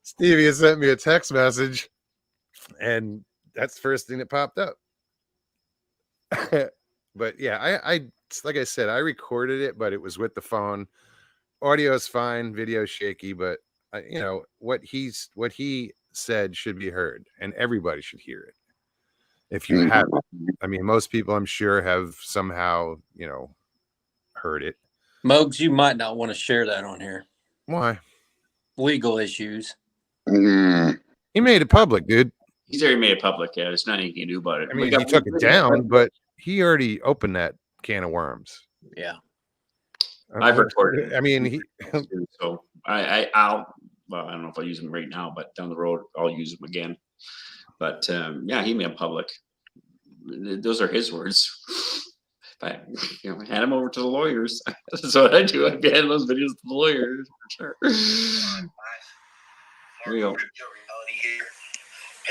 Stevie sent me a text message, and that's the first thing that popped up. But yeah, I like I said, I recorded it, but it was with the phone. Audio is fine, video shaky, but what he said should be heard, and everybody should hear it. If you haven't, I mean, most people I'm sure have somehow heard it. Mogs, you might not want to share that on here. Why? Legal issues. He made it public, dude. He's already made it public. Yeah, there's nothing you can do about it. I mean, he took it down, but he already opened that can of worms. Yeah. I've recorded it. I mean, so I'll well, I don't know if I'll use them right now, but down the road I'll use them again. But yeah, he made them public. Those are his words. But hand them over to the lawyers. That's what I do. I hand those videos to the lawyers for sure. There you go. Got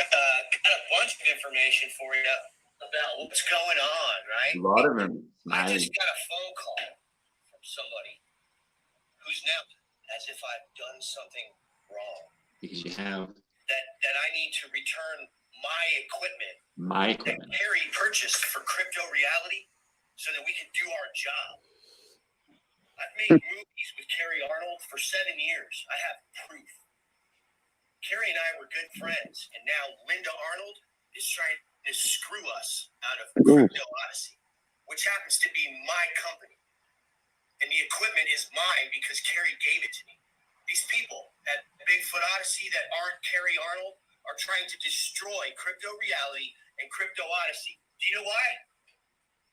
a bunch of information for you about what's going on, right? A lot of them. I just got a phone call from somebody who's now as if I've done something wrong. Because you have that I need to return my equipment. That Kerry purchased for crypto reality so that we can do our job. I've made movies with Kerry Arnold for 7 years. I have proof. Kerry and I were good friends, and now Linda Arnold is trying to screw us out of Crypto Odyssey, which happens to be my company. And the equipment is mine because Kerry gave it to me. These people at Bigfoot Odyssey that aren't Kerry Arnold are trying to destroy crypto reality and Crypto Odyssey. Do you know why?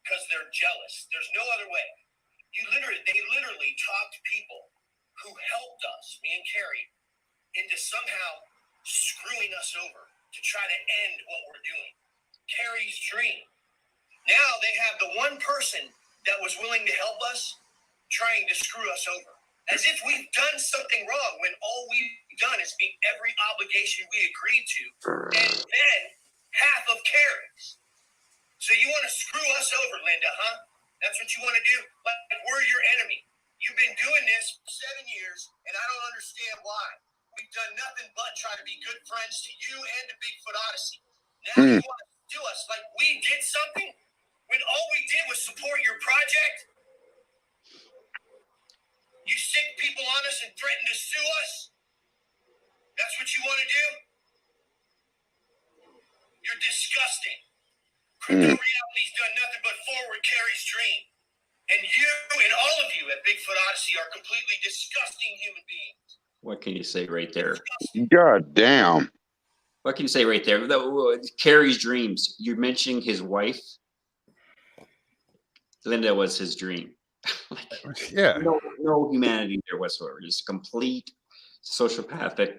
Because they're jealous. There's no other way. They literally talked people who helped us, me and Kerry, into somehow screwing us over to try to end what we're doing. Kerry's dream. Now they have the one person that was willing to help us trying to screw us over. As if we've done something wrong when all we've done is meet every obligation we agreed to and then half of Kerry's. So you want to screw us over, Linda, huh? That's what you want to do? Like we're your enemy. understand why. We've done nothing but try to be good friends to you and to Bigfoot Odyssey. Now you want to do us like we did something when all we did was support your project? You sick people on us and threaten to sue us? That's what you want to do? You're disgusting. Crypto Reality's done nothing but forward Carrie's dream. And you and all of you at Bigfoot Odyssey are completely disgusting human beings. What can you say right there? God damn. What can you say right there? Carrie's dreams. You're mentioning his wife. Linda was his dream. Yeah. No humanity there whatsoever. Just complete sociopathic,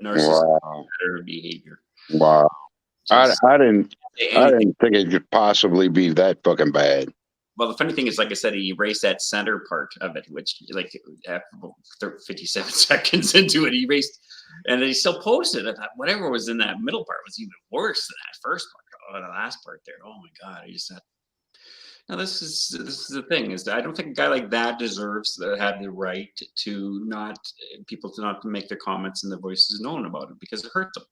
narcissistic behavior. Wow. Just I didn't anything. think it could possibly be that fucking bad. Well, the funny thing is, like I said, he erased that center part of it, which, like, after 57 seconds into it, he erased, and then he still posted it. Whatever was in that middle part was even worse than that first part, or the last part there. Oh my God! I just said, now this is the thing, is that I don't think a guy like that deserves to have the right to not make their comments and their voices known about it, because it hurts them.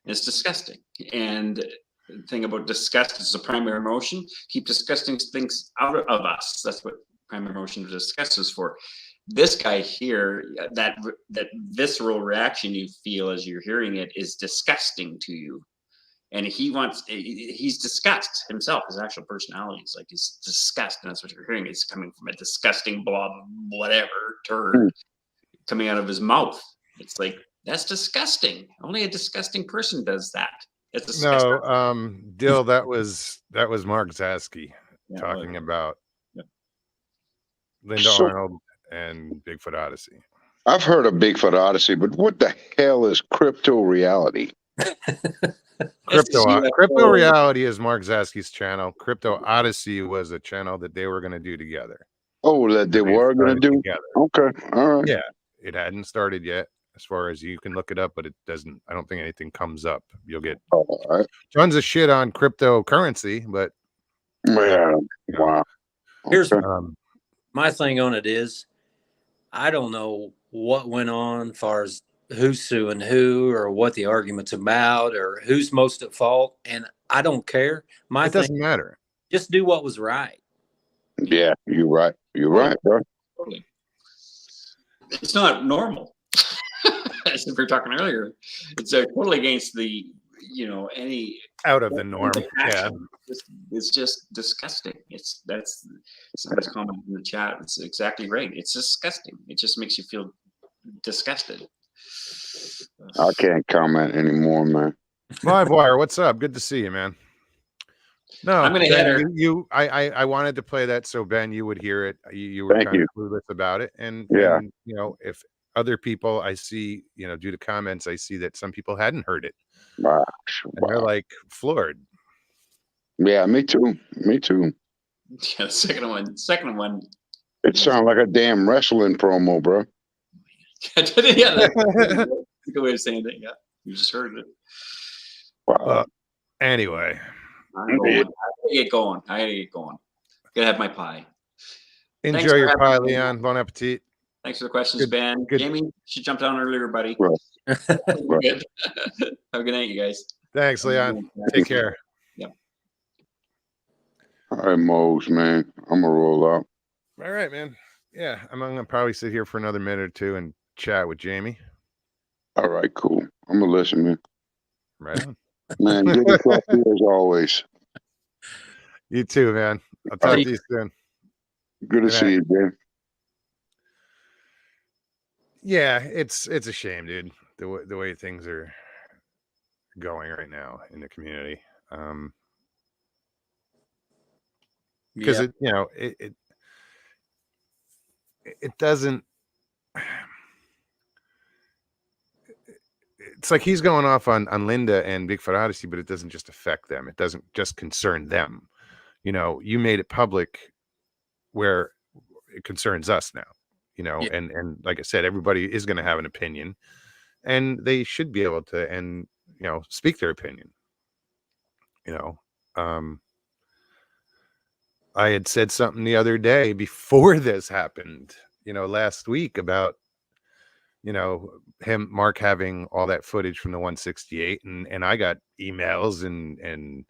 It's disgusting. And the thing about disgust is a primary emotion. Keep disgusting things out of us. That's what primary emotion of disgust is for. This guy here, that visceral reaction you feel as you're hearing it is disgusting to you. And he's disgust himself. His actual personality is like, he's disgust. And that's what you're hearing. It's coming from a disgusting blob, whatever, turd coming out of his mouth. It's like, that's disgusting. Only a disgusting person does that. It's disgusting. No, Dill, that was Mark Zasky talking about Linda Arnold and Bigfoot Odyssey. I've heard of Bigfoot Odyssey, but what the hell is crypto reality? Crypto Reality is Mark Zasky's channel. Crypto Odyssey was a channel that they were going to do together. Oh, that they were going to do? Together. Okay, all right. Yeah, it hadn't started yet. As far as you can look it up, but it doesn't. I don't think anything comes up. You'll get tons of shit on cryptocurrency, but yeah, wow. Here's my thing on it is, I don't know what went on as far as who's suing who or what the argument's about or who's most at fault, and I don't care. It doesn't matter. Just do what was right. Yeah, you're right. You're right, bro. Totally. It's not normal. As we were talking earlier, it's totally against the, any out of the norm. Yeah, it's just disgusting. That's someone's comment in the chat. It's exactly right. It's disgusting. It just makes you feel disgusted. I can't comment anymore, man. Livewire, what's up? Good to see you, man. No, I'm gonna hit her. I wanted to play that so Ben, you would hear it. You were kind of clueless about it, and if other people I see, due to comments, I see that some people hadn't heard it. Wow. And they're like floored. Yeah, me too. Me too. Yeah, the second one. It sounds like a damn wrestling promo, bro. Yeah, that's a good way of saying it. Yeah, you just heard it. Wow. Anyway, I gotta get going. Gotta have my pie. Enjoy your pie, Leon. Bon appetit. Thanks for the questions, Ben. Jamie, you jumped on earlier, buddy. Well, Good. Have a good night, you guys. Thanks, Leon. Take care. Yeah. All right, Mose, man. I'm gonna roll out. All right, man. Yeah, I'm gonna probably sit here for another minute or two and chat with Jamie. All right, cool. I'm gonna listen, man. Right on. Man, good to talk to you as always. You too, man. I'll talk to you soon. Good to see you, Jay. Yeah, it's a shame, dude. The way things are going right now in the community. Because it doesn't. It's like he's going off on Linda and Bigfoot Odyssey, but it doesn't just affect them. It doesn't just concern them. You made it public where it concerns us now. And like I said, everybody is going to have an opinion, and they should be able to speak their opinion. I had said something the other day before this happened, last week about Mark having all that footage from the 168, and I got emails and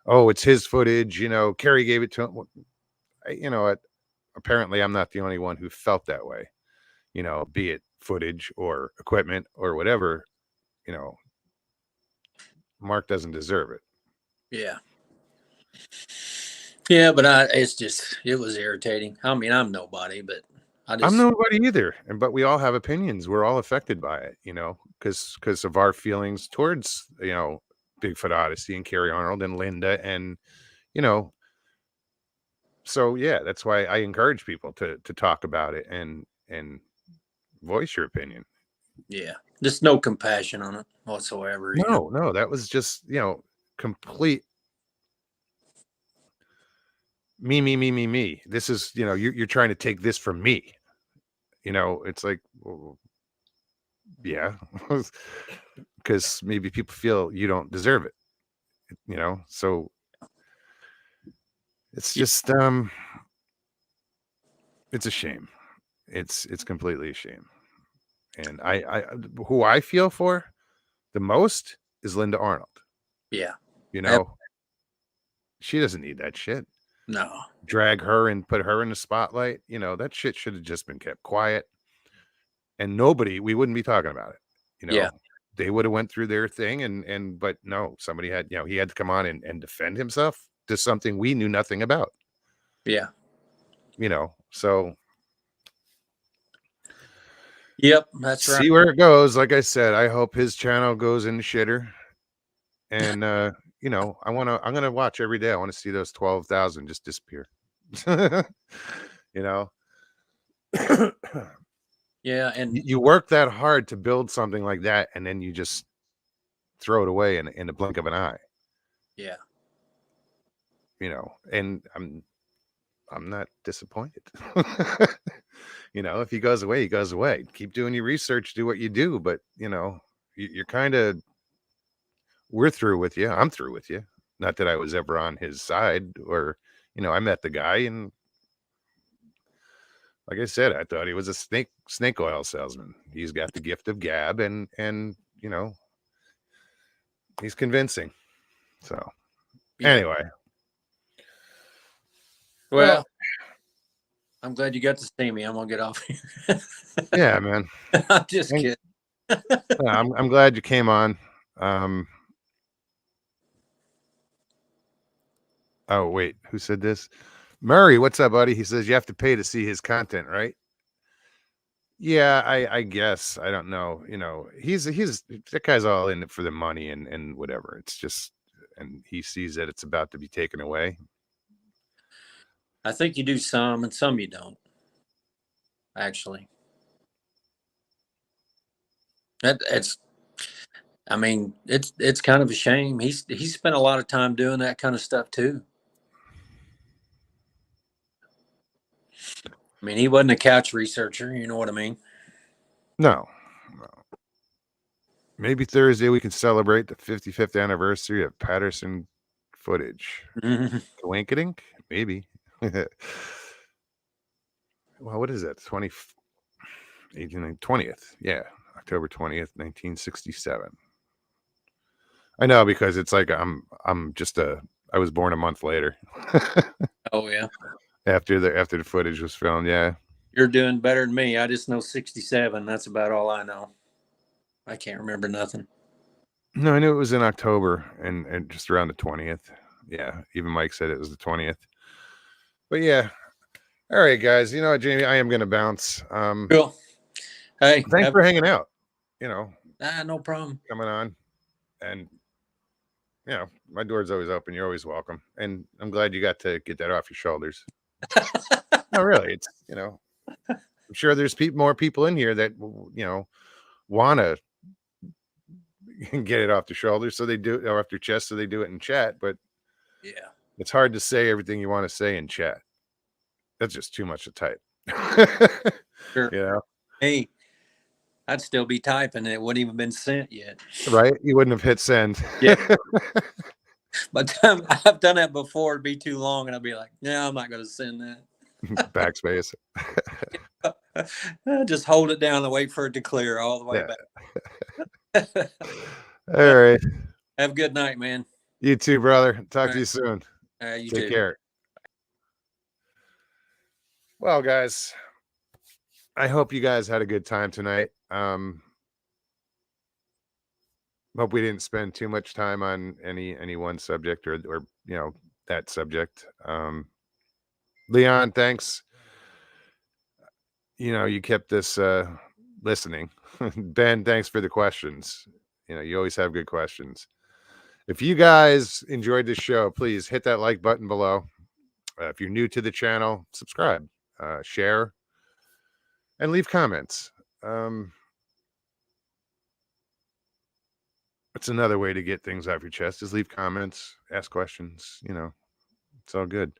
oh, it's his footage. Kerry gave it to him. Apparently I'm not the only one who felt that way. Be it footage or equipment or whatever. Mark doesn't deserve it. Yeah. Yeah, but it was irritating. I mean, I'm nobody, but I'm nobody either. But we all have opinions. We're all affected by it, because of our feelings towards, Bigfoot Odyssey and Carrie Arnold and Linda. And, so yeah, that's why I encourage people to talk about it and voice your opinion. Yeah. Just no compassion on it whatsoever. No, that was just, complete me. This is, you're trying to take this from me. It's like, well, yeah, because maybe people feel you don't deserve it, so it's just, it's a shame. It's completely a shame. And I who I feel for the most is Linda Arnold. Yeah. She doesn't need that shit. No. Drag her and put her in the spotlight. That shit should have just been kept quiet. And we wouldn't be talking about it. Yeah. They would have went through their thing but no, somebody had, he had to come on and defend himself to something we knew nothing about. Yeah. So. Yep, that's right. See where it goes. Like I said, I hope his channel goes in the shitter. And I'm gonna watch every day. I want to see those 12,000 just disappear. Yeah, and you work that hard to build something like that, and then you just throw it away in the blink of an eye. Yeah. And I'm not disappointed. If he goes away, he goes away. Keep doing your research, do what you do, but you're kind of, we're through with you. I'm through with you. Not that I was ever on his side, or I met the guy, and like I said, I thought he was a snake oil salesman. He's got the gift of gab, and he's convincing. So anyway, well, I'm glad you got to see me. I'm gonna get off here. Yeah, man. I'm just kidding. I'm glad you came on. Oh wait, who said this? Murray, what's up, buddy? He says you have to pay to see his content, right? Yeah, I guess. I don't know. He's that guy's all in it for the money and whatever. It's just, and he sees that it's about to be taken away. I think you do some and some you don't. Actually. It's kind of a shame. He's spent a lot of time doing that kind of stuff too. I mean, he wasn't a couch researcher, you know what I mean? No. Maybe Thursday we can celebrate the 55th anniversary of Patterson footage. Coinkydink? Maybe. Well, what is that? 20th. Yeah. October 20th, 1967. I know, because it's like I was born a month later. Oh yeah. After the footage was filmed, yeah. You're doing better than me. I just know 67. That's about all I know. I can't remember nothing. No, I knew it was in October and just around the 20th. Yeah, even Mike said it was the 20th. But yeah. All right, guys. You know what, Jamie? I am going to bounce. Cool. Hey. Thanks for hanging out. No problem. Coming on. And, my door's always open. You're always welcome. And I'm glad you got to get that off your shoulders. No, really. It's, I'm sure there's more people in here that, want to get it off their shoulders. So they do it, or off their chest. So they do it in chat. But yeah, it's hard to say everything you want to say in chat. That's just too much to type. Sure. Hey, I'd still be typing and it wouldn't even been sent yet. Right? You wouldn't have hit send. Yeah. But I've done that before. It'd be too long and I'd be like, no, I'm not going to send that. Backspace. Just hold it down and wait for it to clear all the way back. All right. Have a good night, man. You too, brother. Talk All to you soon. You Take too. care. Well, guys, I hope you guys had a good time tonight. Hope we didn't spend too much time on any one subject or you know, that subject. Leon, thanks. You know, you kept this listening. Ben, thanks for the questions. You know, you always have good questions. If you guys enjoyed this show, please hit that like button below. If you're new to the channel, subscribe, share, and leave comments. It's another way to get things off your chest, is leave comments, ask questions. You know, it's all good.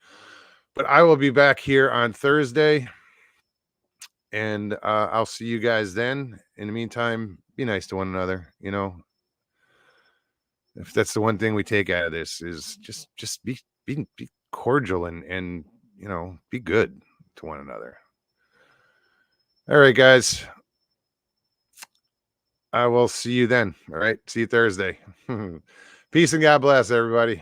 But I will be back here on Thursday, and I'll see you guys then. In the meantime, be nice to one another. You know, if that's the one thing we take out of this, is just be cordial and you know, be good to one another. All right, guys. I will see you then. All right. See you Thursday. Peace and God bless, everybody.